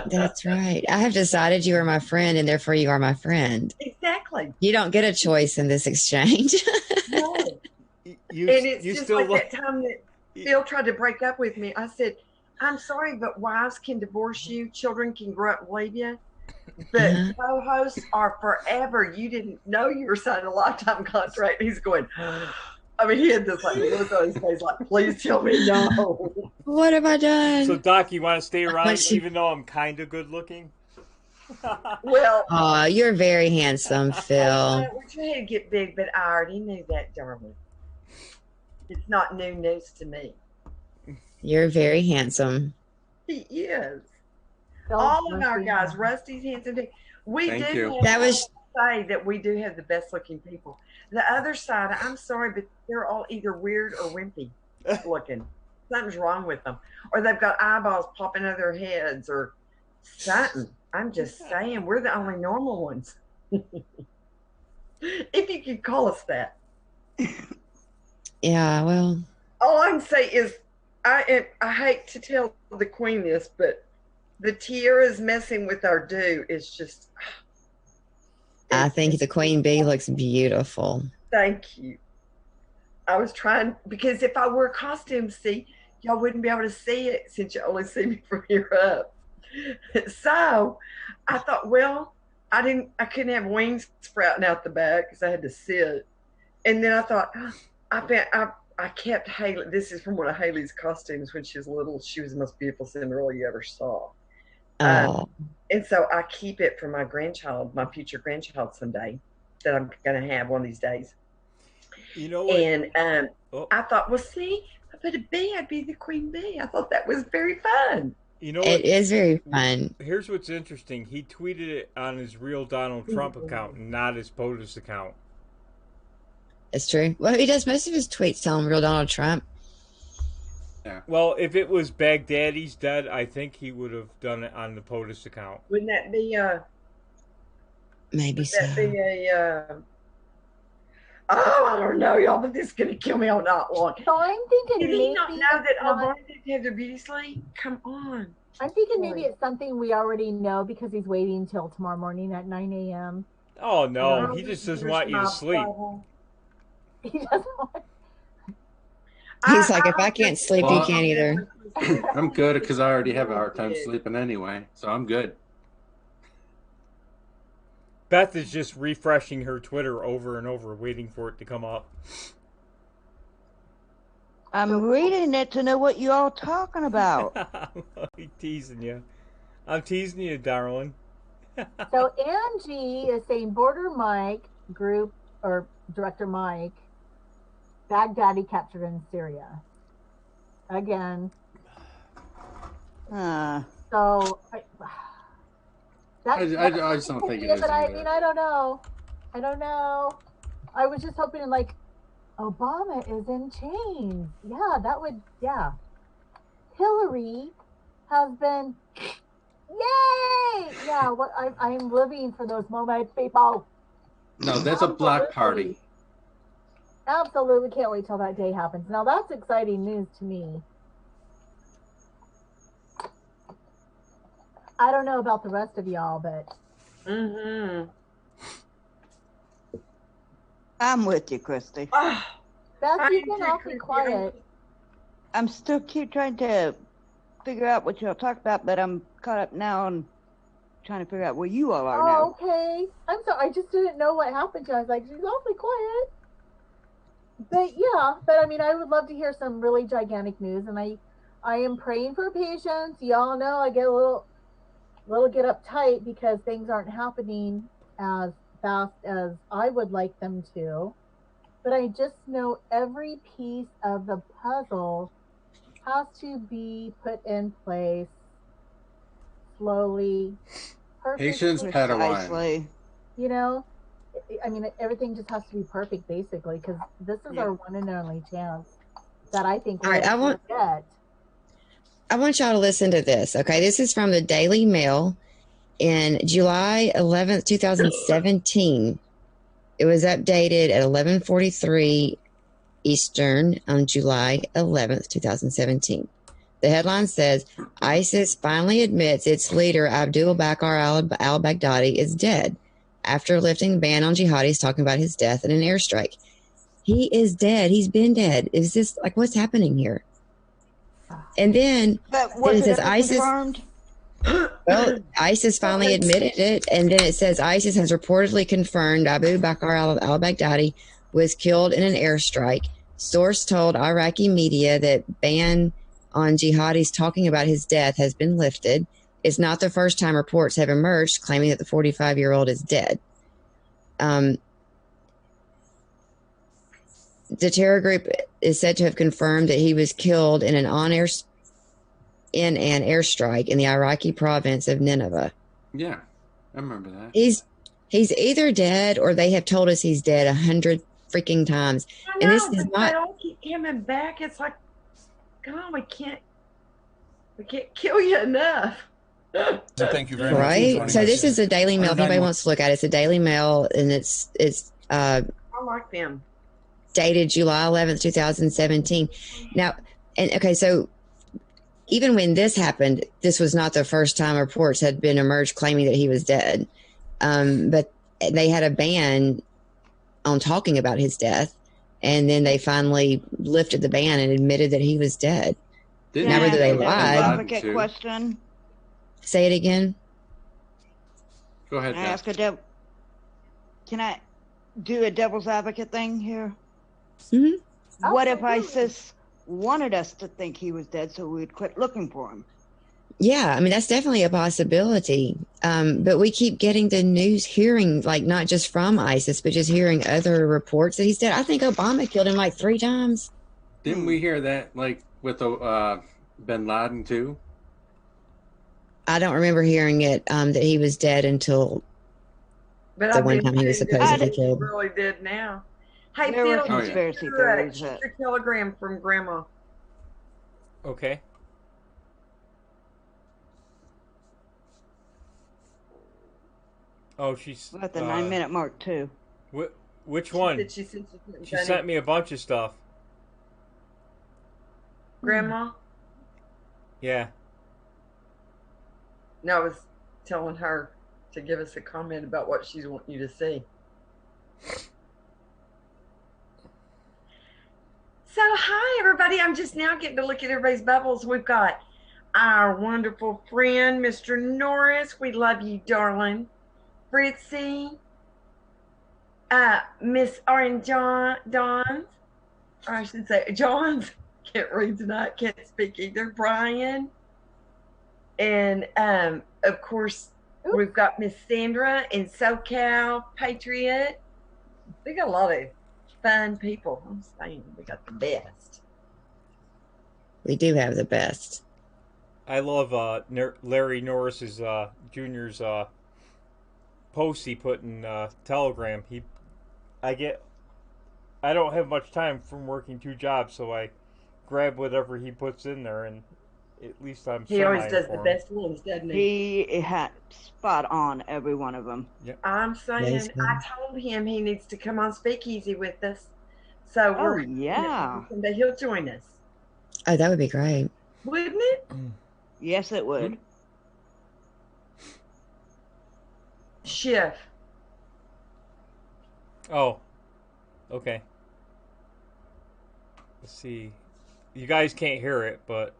That's right. I have decided you are my friend, and therefore you are my friend. Exactly. You don't get a choice in this exchange. No. And it's just like that time that Phil tried to break up with me. I said, I'm sorry, but wives can divorce you. Children can grow up and leave you. But co-hosts are forever. You didn't know you were signing a lifetime contract. He's going, I mean, he had this like look on his face like, please tell me no. What have I done? So, Doc, you want to stay around even though I'm kind of good looking? Well, oh, you're very handsome, Phil. I wish I had to get big, but I already knew that, darling. It's not new news to me. You're very handsome. He is. All of our guys, Rusty's handsome. We Thank do you. have That was to say that we do have the best looking people. The other side, I'm sorry, but they're all either weird or wimpy looking. Something's wrong with them. Or they've got eyeballs popping out of their heads or something. I'm just saying, we're the only normal ones. If you could call us that. Yeah, well. All I can say is, I hate to tell the queen this, but the tiaras messing with our do is just. I think the queen bee looks beautiful. Thank you. I was trying, because if I wear costume, see, y'all wouldn't be able to see it since you only see me from here up. So I thought, well, I couldn't have wings sprouting out the back because I had to sit. And then I thought, I kept Haley. This is from one of Haley's costumes when she was little. She was the most beautiful Cinderella you ever saw. Oh. And so I keep it for my grandchild, my future grandchild someday, that I'm going to have one of these days. You know what? And I thought, well, see, if I put a bee, I'd be the queen bee. I thought that was very fun. You know It is very fun. Here's what's interesting. He tweeted it on his real Donald Trump account, not his POTUS account. It's true. Well, he does most of his tweets telling real Donald Trump. Yeah. Well, if it was Baghdadi's dead, I think he would have done it on the POTUS account. Wouldn't that be maybe so? That be a oh, I don't know, y'all, but this is going to kill me all night long. So I'm thinking Did maybe he not know that Obama didn't have their beauty sleep? Come on. I'm thinking maybe it's something we already know because he's waiting until tomorrow morning at 9 a.m. Oh, no. He just doesn't want you to sleep. He doesn't want... He's like, if I can't sleep, you can't either. I'm good because I already have a hard time sleeping anyway, so I'm good. Beth is just refreshing her Twitter over and over, waiting for it to come up. I'm reading it to know what you all talking about. I'm teasing you. I'm teasing you, darling. So Angie is saying Border Mike group, or Director Mike, Baghdadi captured in Syria. Again. So... I just don't think it is. But I mean, I don't know. I was just hoping, like, Obama is in chains. Yeah, that would, yeah. Hillary has been, yay! Yeah, what I'm living for those moments, people. No, that's a black party. Absolutely can't wait till that day happens. Now, that's exciting news to me. I don't know about the rest of y'all, but... I'm with you, Christy. Beth, you've been awfully quiet. I'm still trying to figure out what y'all talk about, but I'm caught up now and trying to figure out where you all are now. Okay. I'm sorry. I just didn't know what happened to her. I was like, she's awfully quiet. But yeah, I mean, I would love to hear some really gigantic news, and I am praying for patience. Y'all know I get a little get uptight because things aren't happening as fast as I would like them to. But I just know every piece of the puzzle has to be put in place slowly, perfectly. Patience, Padawan. You know, I mean, everything just has to be perfect, basically, because this is our one and only chance that I think we're going to get. I want y'all to listen to this, okay? This is from the Daily Mail in July 11th, 2017. It was updated at 11:43 Eastern on July 11th, 2017. The headline says, ISIS finally admits its leader, Abdul Bakr al-Baghdadi, is dead after lifting the ban on jihadis talking about his death in an airstrike. He is dead. He's been dead. Is this, like, what's happening here? And then it says ISIS. Confirmed? Well, ISIS finally admitted it, and then it says ISIS has reportedly confirmed Abu Bakr al-Baghdadi was killed in an airstrike. Source told Iraqi media that ban on jihadis talking about his death has been lifted. It's not the first time reports have emerged claiming that the 45-year-old is dead. The terror group is said to have confirmed that he was killed in an airstrike in the Iraqi province of Nineveh. Yeah, I remember that. He's either dead or they have told us he's dead 100 freaking times. I know, and this is but not. they all keep coming back. It's like, God, we can't kill you enough. Thank you very much. Right. So this is the Daily Mail. If anybody wants to look at it, it's the Daily Mail, and it's I like them. Dated July 11th, 2017. Now, and okay, so even when this happened, this was not the first time reports had been emerged claiming that he was dead. But they had a ban on talking about his death, and then they finally lifted the ban and admitted that he was dead. Now, whether they lied. Question. Say it again. Go ahead. Can I ask a Can I do a devil's advocate thing here? Mm-hmm. What if ISIS wanted us to think he was dead so we'd quit looking for him? Yeah, I mean, that's definitely a possibility. But we keep getting the news, hearing, like, not just from ISIS, but just hearing other reports that he's dead. I think Obama killed him like 3 times. Didn't we hear that, like, with bin Laden, too? I don't remember hearing it, that he was dead until the one time he was supposedly killed. Really did now. Hey, There Phil, were conspiracy theories. check your telegram from Grandma. Okay. Oh, she's at the 9-minute mark too. Which one? She sent me a bunch of stuff. Grandma? Yeah. No, I was telling her to give us a comment about what she's wanting you to see. So, hi, everybody. I'm just now getting to look at everybody's bubbles. We've got our wonderful friend, Mr. Norris. We love you, darling. Fritzy. Miss Orange Dons. Or I should say, Johns. Can't read tonight. Can't speak either. Brian. And, of course, we've got Miss Sandra and SoCal Patriot. We got a lot of fun people. I'm saying we got the best. We do have the best. I love Larry Norris's Junior's post he put in Telegram. I don't have much time from working 2 jobs, so I grab whatever he puts in there, and at least I'm. He always does the best ones, doesn't he? He had spot on every one of them. Yep. I'm saying, I told him he needs to come on Speakeasy with us. So we're that he'll join us. Oh, that would be great. Wouldn't it? Yes, it would. Schiff. Oh, okay. Let's see. You guys can't hear it, but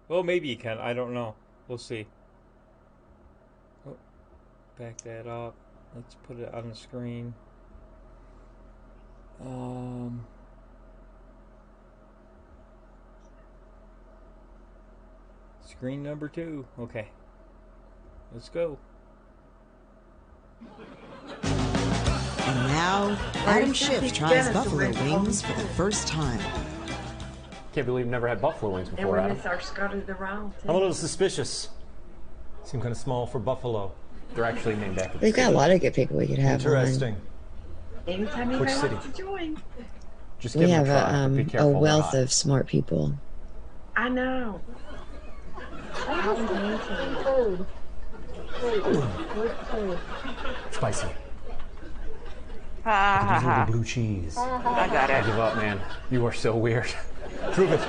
well, maybe you can. I don't know. We'll see. Oh, back that up. Let's put it on the screen. Screen number 2. Okay. Let's go. And now, Adam Schiff tries buffalo wings for the first time. Can't believe you've never had buffalo wings before, And we Adam. miss our Scotty the Round. I'm a little suspicious. Seem kind of small for buffalo. They're actually named after. We've got a lot of good people we could have. Interesting. Anytime Which anybody city? wants to join. Just We give have them a try. Be a careful they're wealth hot. of smart people. I know. Food. Spicy. Ha ha Use a little ha. blue cheese. I got I it. give up, man. You are so weird. Prove it.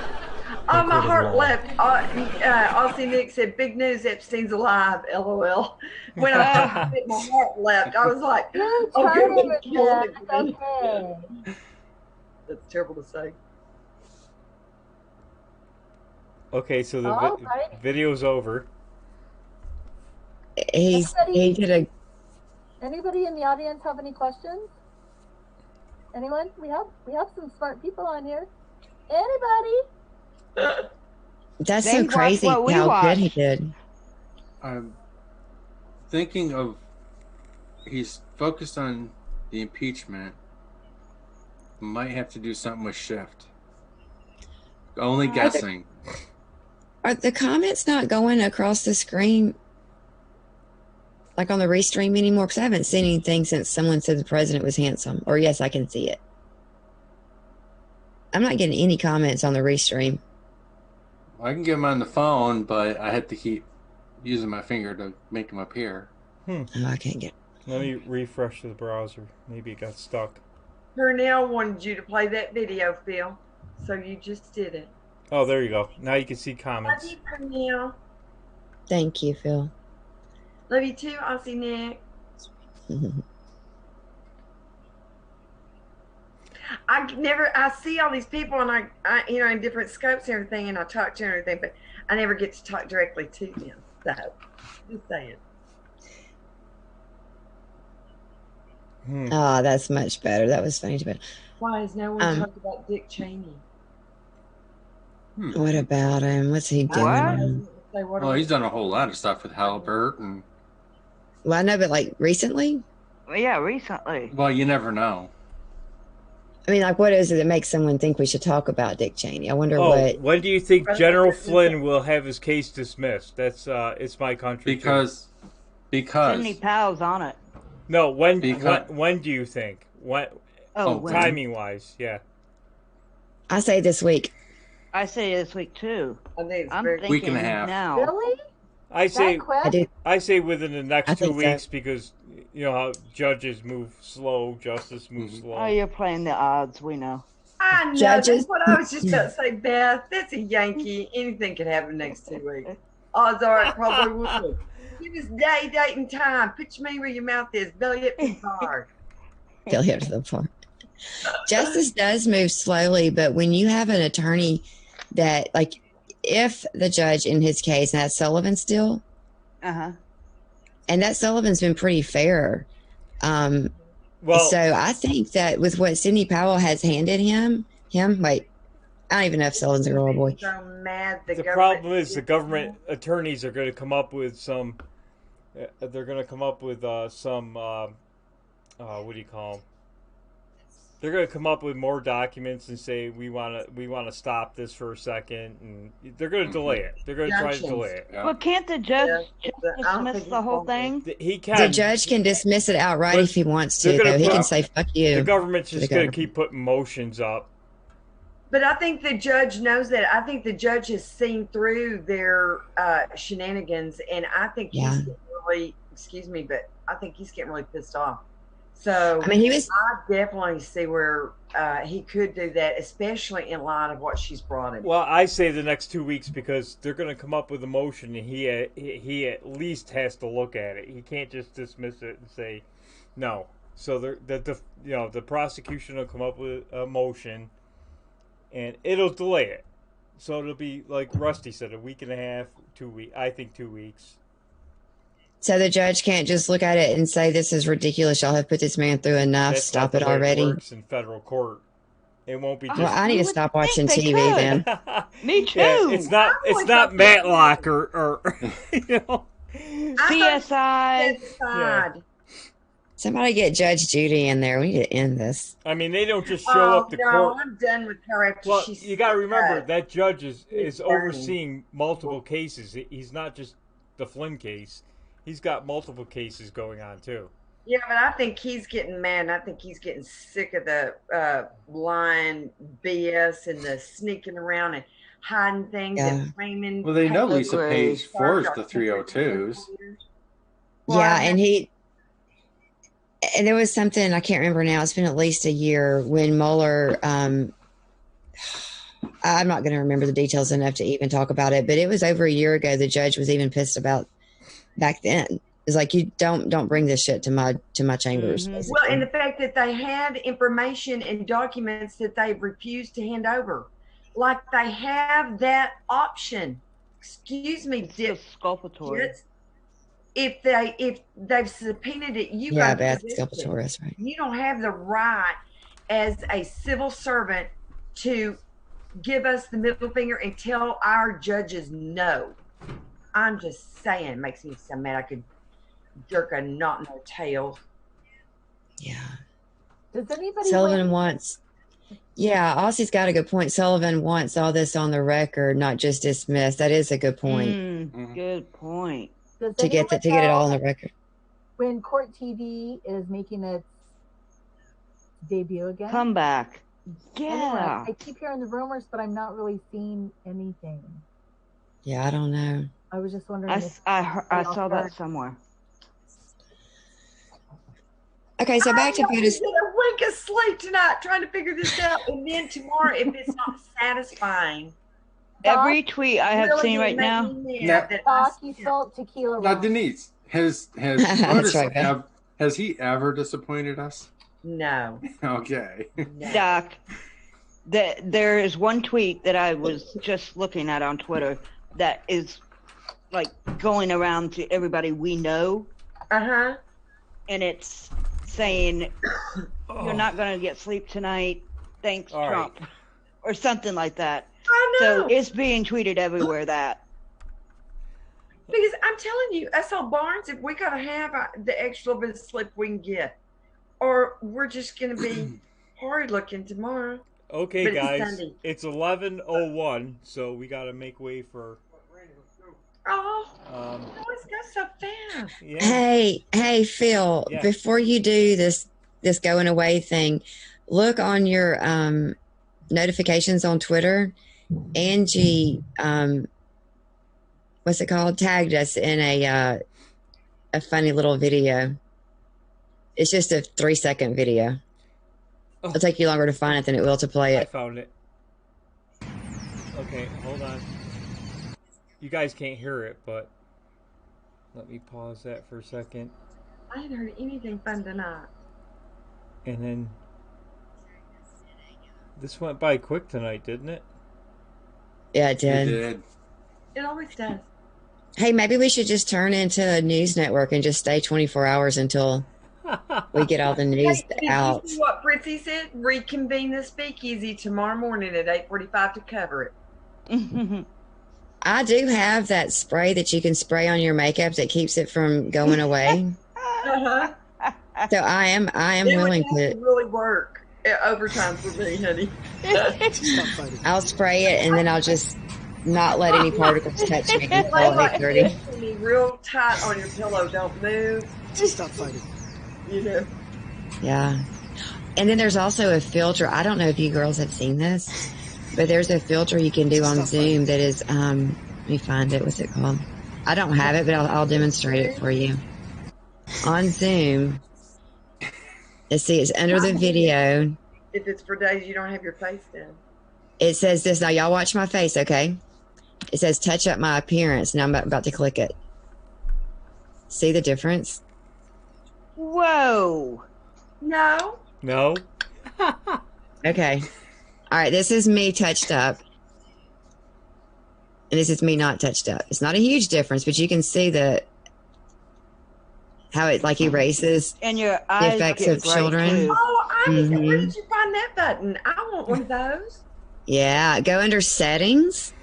Oh, my Don't quit heart as long. leapt. Aussie Nick said, "Big news, Epstein's alive." LOL. When I heard it, my heart leapt. I was like, Good "Oh, timing good, with kill that. it again." Okay. That's terrible to say. Okay, so the All right. video's over. He did a. Anybody in the audience have any questions? Anyone? We have some smart people on here. Anybody? That's They so watch crazy what we how good he watch. did. I'm thinking of he's focused on the impeachment. Might have to do something with Shift. Only guessing. Are the comments not going across the screen, like on the restream anymore? Because I haven't seen anything since someone said the president was handsome. Or yes, I can see it. I'm not getting any comments on the restream. I can get him on the phone, but I have to keep using my finger to make him appear. Oh, I can't get. Let me refresh the browser. Maybe it got stuck. Purnell wanted you to play that video, Phil. So you just did it. Oh, there you go. Now you can see Love comments. you, Purnell. Thank you, Phil. Love you too, Aussie Nick. I see all these people and I in different scopes and everything, and I talk to them and everything, but I never get to talk directly to them. So, just saying. Oh, that's much better. That was funny too. Why has no one talked about Dick Cheney? What about him? What's he doing? Well, he's done a whole lot of stuff with Halliburton. Well, I know, but like recently? Yeah, recently. Well, you never know. I mean, like, what is it that makes someone think we should talk about Dick Cheney? I wonder what. When do you think General Flynn will have his case dismissed? That's it's my country. Because Sidney Powell's on it. No, when do you think? Timing wise, yeah. I say this week. I say this week too. I'm thinking week and a half. Now. Really? I say within the next 2 weeks so. because you know how judges move slow, justice moves slow. Oh, you're playing the odds. We know. I know. Judges. That's what I was just about to say, Beth. That's a Yankee. Anything could happen next 2 weeks. Odds are it probably will. Give us day, date, and time. Put your money where your mouth is. Belly up to the bar. Belly up to the bar. Justice does move slowly, but when you have an attorney that, like, if the judge in his case, and that's Sullivan still, and that Sullivan's been pretty fair. So I think that with what Sidney Powell has handed him, wait, I don't even know if Sullivan's a girl or boy. So mad The problem is the government attorneys are going to come up with some. They're going to come up with some. What do you call them? They're going to come up with more documents and say we want to stop this for a second, and they're going to delay it. They're going to try to delay it. Well, can't the judge dismiss the whole thing? He can. The judge can dismiss it outright if he wants to, though. He can say "fuck you." The government's just going to keep putting motions up. But I think the judge knows that. I think the judge has seen through their shenanigans, and I think he's getting really, excuse me, but I think he's getting really pissed off. So I mean, I definitely see where he could do that, especially in light of what she's brought him. Well, I say the next 2 weeks because they're going to come up with a motion, and he at least has to look at it. He can't just dismiss it and say no. So the prosecution will come up with a motion, and it'll delay it. So it'll be like Rusty said, a week and a half, 2 weeks. I think 2 weeks. So the judge can't just look at it and say, "This is ridiculous. Y'all have put this man through enough. That's Stop not it the way already." It works in federal court. It won't be. Just, well, I need to stop watching TV then. Me too. Yeah, it's not Matlock or you know. CSI. Yeah. Somebody get Judge Judy in there. We need to end this. I mean, they don't just show up to court. I'm done with her after well, she's. You got to remember that judge is overseeing multiple cases. He's not just the Flynn case. He's got multiple cases going on too. Yeah, but I think he's getting mad. And I think he's getting sick of the lying BS and the sneaking around and hiding things and framing. Well, they know Lisa Page forged the 302s. Yeah, and there was something I can't remember now. It's been at least a year when Mueller. I'm not going to remember the details enough to even talk about it, but it was over a year ago. The judge was even pissed about back then. It's like, you don't bring this shit to my chambers. Mm-hmm. Well, and the fact that they had information and documents that they refused to hand over, like they have that option. Excuse me, exculpatory. If they've subpoenaed it, you that's exculpatory. That's right. You don't have the right as a civil servant to give us the middle finger and tell our judges no. I'm just saying, it makes me so mad I could jerk a knot in their tail. Yeah. Does anybody Sullivan wants Aussie's got a good point. Sullivan wants all this on the record, not just dismissed. That is a good point. Good point. To get it all on the record. When Court TV is making its debut again? Come back. Yeah. Anyway, I keep hearing the rumors, but I'm not really seeing anything. Yeah, I don't know. I was just wondering. I saw that somewhere. Okay, so back to Buddhist. I'm gonna wink of sleep tonight trying to figure this out, and then tomorrow, if it's not satisfying. Every tweet I have seen right now. Rocky Salt Tequila. Now, Denise, has he ever disappointed us? No. Okay. Doc, there is one tweet that I was just looking at on Twitter that is like going around to everybody we know. Uh-huh. And it's saying, you're not going to get sleep tonight. Thanks, All Trump. Or something like that. I know. So it's being tweeted everywhere that. Because I'm telling you, S.L. Barnes, if we got to have the extra bit of sleep we can get, or we're just going to be horrid looking tomorrow. Okay, But guys, it's 11:01, so we got to make way for. Oh, it's got so fast. Yeah. Hey, Phil. Yeah. Before you do this going away thing, look on your notifications on Twitter. Angie, what's it called? Tagged us in a funny little video. It's just a 3-second video. Oh. It'll take you longer to find it than it will to play it. I found it. Okay, hold on. You guys can't hear it, but let me pause that for a second. I haven't heard anything fun tonight. And then this went by quick tonight, didn't it? Yeah, it did. It did. It always does. Hey, maybe we should just turn into a news network and just stay 24 hours until we get all the news out. You see what Fritzy said? Reconvene the Speakeasy tomorrow morning at 8:45 to cover it. I do have that spray that you can spray on your makeup that keeps it from going away. Uh-huh. So I am willing to really work overtime for me, honey. I'll spray it and then I'll just not let any particles touch me until 8:30. Real tight on your pillow. Don't move. Just stop fighting. You know. Yeah. And then there's also a filter. I don't know if you girls have seen this, but there's a filter you can do on Zoom that is, let me find it. What's it called? I don't have it, but I'll demonstrate it for you. On Zoom, let's see, it's under the video. If it's for days you don't have your face done. It says this. Now, y'all watch my face, okay? It says touch up my appearance, and I'm about to click it. See the difference? Whoa. No. No. Okay. All right, this is me touched up. And this is me not touched up. It's not a huge difference, but you can see how it like erases and your the eyes effects get of bright, children. too. Oh, where did you find that button? I want one of those. Yeah, go under settings.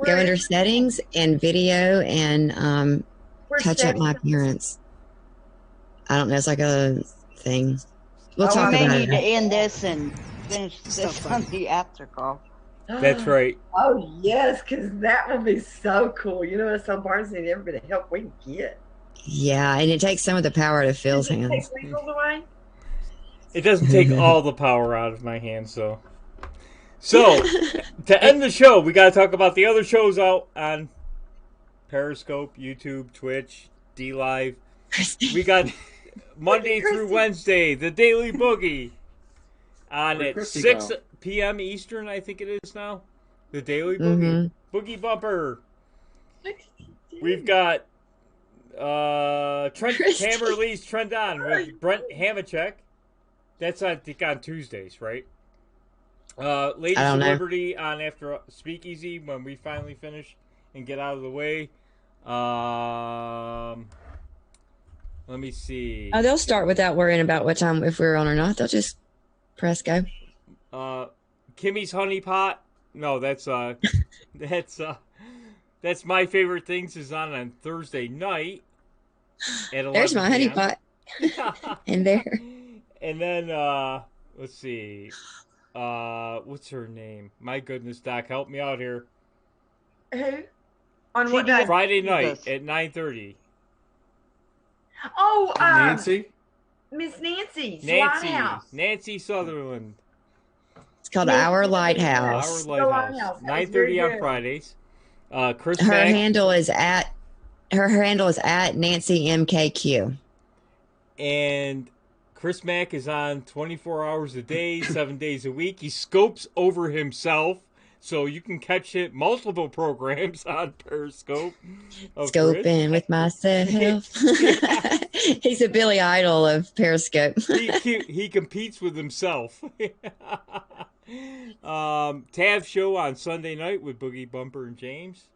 Go under settings and video and touch up my appearance. I don't know. It's like a thing. We'll talk we may about need to it. end this and finish this on the after call. That's right. Oh, yes, because that would be so cool. You know, it's so Barnes need every bit of help we can get. Yeah, and it takes some of the power out of Phil's hands. Take Weasels away? It doesn't take all the power out of my hands, though. So, to end the show, we got to talk about the other shows out on Periscope, YouTube, Twitch, DLive. We got Monday through Wednesday, the Daily Boogie, on at 6 p.m. Eastern, I think it is now. The Daily Boogie. Boogie Bumper. We've got Hammerly's Trend On with Brent Hamachek. That's, I think, on Tuesdays, right? Ladies of Liberty on after Speakeasy when we finally finish and get out of the way. Let me see. Oh, they'll start without worrying about what time, if we're on or not. They'll just press go. Kimmy's Honey Pot. No, that's My Favorite Things is on Thursday night at 11 There's my honey pot. In there. And then let's see. What's her name? My goodness, Doc, help me out here. Who? On what day? Friday night at 9:30. Oh, Nancy? Miss Nancy's Nancy. Lighthouse. Nancy Sutherland. It's called Our Lighthouse. Our Lighthouse. 9:30 on Fridays. Chris Her Mack. handle is at Nancy MKQ. And Chris Mack is on 24 hours a day, 7 days a week. He scopes over himself. So you can catch it multiple programs on Periscope. Scoping with myself. He's a Billy Idol of Periscope. he competes with himself. Tav show on Sunday night with Boogie Bumper and James.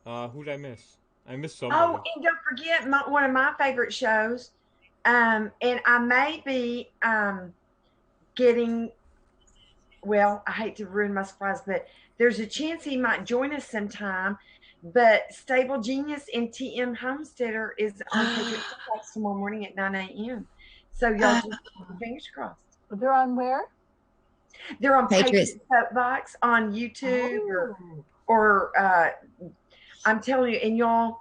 Who'd I miss? I missed somebody. Oh, and don't forget one of my favorite shows. And I may be getting, well, I hate to ruin my surprise, but there's a chance he might join us sometime. But Stable Genius and TM Homesteader is on Patriot Box tomorrow morning at 9 a.m. So y'all just fingers crossed. They're on where? They're on Patriot Box on YouTube or I'm telling you, and y'all,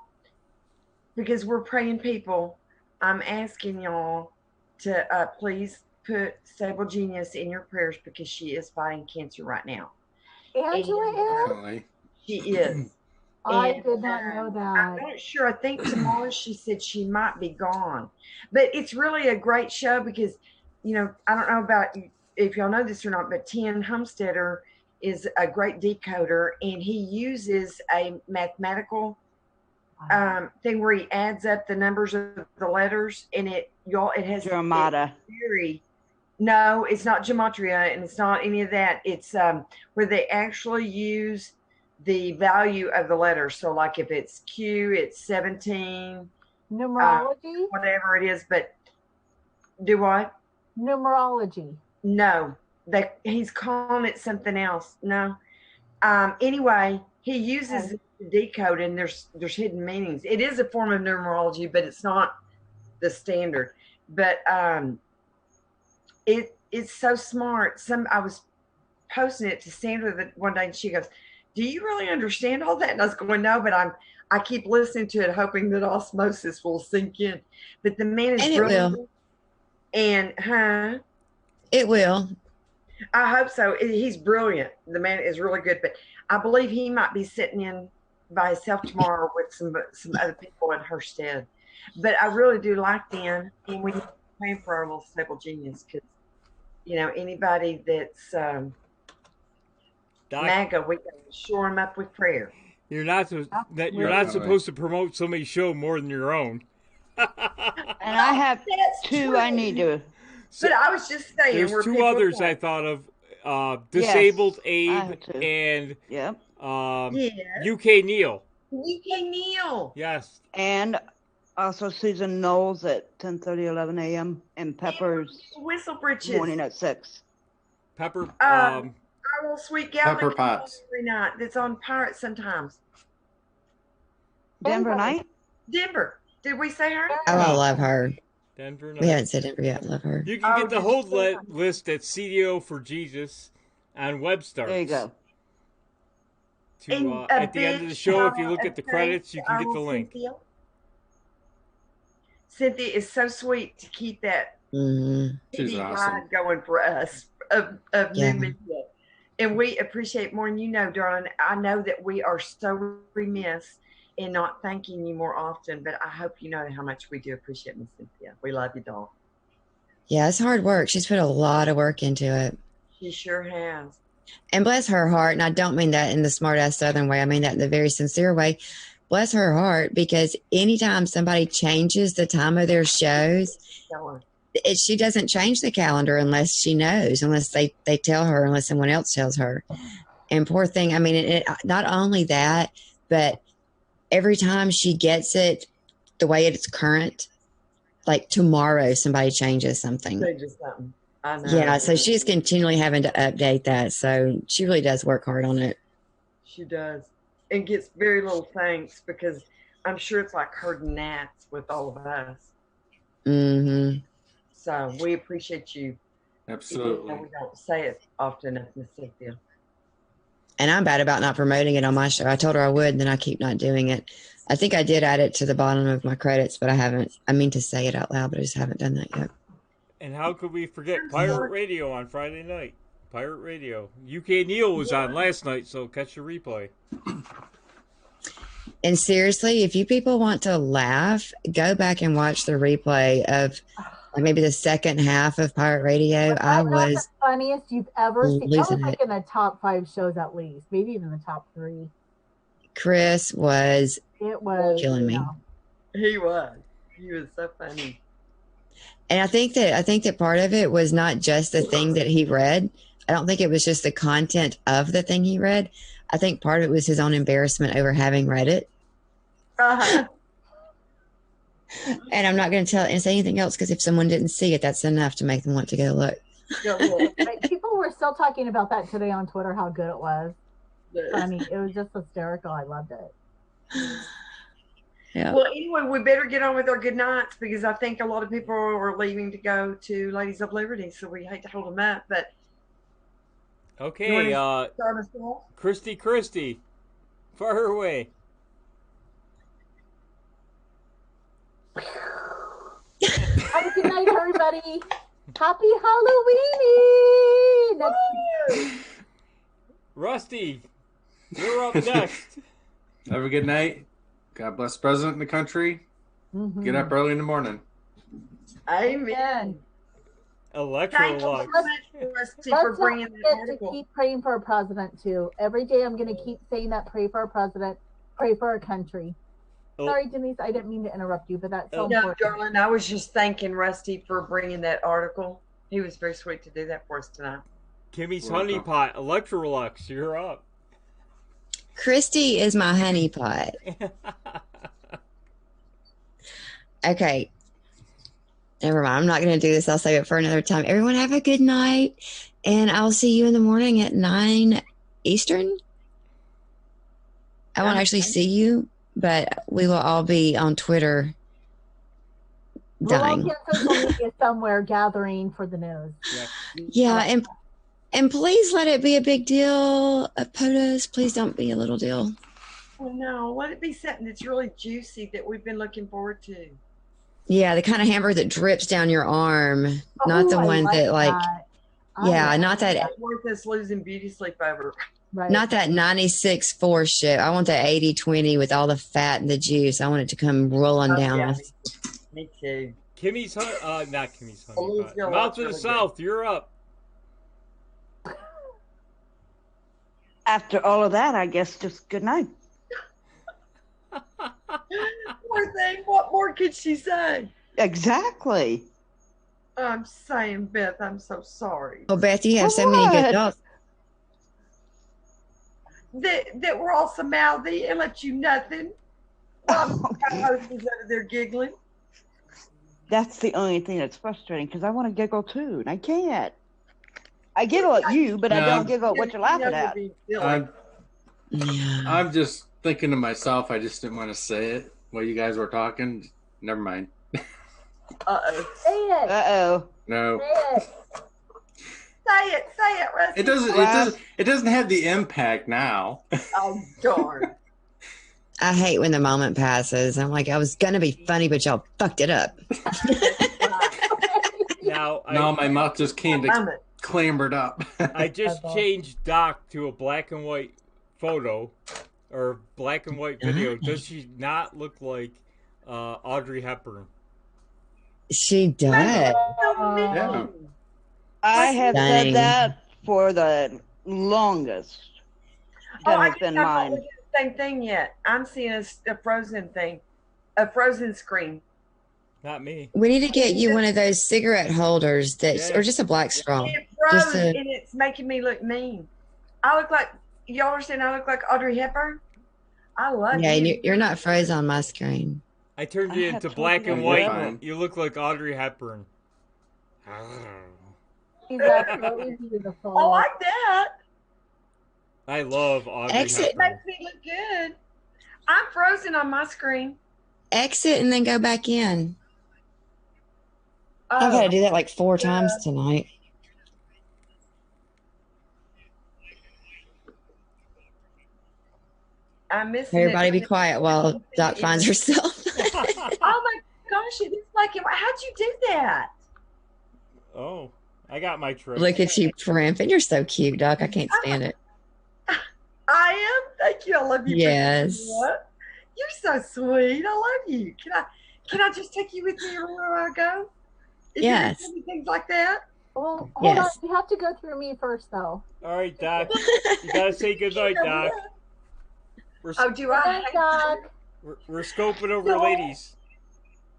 because we're praying people, I'm asking y'all to please put Stable Genius in your prayers because she is fighting cancer right now. Angela is? She is. I did not know that. I'm not sure. I think tomorrow she said she might be gone. But it's really a great show because, you know, I don't know about if y'all know this or not, but TN Homesteader is a great decoder, and he uses a mathematical thing where he adds up the numbers of the letters, and it has Gematria. No, it's not gematria, and it's not any of that. It's where they actually use the value of the letters. So like if it's Q, it's 17. Numerology? Whatever it is, but do what? Numerology. No, he's calling it something else. No. Anyway, he uses it to decode, and there's hidden meanings. It is a form of numerology, but it's not the standard. But it's so smart. I was posting it to Sandra one day, and she goes, "Do you really understand all that?" And I was going, "No, but I keep listening to it, hoping that osmosis will sink in." But the man is brilliant. And it will. I hope so. He's brilliant. The man is really good, but I believe he might be sitting in by himself tomorrow with some other people in her stead. But I really do like them, and we need to pray for our little Stable Genius because, you know, anybody that's MAGA, we got to shore them up with prayer. You're not supposed to promote somebody's show more than your own. And I have two I need to. But I was just saying, there's two others I thought of: Disabled Abe and UK Neil. UK Neil. Yes. And also Susan Knowles at 10:30, 11 a.m. and Pepper's Whistlebritches morning at 6. Pepper. Our little sweet gal Pepper Potts every night. That's on Pirates sometimes. Denver Night. Denver. Did we say her? Oh, I love her. Denver Night. We haven't said Denver yet. Love her. You can get the whole list at CDO for Jesus on Webstars. There you go. At the end of the show, if you look at the credits, you can get the link. Cynthia is so sweet to keep that She's awesome. going for us of new media. And we appreciate more than you know, darling. I know that we are so remiss in not thanking you more often, but I hope you know how much we do appreciate Miss Cynthia. We love you, doll. Yeah, it's hard work. She's put a lot of work into it. She sure has. And bless her heart, and I don't mean that in the smart-ass Southern way. I mean that in the very sincere way. Bless her heart, because anytime somebody changes the time of their shows, she doesn't change the calendar unless she knows, unless they tell her, unless someone else tells her. And poor thing, I mean, not only that, but every time she gets it the way it's current, like tomorrow somebody changes something. I know. Yeah, so she's continually having to update that. So she really does work hard on it. She does. And gets very little thanks because I'm sure it's like herding gnats with all of us. Mm-hmm. So we appreciate you. Absolutely. We don't say it often enough, Miss Cynthia. And I'm bad about not promoting it on my show. I told her I would, and then I keep not doing it. I think I did add it to the bottom of my credits, but I haven't. I mean to say it out loud, but I just haven't done that yet. And how could we forget Pirate Radio on Friday night? Pirate Radio. UK Neil was on last night, so catch your replay. And seriously, if you people want to laugh, go back and watch the replay of like maybe the second half of Pirate Radio, Was I that not was the funniest you've ever seen? That was losing like it. in the top 5 shows at least, maybe even the top 3. Chris was It was killing me. He was. He was so funny. And I think that part of it was not just the thing that he read. I don't think it was just the content of the thing he read. I think part of it was his own embarrassment over having read it. Uh-huh. And I'm not going to tell and say anything else because if someone didn't see it, that's enough to make them want to go look. Like, people were still talking about that today on Twitter, how good it was. Funny. It was just hysterical. I loved it. Yeah. Well, anyway, we better get on with our good nights because I think a lot of people are leaving to go to Ladies of Liberty, so we hate to hold them up. But Okay, start us off? Christy, far away. Have a good night, everybody. Happy Halloween! Next year. Rusty, you're up next. Have a good night. God bless the president and the country. Mm-hmm. Get up early in the morning. Amen. Thank you so Electrolux. much, Rusty, for Let's bringing not that forget to article. keep praying for our president, too. Every day I'm going to keep saying that, pray for our president, pray for our country. Oh. Sorry, Denise, I didn't mean to interrupt you, but that's so No, important. darling, I was just thanking Rusty for bringing that article. He was very sweet to do that for us tonight. Kimmy's honeypot. Electrolux, you're up. Christy is my honeypot. Okay. Never mind. I'm not going to do this. I'll save it for another time. Everyone have a good night. And I'll see you in the morning at 9 Eastern. I won't actually see you, but we will all be on Twitter We'll all dying. be on social media somewhere gathering for the news. Yeah, and please let it be a big deal. POTUS, please don't be a little deal. Oh, no, let it be something that's really juicy that we've been looking forward to. Yeah, the kind of hamburger that drips down your arm, not the I one like that like, that. yeah, not that, It's worth us losing beauty sleep over. Right. not that 96-4 shit. I want the 80-20 with all the fat and the juice. I want it to come rolling down. yeah. us. Me too. Kimmy's not Kimmy's honeypot. Louisville Mouth looks of the really South, you're up. After all of that, I guess just good night. Poor thing. What more could she say? Exactly. I'm saying, Beth, I'm so sorry. Oh, Beth, you have so many good thoughts. That we're all so mouthy and let you nothing. While the co-host is over there giggling. That's the only thing that's frustrating because I want to giggle too, and I can't. I giggle at you, but I No. don't giggle at what you're laughing at. I'm just thinking to myself, I just didn't want to say it while you guys were talking. Never mind. Uh-oh. Say it. Uh-oh. No. Say it. Say it, Rusty. It doesn't have the impact now. Oh, darn. I hate when the moment passes. I'm like, I was going to be funny, but y'all fucked it up. Now, No, my mouth just clambered up. I just changed Doc to a black and white photo or black and white video. Does she not look like Audrey Hepburn? She does. Yeah. I have Stunning. said that for the longest. That has been I'm not mine. looking at the same thing yet. I'm seeing a Frozen thing. A Frozen screen. Not me. We need to get you one of those cigarette holders or just a black straw. It froze Just a, and it's making me look mean. I look like, y'all are saying I look like Audrey Hepburn? I love yeah, and you. you're not frozen on my screen. I turned you I into had black and told you white. fine. You look like Audrey Hepburn. She's absolutely beautiful. I like that. I love Audrey Exit. It Hepburn. makes me look good. I'm frozen on my screen. Exit and then go back in. Oh, I've had to do that like 4 times tonight. I'm missing Everybody it. be quiet while Doc finds herself. Oh my gosh, it is like it. How'd you do that? Oh, I got my trick. Look at you primping. You're so cute, Doc. I can't stand it. I am. Thank you. I love you. Yes. What? You're so sweet. I love you. Can I just take you with me everywhere I go? Yes. Things like that. Well, hold Yes. on. You have to go through me first, though. All right, Doc. You gotta say goodnight, Doc. Oh, do I? Doc. We're scoping over ladies.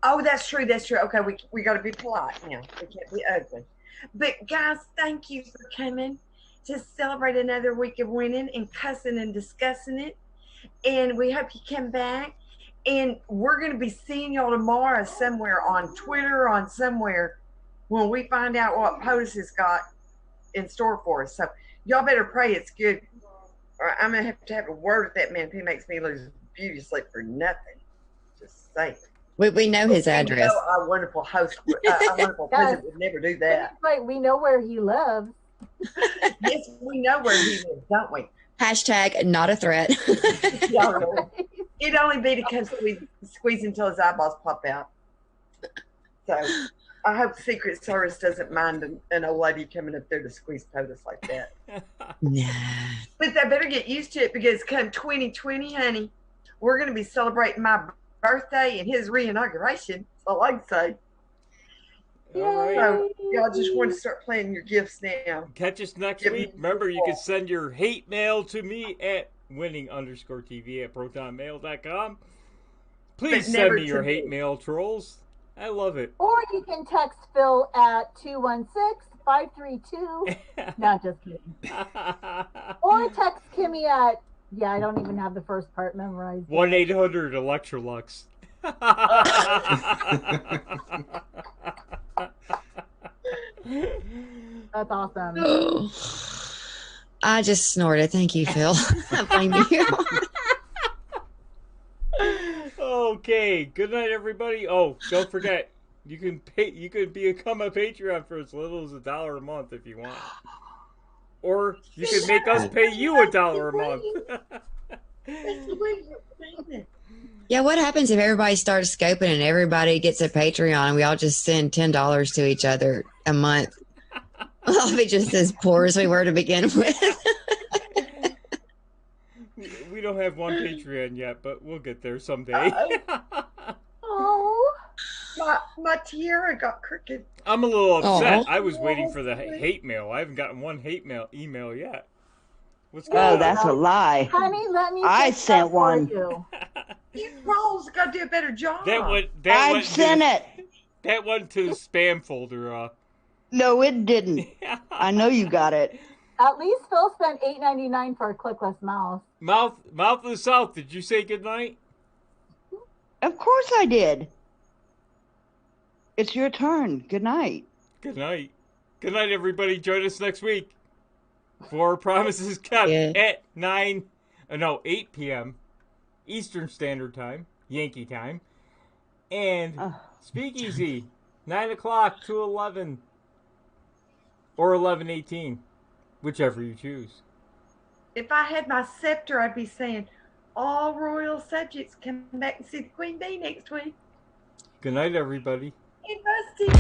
Oh, that's true. That's true. Okay, we got to be polite now. We can't be ugly. But guys, thank you for coming to celebrate another week of winning and cussing and discussing it. And we hope you come back. And we're going to be seeing y'all tomorrow somewhere on Twitter, on somewhere, when we find out what POTUS has got in store for us. So y'all better pray it's good, or I'm going to have a word with that man if he makes me lose beauty sleep for nothing. Just say it. We know his address. You know our wonderful host, our wonderful president would never do that. Right, we know where he lives. Yes, we know where he lives, don't we? Hashtag not a threat. Yeah, really. It'd only be to come squeeze until his eyeballs pop out. So I hope Secret Service doesn't mind an old lady coming up there to squeeze POTUS like that. Nah. But they better get used to it, because come 2020, honey, we're going to be celebrating my birthday and his re-inauguration. That's all I can say. All right. So y'all just want to start planning your gifts now. Catch us next week. Remember, you can send your hate mail to me at winning_TV@protonmail.com. Please send me your hate mail, trolls. I love it. Or you can text Phil at 216-532. No, just kidding. Or text Kimmy at, I don't even have the first part memorized. 1-800-Electrolux. That's awesome. Oh, I just snorted. Thank you, Phil. I blame you. Okay. Good night, everybody. Oh, don't forget, you can become a Patreon for as little as $1 a month if you want, or you can make us pay you $1 a month. Yeah, what happens if everybody starts scoping and everybody gets a Patreon and we all just send $10 to each other a month? We'll be just as poor as we were to begin with. We don't have one Patreon yet, but we'll get there someday. Oh, my tiara got crooked. I'm a little upset. Oh. I was waiting for the hate mail. I haven't gotten one hate mail email yet. What's going on? Oh, that's a lie. honey, let me. I fix sent that for one. you. You trolls got to do a better job. I sent it. That went to the spam folder. No, it didn't. I know you got it. At least Phil spent $8.99 for a clickless mouse. Mouth of the South, did you say goodnight? Of course I did. It's your turn. Good night. Good night. Good night, everybody. Join us next week for Promises Kept at 8 p.m. Eastern Standard Time, Yankee Time, and Speakeasy, 9 o'clock to 11 or 11:18, whichever you choose. If I had my scepter, I'd be saying, all royal subjects come back and see the Queen Bee next week. Good night, everybody. Hey, Rusty.